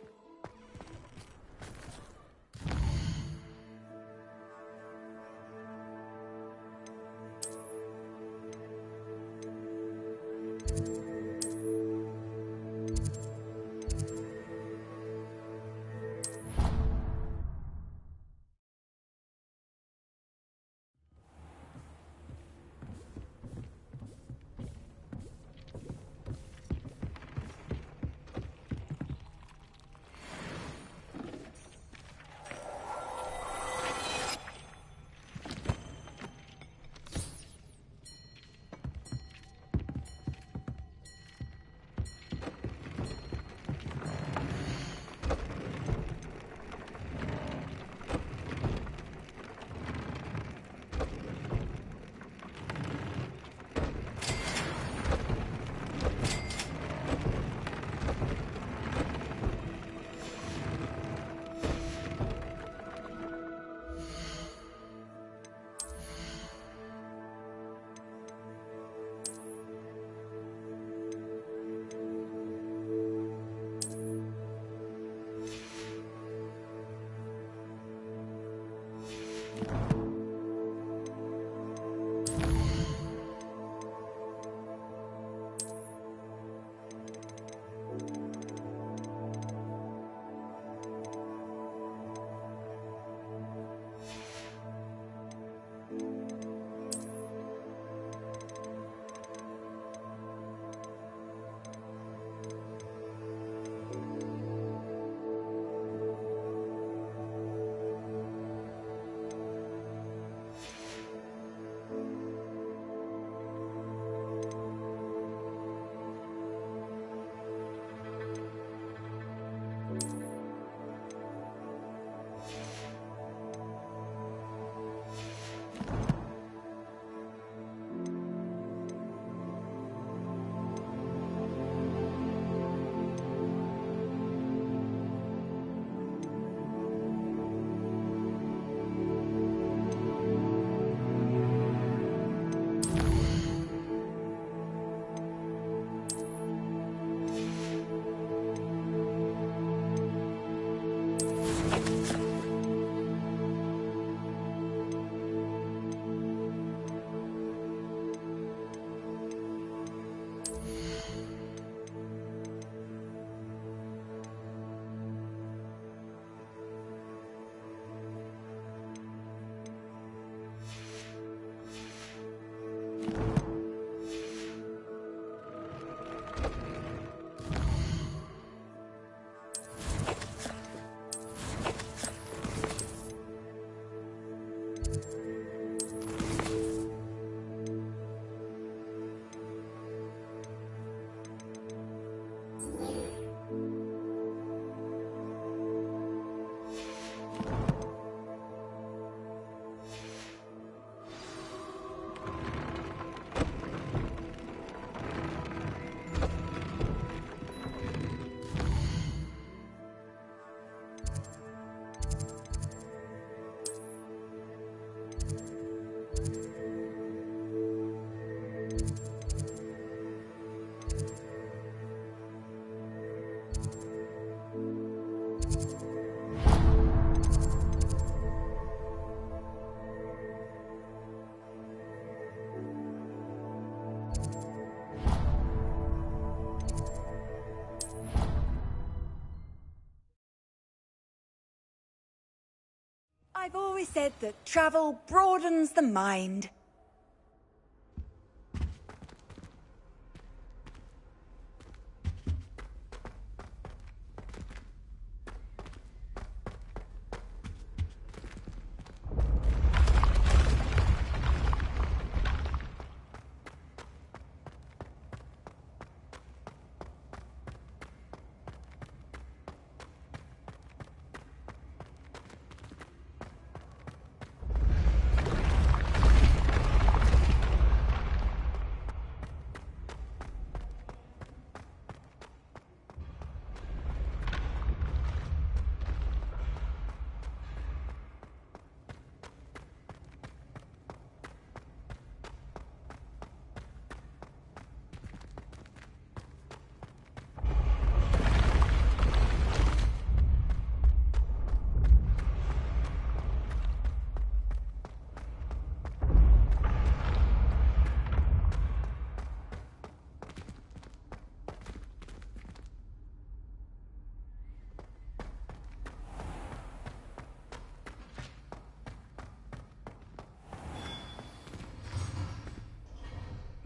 I've always said that travel broadens the mind.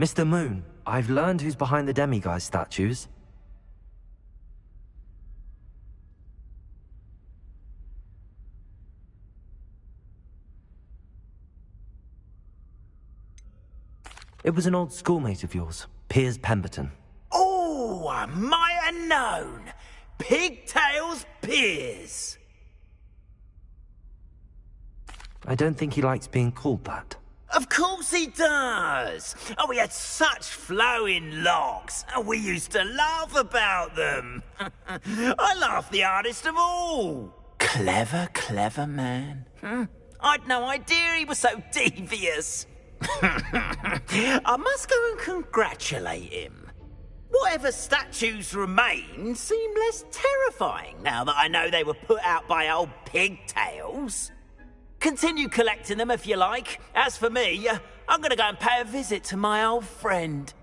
Mr. Moon, I've learned who's behind the demiguise statues. It was an old schoolmate of yours, Piers Pemberton. Oh, I might have known. Pigtails Piers. I don't think he likes being called that. Of course he does. Oh, we had such flowing locks, and we used to laugh about them. I laughed the hardest of all. Clever, clever man. I'd no idea he was so devious. I must go and congratulate him. Whatever statues remain seem less terrifying now that I know they were put out by old pigtails. Continue collecting them if you like. As for me, I'm going to go and pay a visit to my old friend.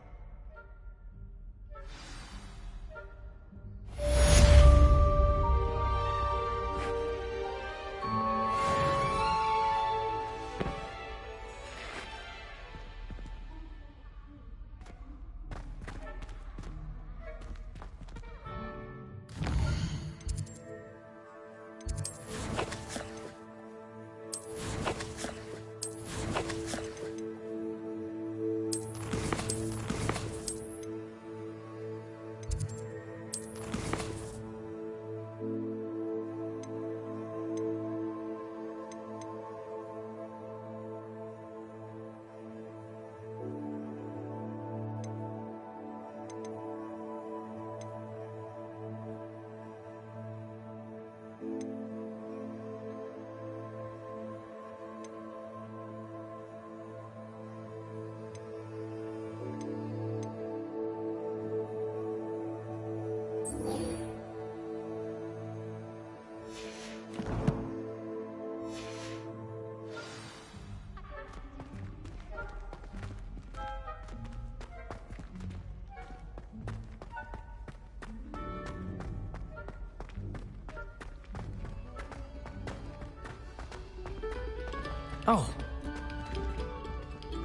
Oh.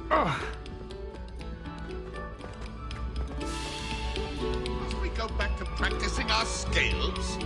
Ugh. Must we go back to practicing our scales?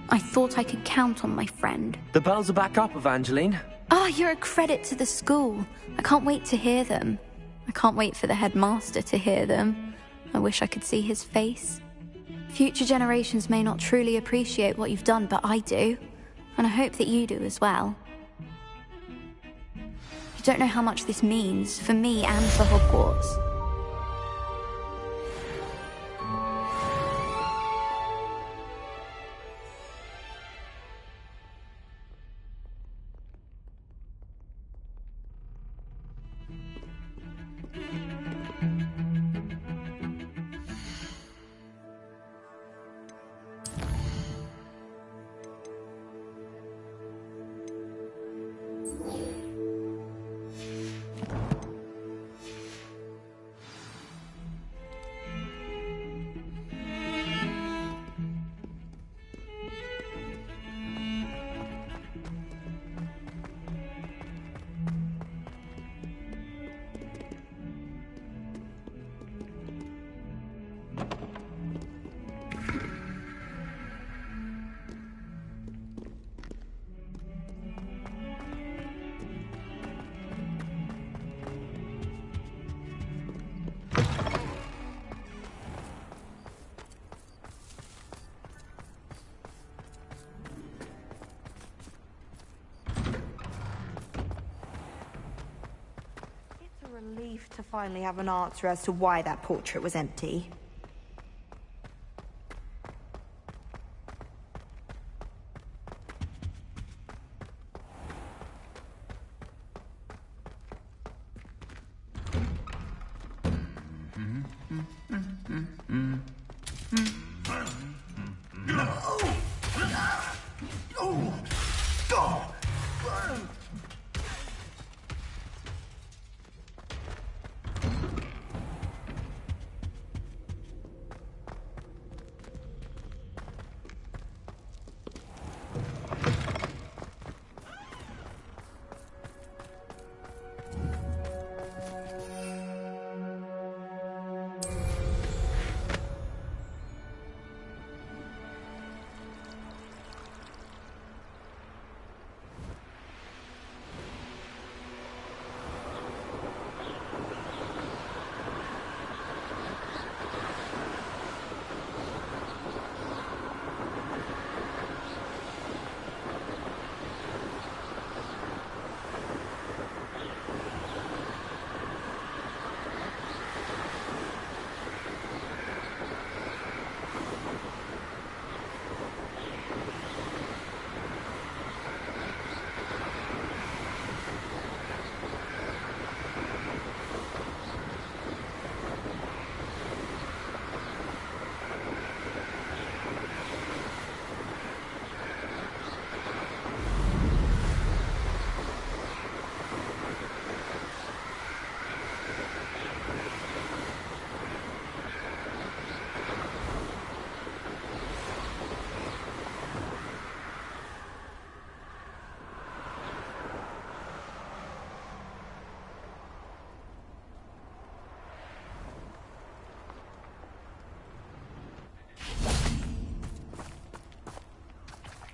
I thought I could count on my friend. The bells are back up, Evangeline. Oh, you're a credit to the school. I can't wait to hear them. I can't wait for the headmaster to hear them. I wish I could see his face. Future generations may not truly appreciate what you've done, but I do. And I hope that you do as well. You don't know how much this means for me and for Hogwarts. finally have an answer as to why that portrait was empty.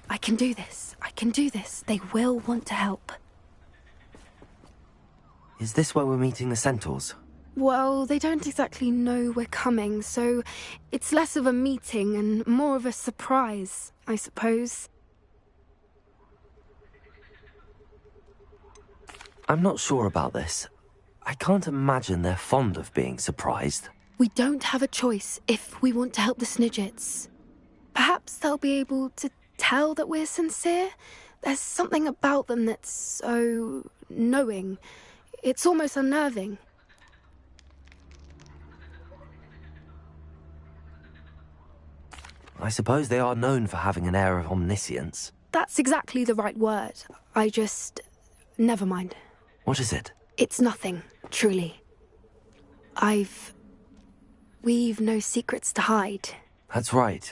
I can do this. I can do this. They will want to help. Is this where we're meeting the centaurs? Well, they don't exactly know we're coming, so it's less of a meeting and more of a surprise, I suppose. I'm not sure about this. I can't imagine they're fond of being surprised. We don't have a choice if we want to help the Snidgets. Perhaps they'll be able to tell that we're sincere. There's something about them that's so knowing. It's almost unnerving. I suppose they are known for having an air of omniscience. That's exactly the right word. Never mind. What is it? It's nothing, truly. We've no secrets to hide. That's right.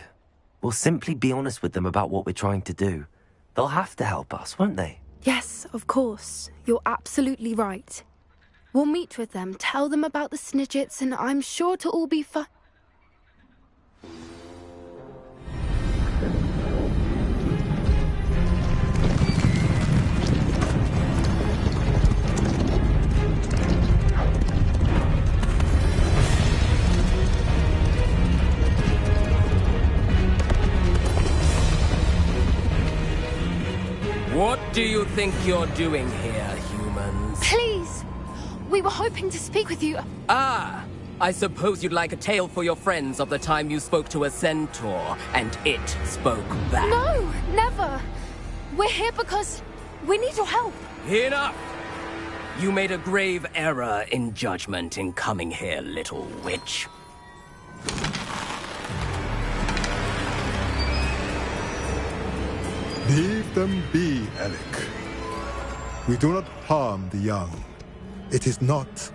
We'll simply be honest with them about what we're trying to do. They'll have to help us, won't they? Yes, of course. You're absolutely right. We'll meet with them, tell them about the Snidgets, and I'm sure to all be fine. What do you think you're doing here, humans? Please! We were hoping to speak with you. Ah! I suppose you'd like a tale for your friends of the time you spoke to a centaur, and it spoke back. No! Never! We're here because we need your help. Enough! You made a grave error in judgment in coming here, little witch. Leave them be, Alec. We do not harm the young. It is not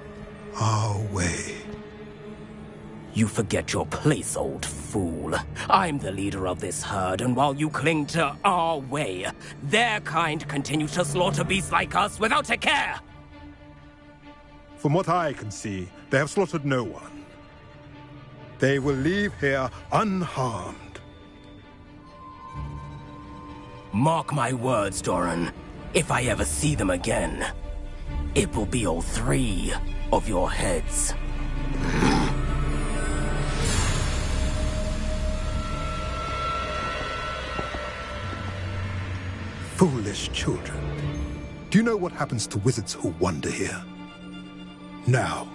our way. You forget your place, old fool. I'm the leader of this herd, and while you cling to our way, their kind continue to slaughter beasts like us without a care! From what I can see, they have slaughtered no one. They will leave here unharmed. Mark my words, Doran. If I ever see them again, it will be all 3 of your heads. Foolish children. Do you know what happens to wizards who wander here? Now,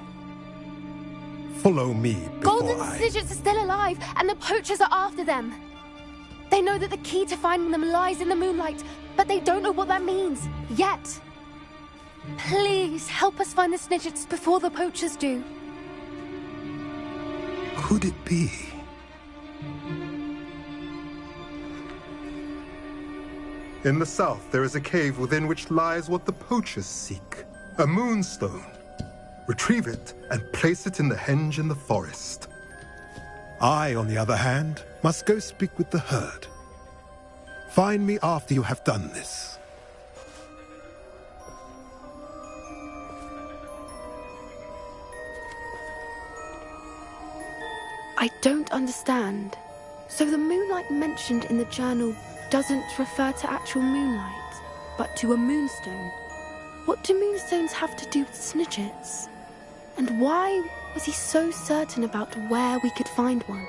Follow me before Golden Snidgets are still alive, and the poachers are after them. They know that the key to finding them lies in the moonlight, but they don't know what that means, yet. Please, help us find the Snidgets before the poachers do. Could it be? In the south, there is a cave within which lies what the poachers seek. A moonstone. Retrieve it and place it in the henge in the forest. I, on the other hand, must go speak with the herd. Find me after you have done this. I don't understand. So the moonlight mentioned in the journal doesn't refer to actual moonlight, but to a moonstone. What do moonstones have to do with Snidgets? And why was he so certain about where we could find one?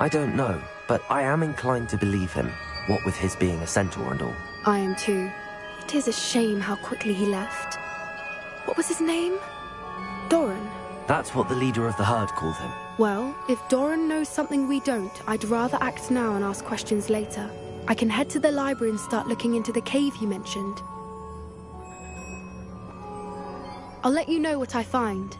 I don't know, but I am inclined to believe him, what with his being a centaur and all. I am too. It is a shame how quickly he left. What was his name? Doran. That's what the leader of the herd called him. Well, if Doran knows something we don't, I'd rather act now and ask questions later. I can head to the library and start looking into the cave you mentioned. I'll let you know what I find.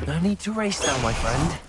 No need to race now, my friend.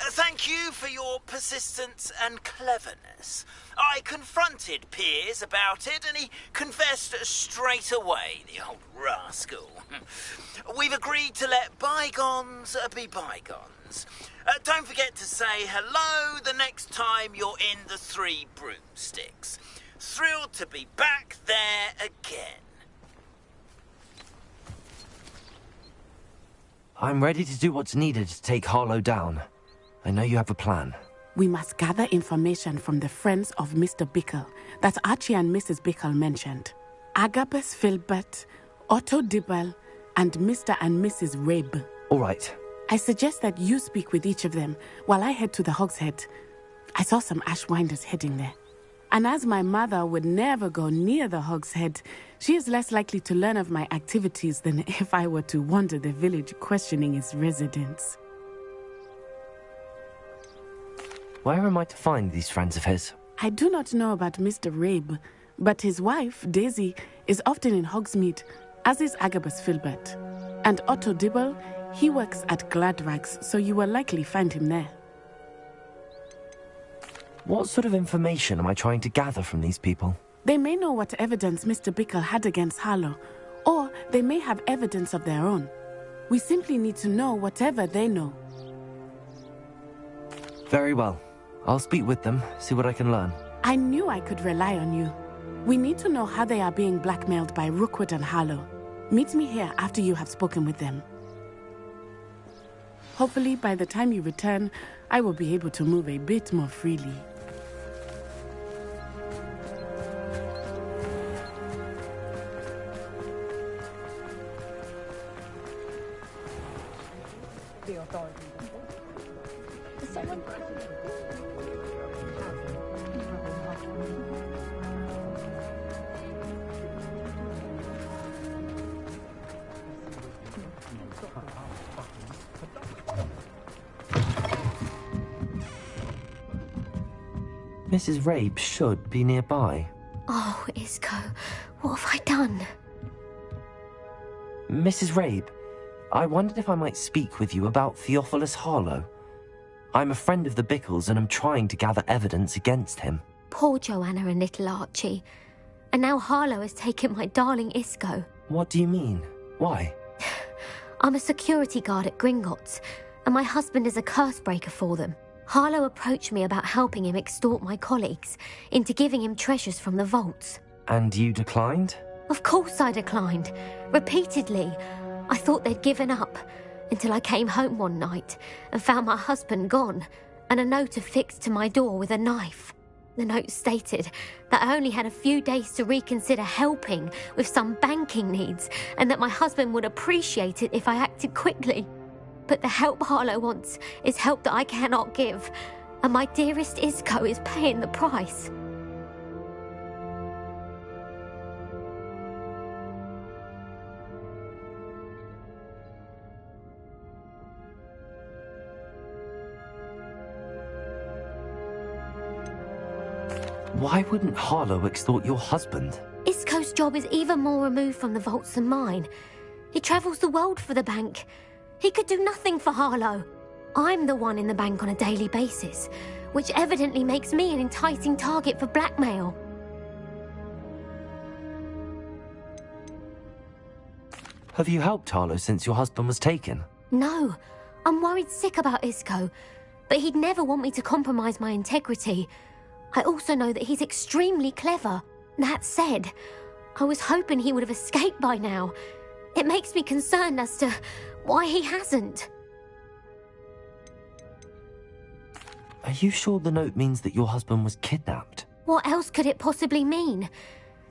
Thank you for your persistence and cleverness. I confronted Piers about it, and he confessed straight away, the old rascal. We've agreed to let bygones be bygones. Don't forget to say hello the next time you're in the Three Broomsticks. Thrilled to be back there again. I'm ready to do what's needed to take Harlow down. I know you have a plan. We must gather information from the friends of Mr. Bickle that Archie and Mrs. Bickle mentioned. Agabus Filbert, Otto Dibble, and Mr. and Mrs. Rabe. All right. I suggest that you speak with each of them while I head to the Hogshead. I saw some Ashwinders heading there. And as my mother would never go near the Hogshead, she is less likely to learn of my activities than if I were to wander the village questioning its residents. Where am I to find these friends of his? I do not know about Mr. Rabe, but his wife, Daisy, is often in Hogsmeade, as is Agabus Filbert. And Otto Dibble, he works at Gladrags, so you will likely find him there. What sort of information am I trying to gather from these people? They may know what evidence Mr. Bickle had against Harlow, or they may have evidence of their own. We simply need to know whatever they know. Very well. I'll speak with them, see what I can learn. I knew I could rely on you. We need to know how they are being blackmailed by Rookwood and Harlow. Meet me here after you have spoken with them. Hopefully, by the time you return, I will be able to move a bit more freely. Mrs. Rabe should be nearby. Oh, Isco, what have I done? Mrs. Rabe, I wondered if I might speak with you about Theophilus Harlow. I'm a friend of the Bickles and I'm trying to gather evidence against him. Poor Joanna and little Archie. And now Harlow has taken my darling Isco. What do you mean? Why? I'm a security guard at Gringotts, and my husband is a curse breaker for them. Harlow approached me about helping him extort my colleagues into giving him treasures from the vaults. And you declined? Of course I declined. Repeatedly. I thought they'd given up, until I came home one night and found my husband gone, and a note affixed to my door with a knife. The note stated that I only had a few days to reconsider helping with some banking needs, and that my husband would appreciate it if I acted quickly. But the help Harlow wants is help that I cannot give, and my dearest Isco is paying the price. Why wouldn't Harlow extort your husband? Isco's job is even more removed from the vaults than mine. He travels the world for the bank. He could do nothing for Harlow. I'm the one in the bank on a daily basis, which evidently makes me an enticing target for blackmail. Have you helped Harlow since your husband was taken? No, I'm worried sick about Isco, but he'd never want me to compromise my integrity. I also know that he's extremely clever. That said, I was hoping he would have escaped by now. It makes me concerned as to why he hasn't. Are you sure the note means that your husband was kidnapped? What else could it possibly mean?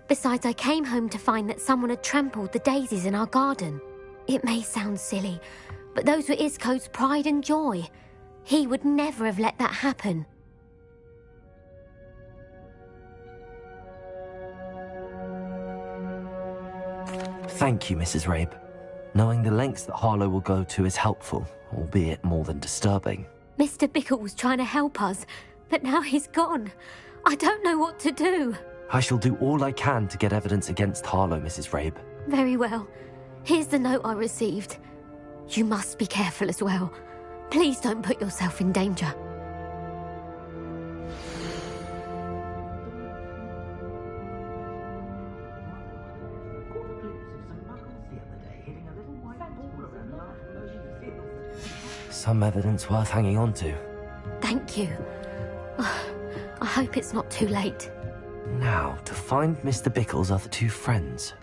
Besides, I came home to find that someone had trampled the daisies in our garden. It may sound silly, but those were Isco's pride and joy. He would never have let that happen. Thank you, Mrs. Rabe. Knowing the lengths that Harlow will go to is helpful, albeit more than disturbing. Mr. Bickle was trying to help us, but now he's gone. I don't know what to do. I shall do all I can to get evidence against Harlow, Mrs. Rabe. Very well. Here's the note I received. You must be careful as well. Please don't put yourself in danger. Some evidence worth hanging on to. Thank you. I hope it's not too late. Now, to find Mr. Bickle's other two friends.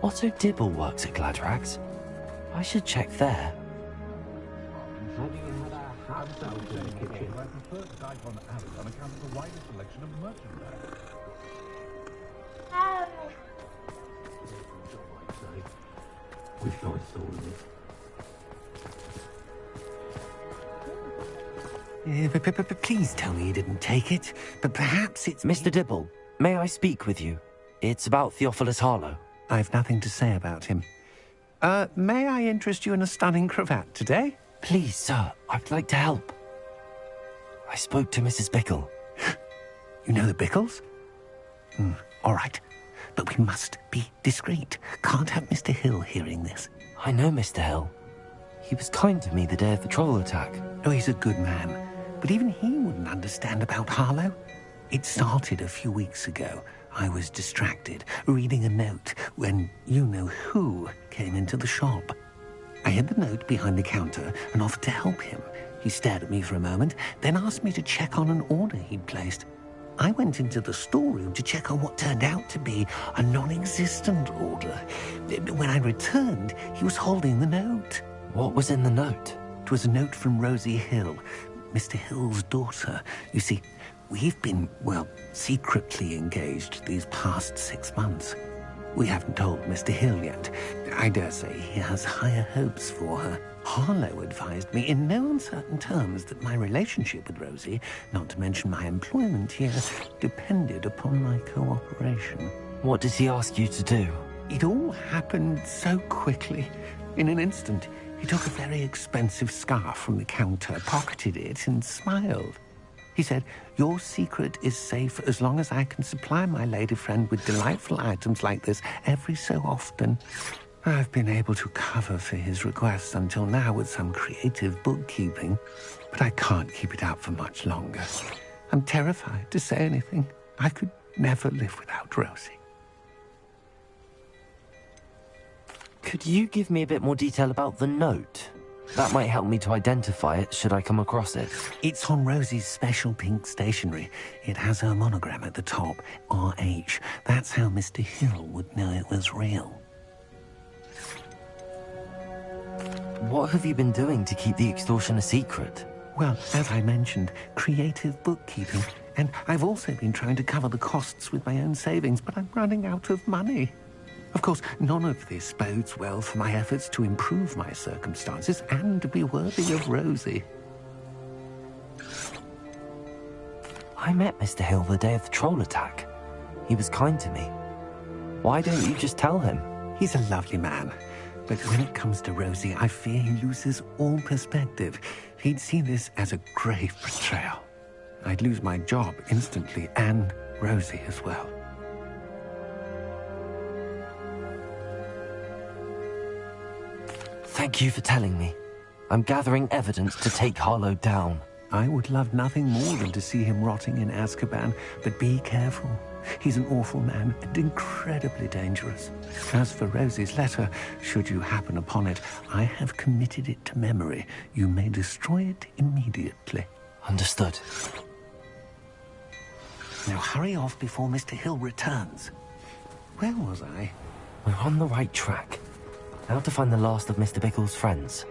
Otto Dibble works at Gladrags. I should check there. Please tell me you didn't take it, but perhaps it's... Mr. Dibble, may I speak with you? It's about Theophilus Harlow. I've nothing to say about him. May I interest you in a stunning cravat today? Please, sir, I'd like to help. I spoke to Mrs. Bickle. You know the Bickles? All right, but we must be discreet. Can't have Mr. Hill hearing this. I know Mr. Hill. He was kind to me the day of the troll attack. Oh, he's a good man. But even he wouldn't understand about Harlow. It started a few weeks ago. I was distracted, reading a note, when you-know-who came into the shop. I hid the note behind the counter and offered to help him. He stared at me for a moment, then asked me to check on an order he'd placed. I went into the storeroom to check on what turned out to be a non-existent order. When I returned, he was holding the note. What was in the note? It was a note from Rosie Hill, Mr. Hill's daughter. You see, we've been, well, secretly engaged these past 6 months. We haven't told Mr. Hill yet. I dare say he has higher hopes for her. Harlow advised me in no uncertain terms that my relationship with Rosie, not to mention my employment here, depended upon my cooperation. What did he ask you to do? It all happened so quickly. In an instant, he took a very expensive scarf from the counter, pocketed it, and smiled. He said, "Your secret is safe as long as I can supply my lady friend with delightful items like this every so often." I've been able to cover for his requests until now with some creative bookkeeping, but I can't keep it up for much longer. I'm terrified to say anything. I could never live without Rosie. Could you give me a bit more detail about the note? That might help me to identify it should I come across it. It's on Rosie's special pink stationery. It has her monogram at the top, RH. That's how Mr. Hill would know it was real. What have you been doing to keep the extortion a secret? Well, as I mentioned, creative bookkeeping. And I've also been trying to cover the costs with my own savings, but I'm running out of money. Of course, none of this bodes well for my efforts to improve my circumstances and to be worthy of Rosie. I met Mr. Hill the day of the troll attack. He was kind to me. Why don't you just tell him? He's a lovely man. But when it comes to Rosie, I fear he loses all perspective. He'd see this as a grave betrayal. I'd lose my job instantly, and Rosie as well. Thank you for telling me. I'm gathering evidence to take Harlow down. I would love nothing more than to see him rotting in Azkaban, but be careful. He's an awful man and incredibly dangerous. As for Rosie's letter, should you happen upon it, I have committed it to memory. You may destroy it immediately. Understood. Now hurry off before Mr. Hill returns. Where was I? We're on the right track. Now to find the last of Mr. Bickle's friends.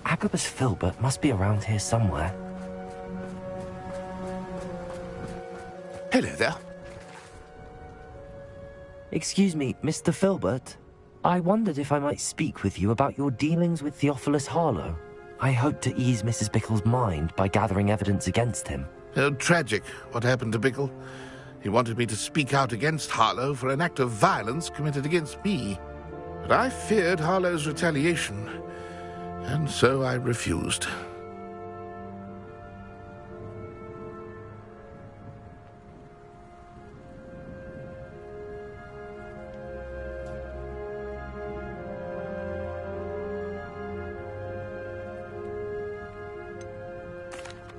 Agabus Filbert must be around here somewhere. Hello there. Excuse me, Mr. Filbert. I wondered if I might speak with you about your dealings with Theophilus Harlow. I hope to ease Mrs. Bickle's mind by gathering evidence against him. Oh, tragic what happened to Bickle. He wanted me to speak out against Harlow for an act of violence committed against me. But I feared Harlow's retaliation, and so I refused.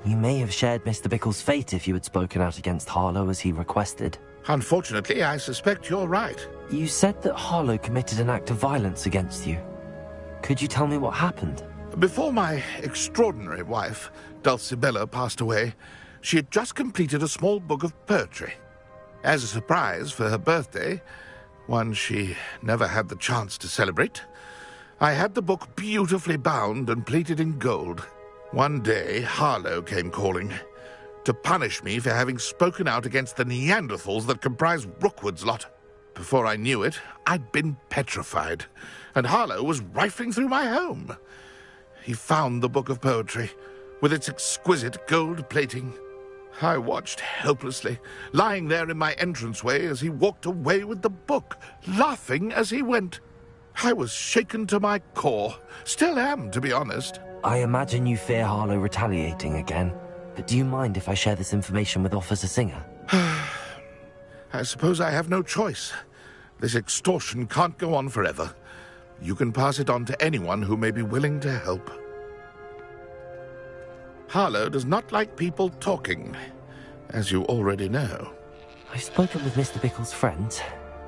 You may have shared Mr. Bickle's fate if you had spoken out against Harlow as he requested. Unfortunately, I suspect you're right. You said that Harlow committed an act of violence against you. Could you tell me what happened? Before my extraordinary wife, Dulcibella, passed away, she had just completed a small book of poetry. As a surprise for her birthday, one she never had the chance to celebrate, I had the book beautifully bound and plated in gold. One day, Harlow came calling to punish me for having spoken out against the Neanderthals that comprise Rookwood's lot. Before I knew it, I'd been petrified, and Harlow was rifling through my home. He found the book of poetry, with its exquisite gold plating. I watched helplessly, lying there in my entranceway as he walked away with the book, laughing as he went. I was shaken to my core. Still am, to be honest. I imagine you fear Harlow retaliating again. But do you mind if I share this information with Officer Singer? I suppose I have no choice. This extortion can't go on forever. You can pass it on to anyone who may be willing to help. Harlow does not like people talking, as you already know. I've spoken with Mr. Bickle's friends.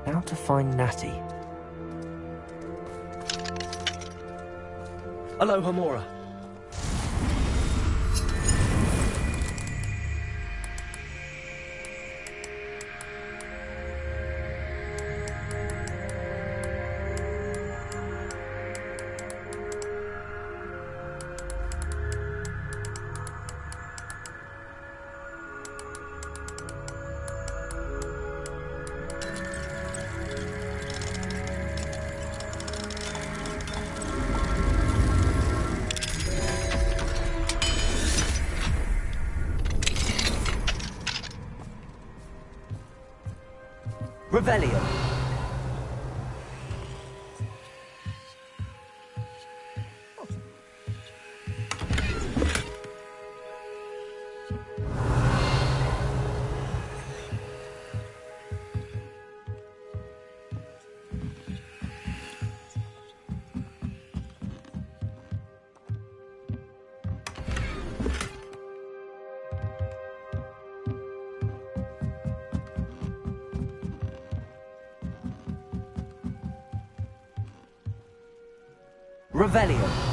Now to find Natty. Hello, Hamora. Revelio. Revelio.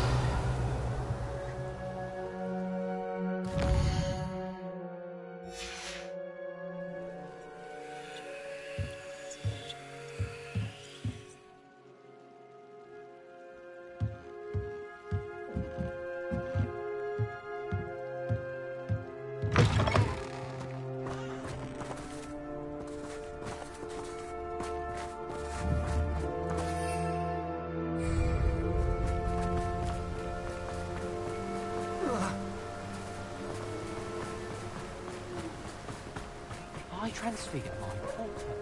I transfigure my altar.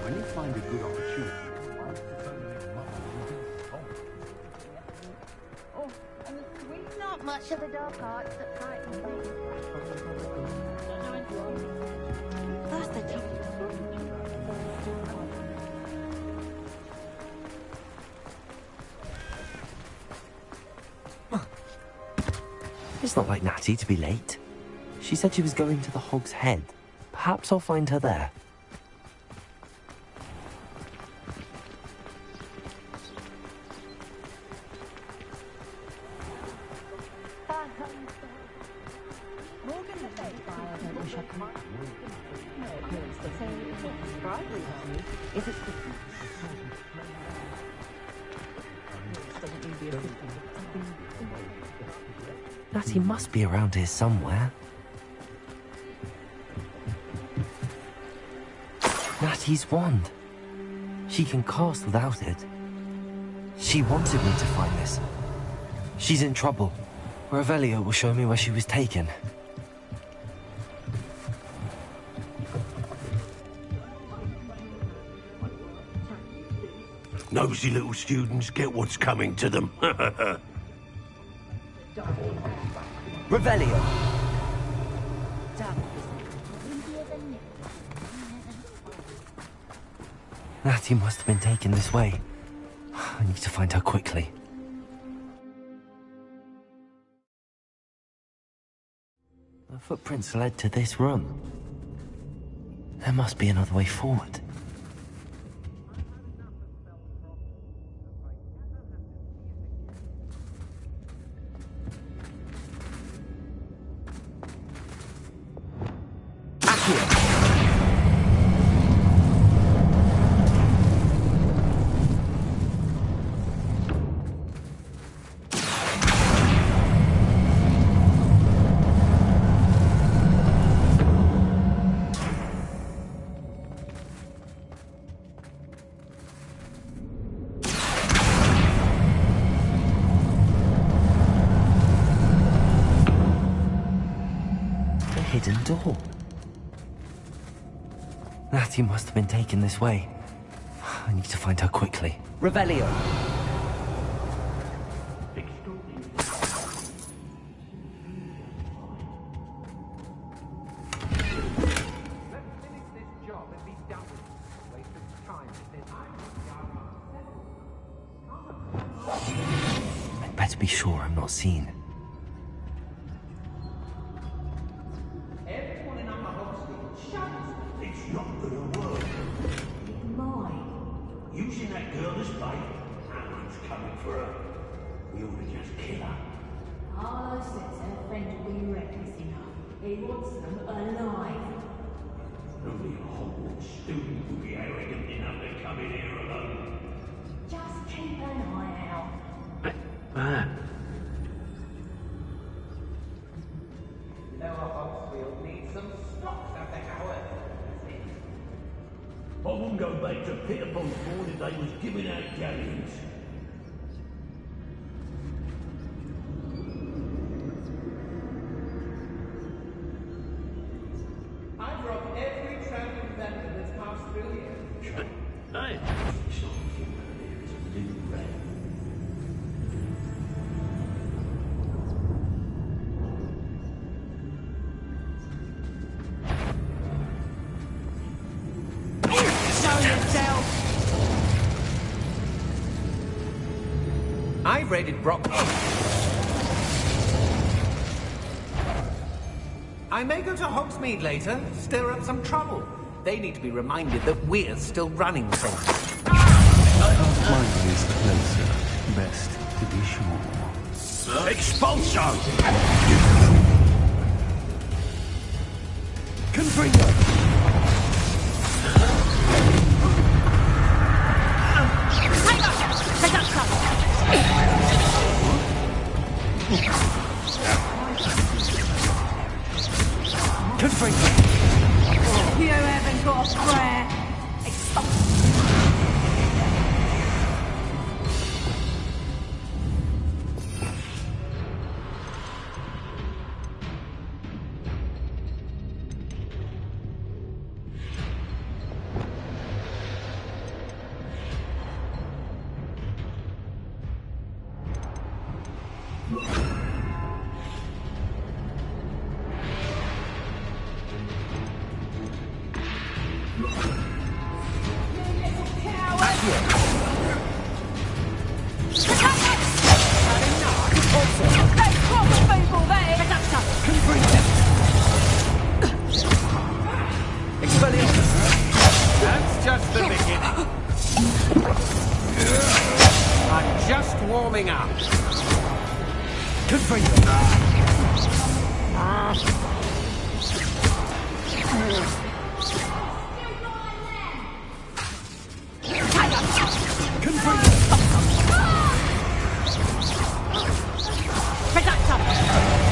When you find a good opportunity, Oh, and the sweet, not much of the dark arts that frighten me. That's the trouble. It's not like Natty to be late. She said she was going to the Hog's Head. Perhaps I'll find her there. Natty must be around here somewhere. Natty's wand. She can cast without it. She wanted me to find this. She's in trouble. Revelio will show me where she was taken. Nosy little students get what's coming to them. Revelio. Natty must have been taken this way. I need to find her quickly. The footprints led to this room. There must be another way forward. Hidden door. Natty must have been taken this way. I need to find her quickly. Revelio. I'd better be sure I'm not seen. It's not gonna work. Using that girl as bait. Someone's coming for her. We ought to just kill her. Arlo says her friend will be reckless enough. He wants them alive. Only a Hogwarts student would be arrogant enough to come in here alone. Just keep an eye out. Lower Hogsfield needs some stocks after Howard. I wouldn't go back to Pierpont's board if they was giving out galleons. I've robbed every traveling vendor that's passed through here. Hey, it's not a human here, it's a little rat. I raided Brock. I may go to Hogsmeade later, stir up some trouble. They need to be reminded that we're still running things. Mine is closer. Best to be sure. Expulsion! Confringo! You haven't got a prayer. That's just the beginning. I'm just warming up.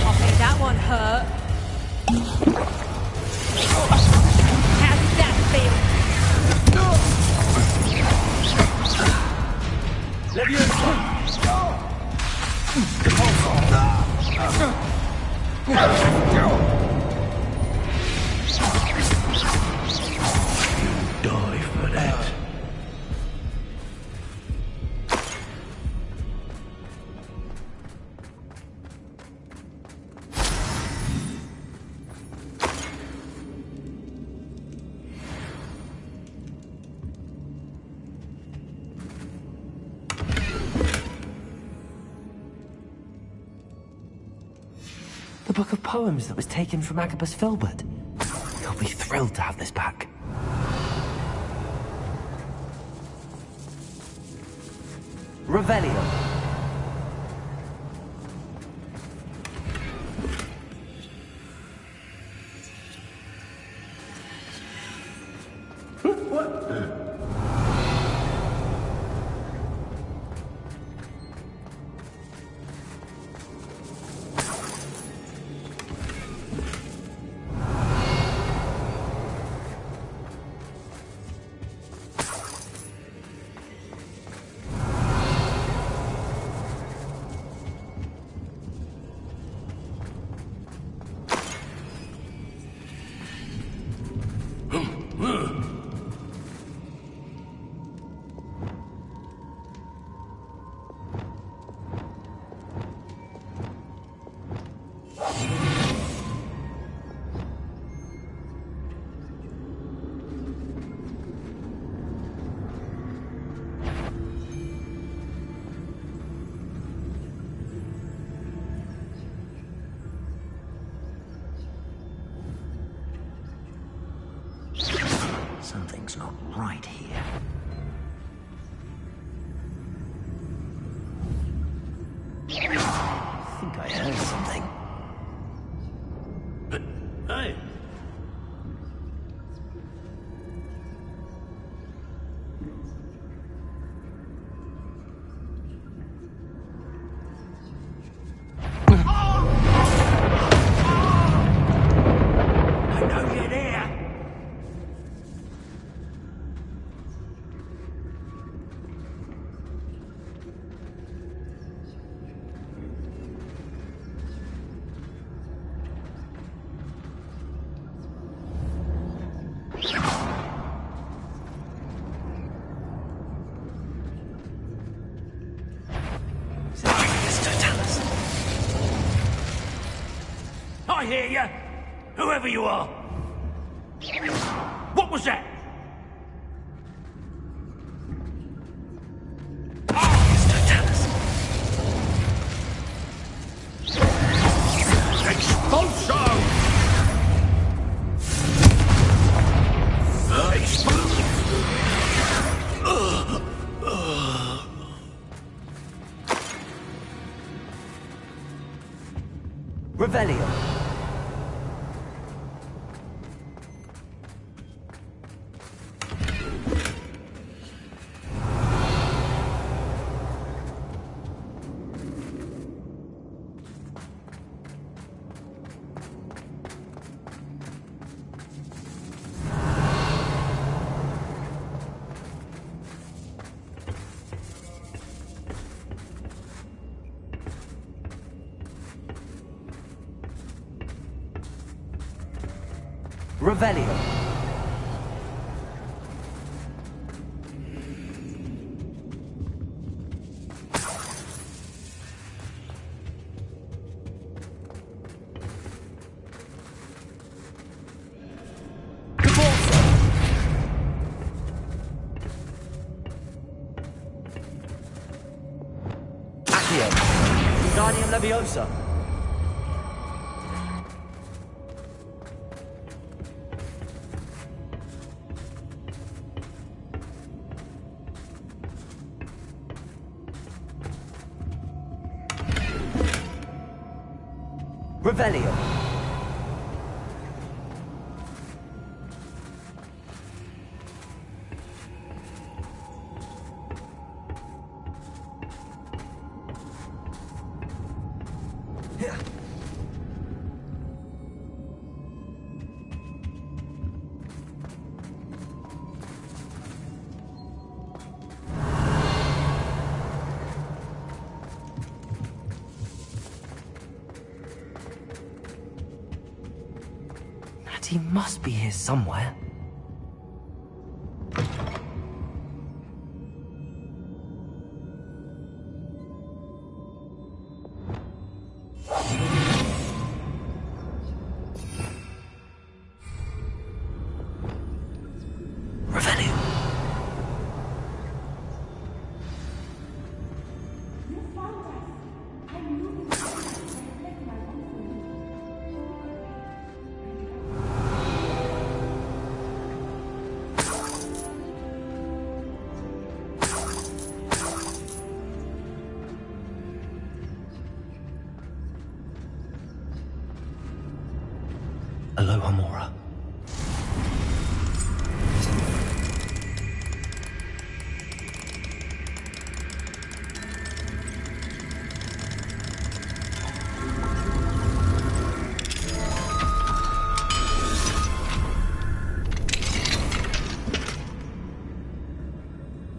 I think that one hurt. How did that feel? Die for that. The book of poems that was taken from Agabus Filbert. He'll be thrilled to have this back. Revelio. not right here. I think I heard something. Hey! I know you're there. I hear you, whoever you are. What was that? Revelio. Revelio. Accio. Wingardium Leviosa. Revelio. He must be here somewhere. Aloha Mora.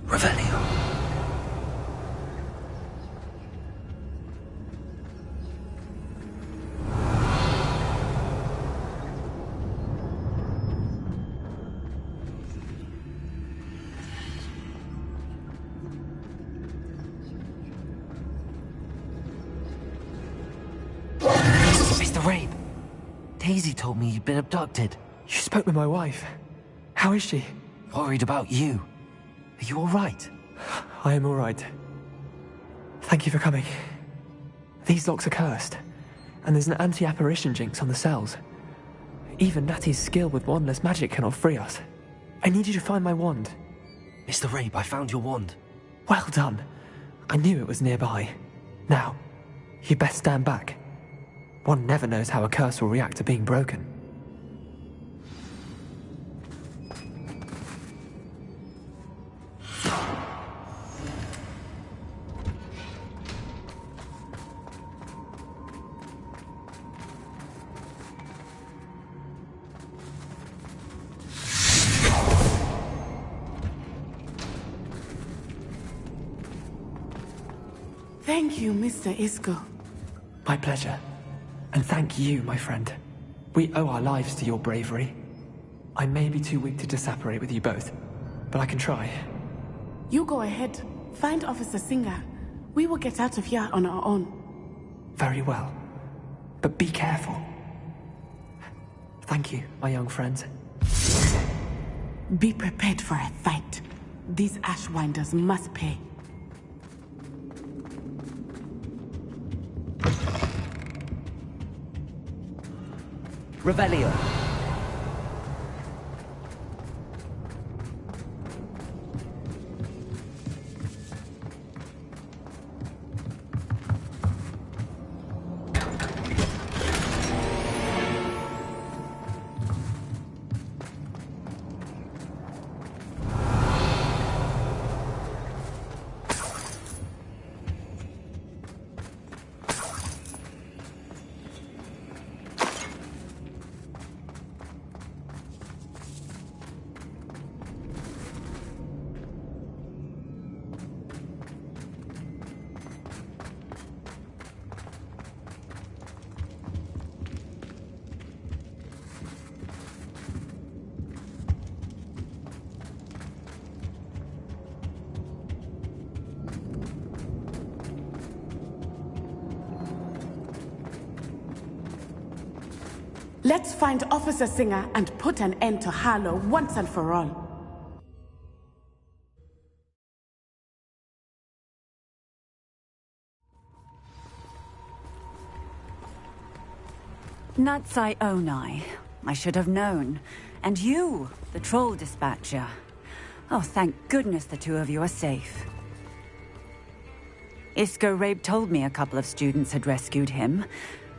Revelio. Mr. Rabe, Daisy told me you'd been abducted. You spoke with my wife. How is she? Worried about you. Are you all right? I am all right. Thank you for coming. These locks are cursed, and there's an anti-apparition jinx on the cells. Even Natty's skill with wandless magic cannot free us. I need you to find my wand. Mr. Rabe, I found your wand. Well done. I knew it was nearby. Now, you best stand back. One never knows how a curse will react to being broken. Thank you, Mr. Isco. My pleasure. And thank you, my friend. We owe our lives to your bravery. I may be too weak to disapparate with you both, but I can try. You go ahead. Find Officer Singer. We will get out of here on our own. Very well. But be careful. Thank you, my young friends. Be prepared for a fight. These Ashwinders must pay. Revelio. Let's find Officer Singer and put an end to Harlow once and for all. Natsai Onai. I should have known. And you, the troll dispatcher. Oh, thank goodness the two of you are safe. Isco Rabe told me a couple of students had rescued him.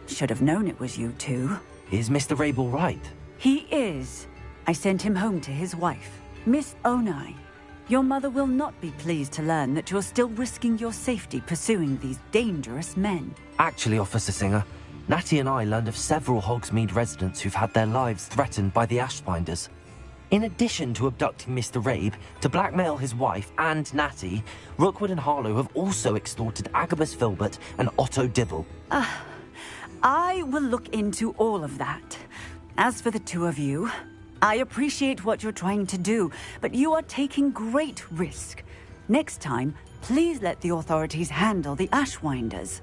Should have known it was you two. Is Mr. Rabe all right? He is. I sent him home to his wife, Miss Onai. Your mother will not be pleased to learn that you're still risking your safety pursuing these dangerous men. Actually, Officer Singer, Natty and I learned of several Hogsmeade residents who've had their lives threatened by the Ashbinders. In addition to abducting Mr. Rabe to blackmail his wife and Natty, Rookwood and Harlow have also extorted Agabus Filbert and Otto Dibble. I will look into all of that. As for the two of you, I appreciate what you're trying to do, but you are taking great risk. Next time, please let the authorities handle the Ashwinders.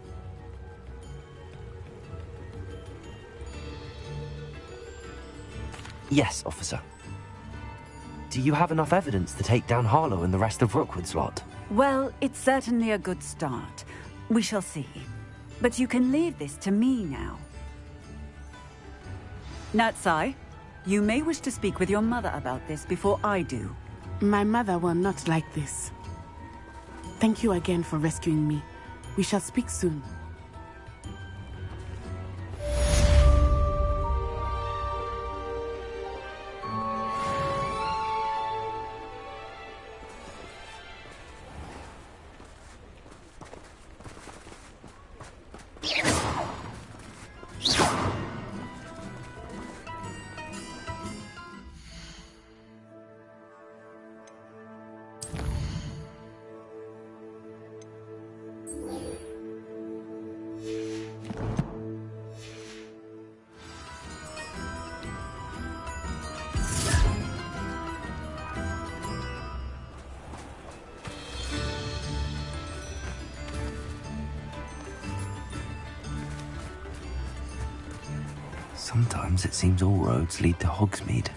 Yes, officer. Do you have enough evidence to take down Harlow and the rest of Rookwood's lot? Well, it's certainly a good start. We shall see. But you can leave this to me now. Natsai, you may wish to speak with your mother about this before I do. My mother will not like this. Thank you again for rescuing me. We shall speak soon. Sometimes it seems all roads lead to Hogsmeade.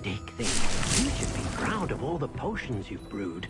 Dick thinks you should be proud of all the potions you've brewed.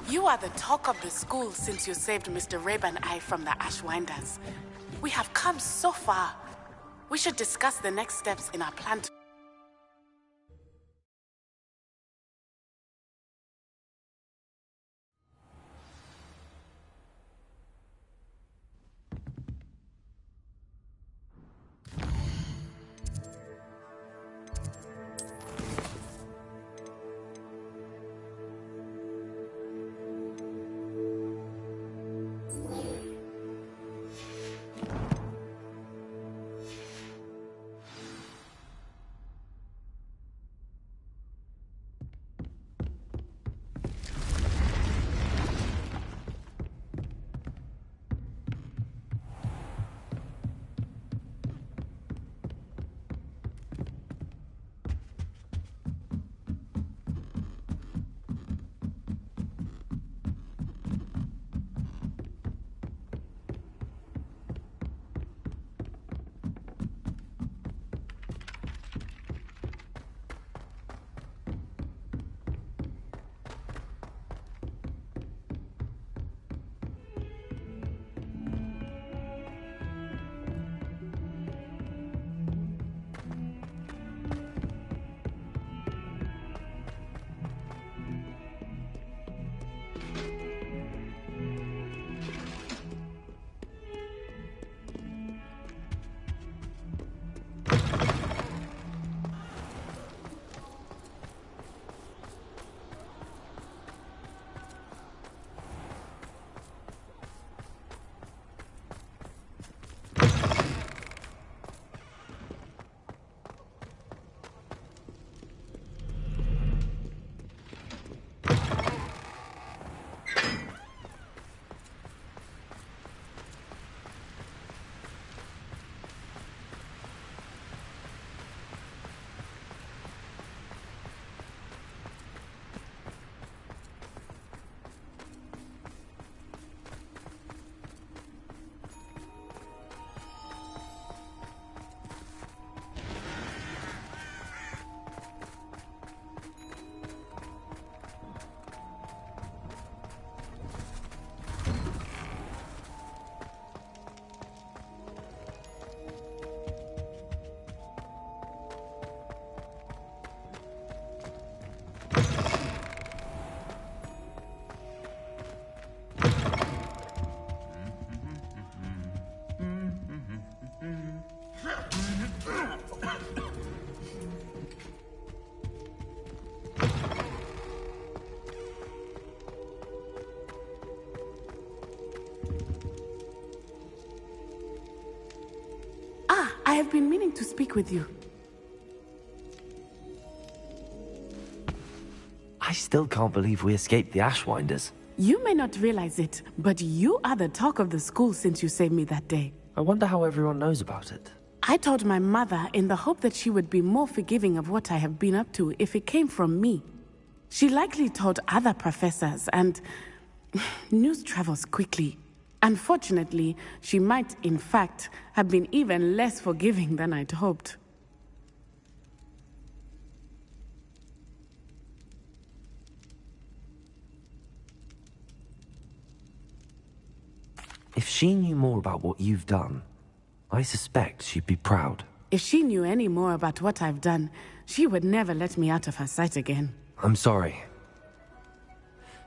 You are the talk of the school since you saved Mr. Rabe and I from the Ashwinders. We have come so far. We should discuss the next steps in our plan to... I have been meaning to speak with you. I still can't believe we escaped the Ashwinders. You may not realize it, but you are the talk of the school since you saved me that day. I wonder how everyone knows about it. I told my mother in the hope that she would be more forgiving of what I have been up to if it came from me. She likely told other professors, and news travels quickly. Unfortunately, she might, in fact, have been even less forgiving than I'd hoped. If she knew more about what you've done, I suspect she'd be proud. If she knew any more about what I've done, she would never let me out of her sight again. I'm sorry.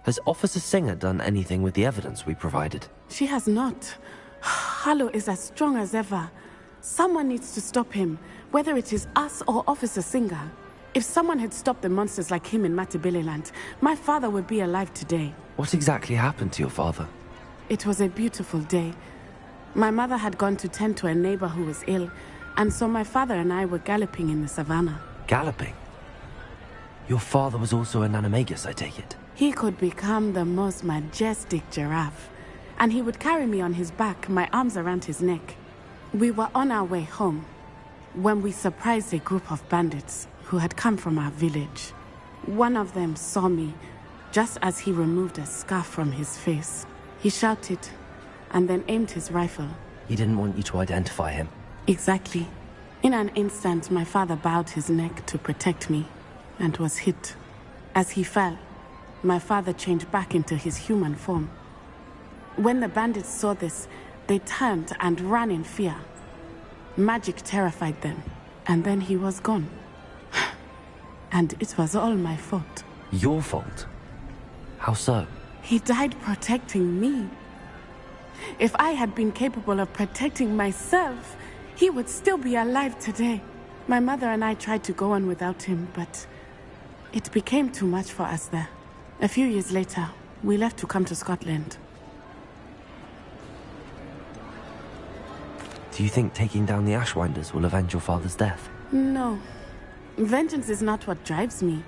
Has Officer Singer done anything with the evidence we provided? She has not. Harlow is as strong as ever. Someone needs to stop him, whether it is us or Officer Singer. If someone had stopped the monsters like him in Matabeleland, my father would be alive today. What exactly happened to your father? It was a beautiful day. My mother had gone to tend to a neighbor who was ill, and so my father and I were galloping in the savannah. Galloping? Your father was also an animagus, I take it? He could become the most majestic giraffe, and he would carry me on his back, my arms around his neck. We were on our way home when we surprised a group of bandits who had come from our village. One of them saw me just as he removed a scarf from his face. He shouted and then aimed his rifle. He didn't want you to identify him. Exactly. In an instant, my father bowed his neck to protect me and was hit. As he fell, my father changed back into his human form. When the bandits saw this, they turned and ran in fear. Magic terrified them, and then he was gone. And it was all my fault. Your fault? How so? He died protecting me. If I had been capable of protecting myself, he would still be alive today. My mother and I tried to go on without him, but it became too much for us there. A few years later, we left to come to Scotland. Do you think taking down the Ashwinders will avenge your father's death? No. Vengeance is not what drives me.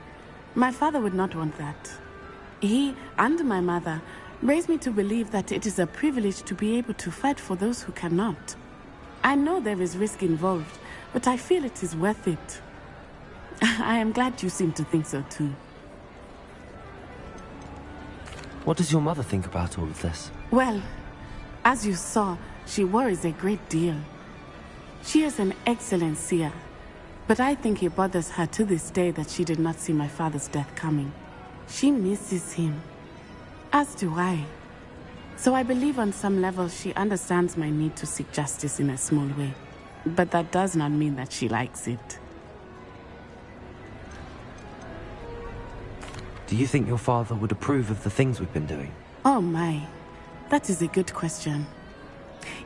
My father would not want that. He and my mother raised me to believe that it is a privilege to be able to fight for those who cannot. I know there is risk involved, but I feel it is worth it. I am glad you seem to think so too. What does your mother think about all of this? Well, as you saw, she worries a great deal. She is an excellent seer, but I think it bothers her to this day that she did not see my father's death coming. She misses him, as do I. So I believe on some level she understands my need to seek justice in a small way. But that does not mean that she likes it. Do you think your father would approve of the things we've been doing? Oh my, that is a good question.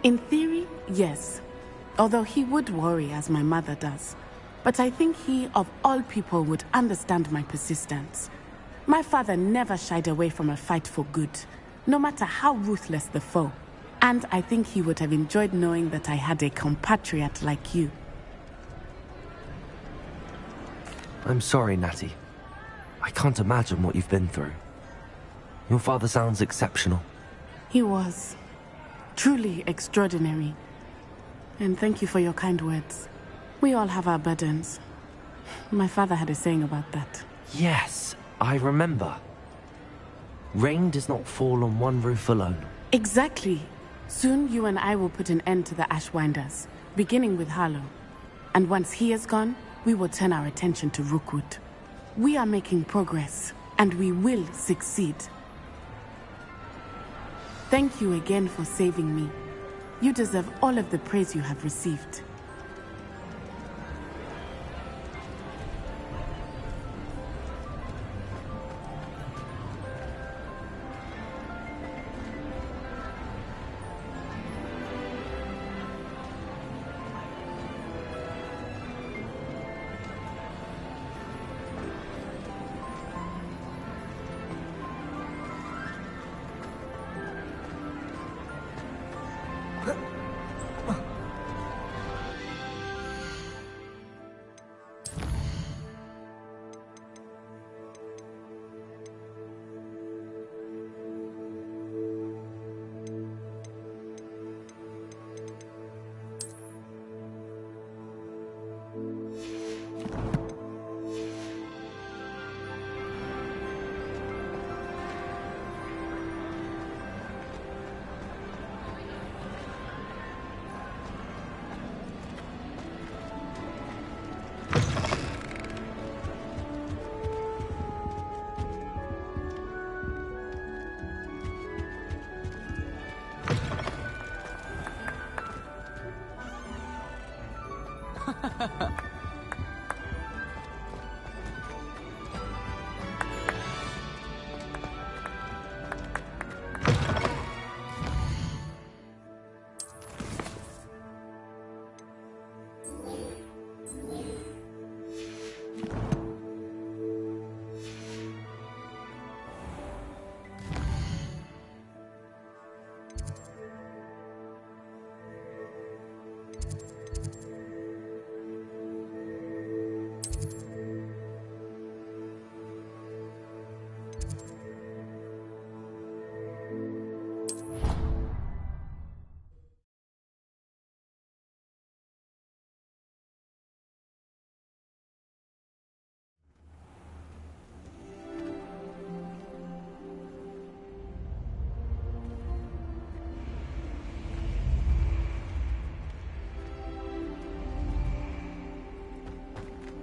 In theory, yes. Although he would worry as my mother does. But I think he, of all people, would understand my persistence. My father never shied away from a fight for good, no matter how ruthless the foe. And I think he would have enjoyed knowing that I had a compatriot like you. I'm sorry, Natty. I can't imagine what you've been through. Your father sounds exceptional. He was. Truly extraordinary. And thank you for your kind words. We all have our burdens. My father had a saying about that. Yes, I remember. Rain does not fall on one roof alone. Exactly. Soon you and I will put an end to the Ashwinders, beginning with Harlow. And once he is gone, we will turn our attention to Rookwood. We are making progress, and we will succeed. Thank you again for saving me. You deserve all of the praise you have received.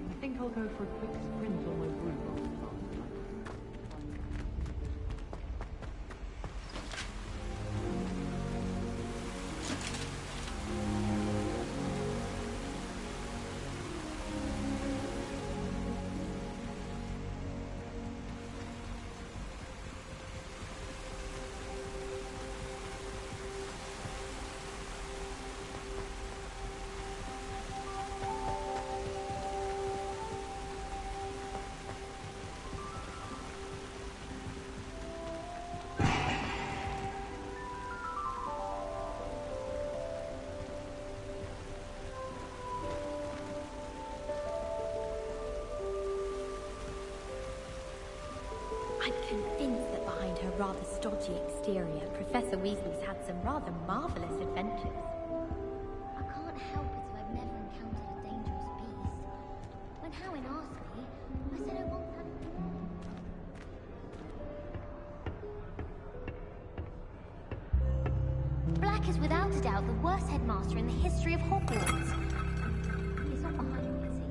I think I'll go for a quick sprint on my broom. convinced that behind her rather stodgy exterior, Professor Weasley's had some rather marvellous adventures. I can't help it if I've never encountered a dangerous beast. When Howin asked me, I said I once had... Black is without a doubt the worst headmaster in the history of Hogwarts. He's not behind me, is he?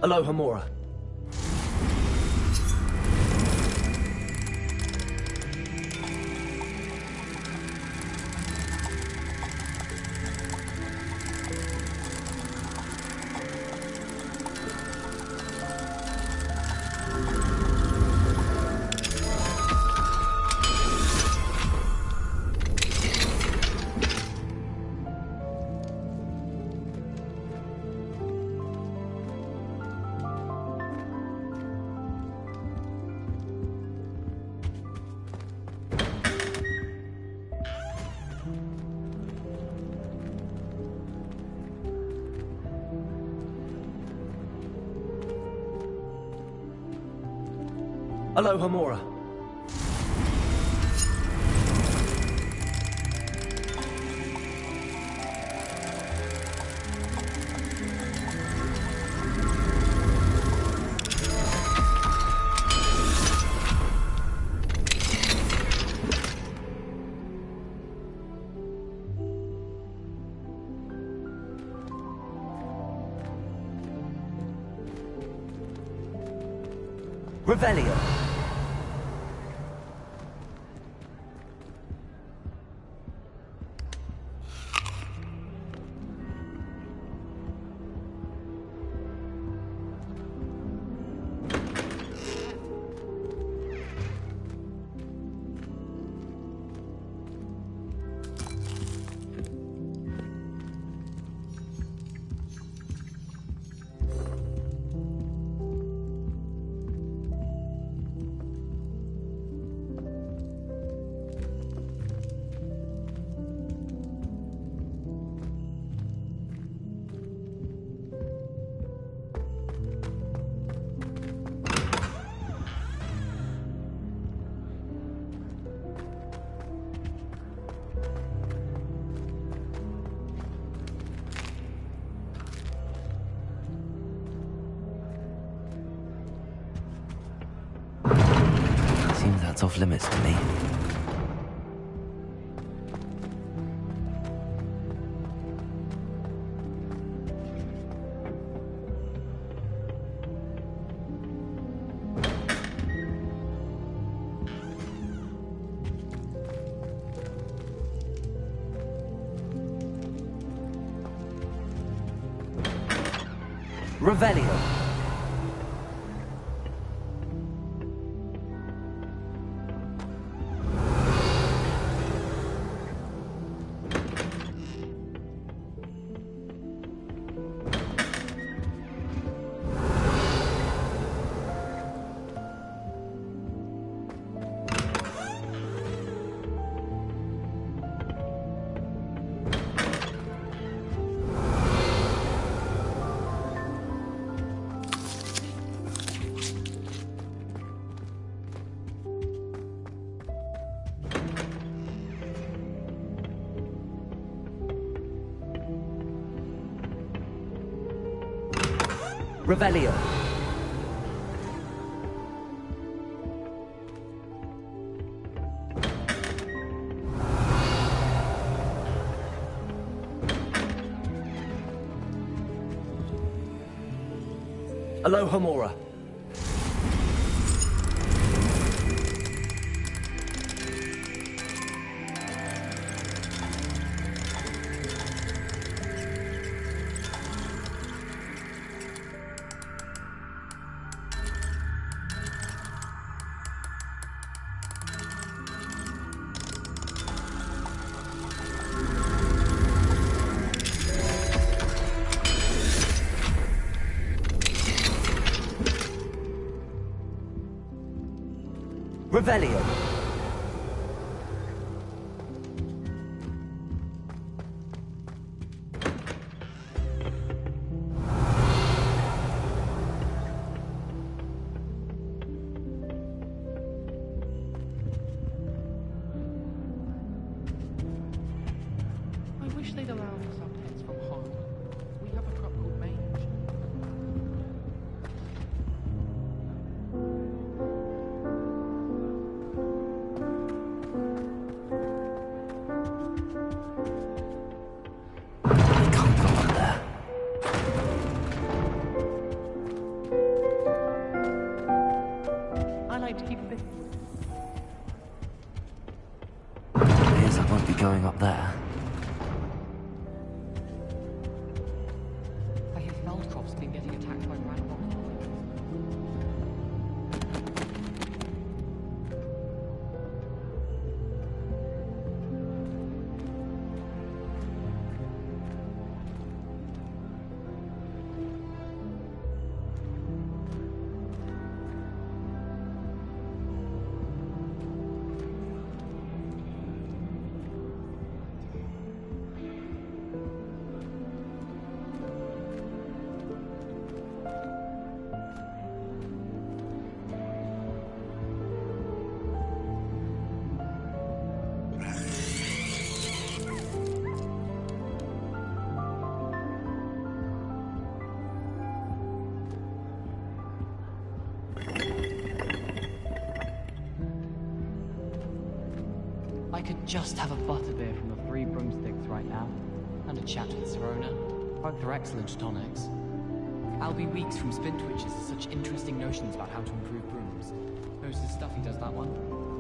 Aloha, Mora. Aloha, Mora. Revelio. Seems that's off limits to me. Revelio. Revelio. Aloha Mora. Revelio. I wish they'd allow us our pets from home. We have a crop called mange. I like to keep a bit. Appears I won't be going up there. I hear Feldcroft's been getting attacked by random. I could just have a butterbeer from the Three Broomsticks right now, and a chat with Serona. Both are excellent tonics. I'll be weeks from Spin Twitches has such interesting notions about how to improve brooms. Knows his stuff, he does that one.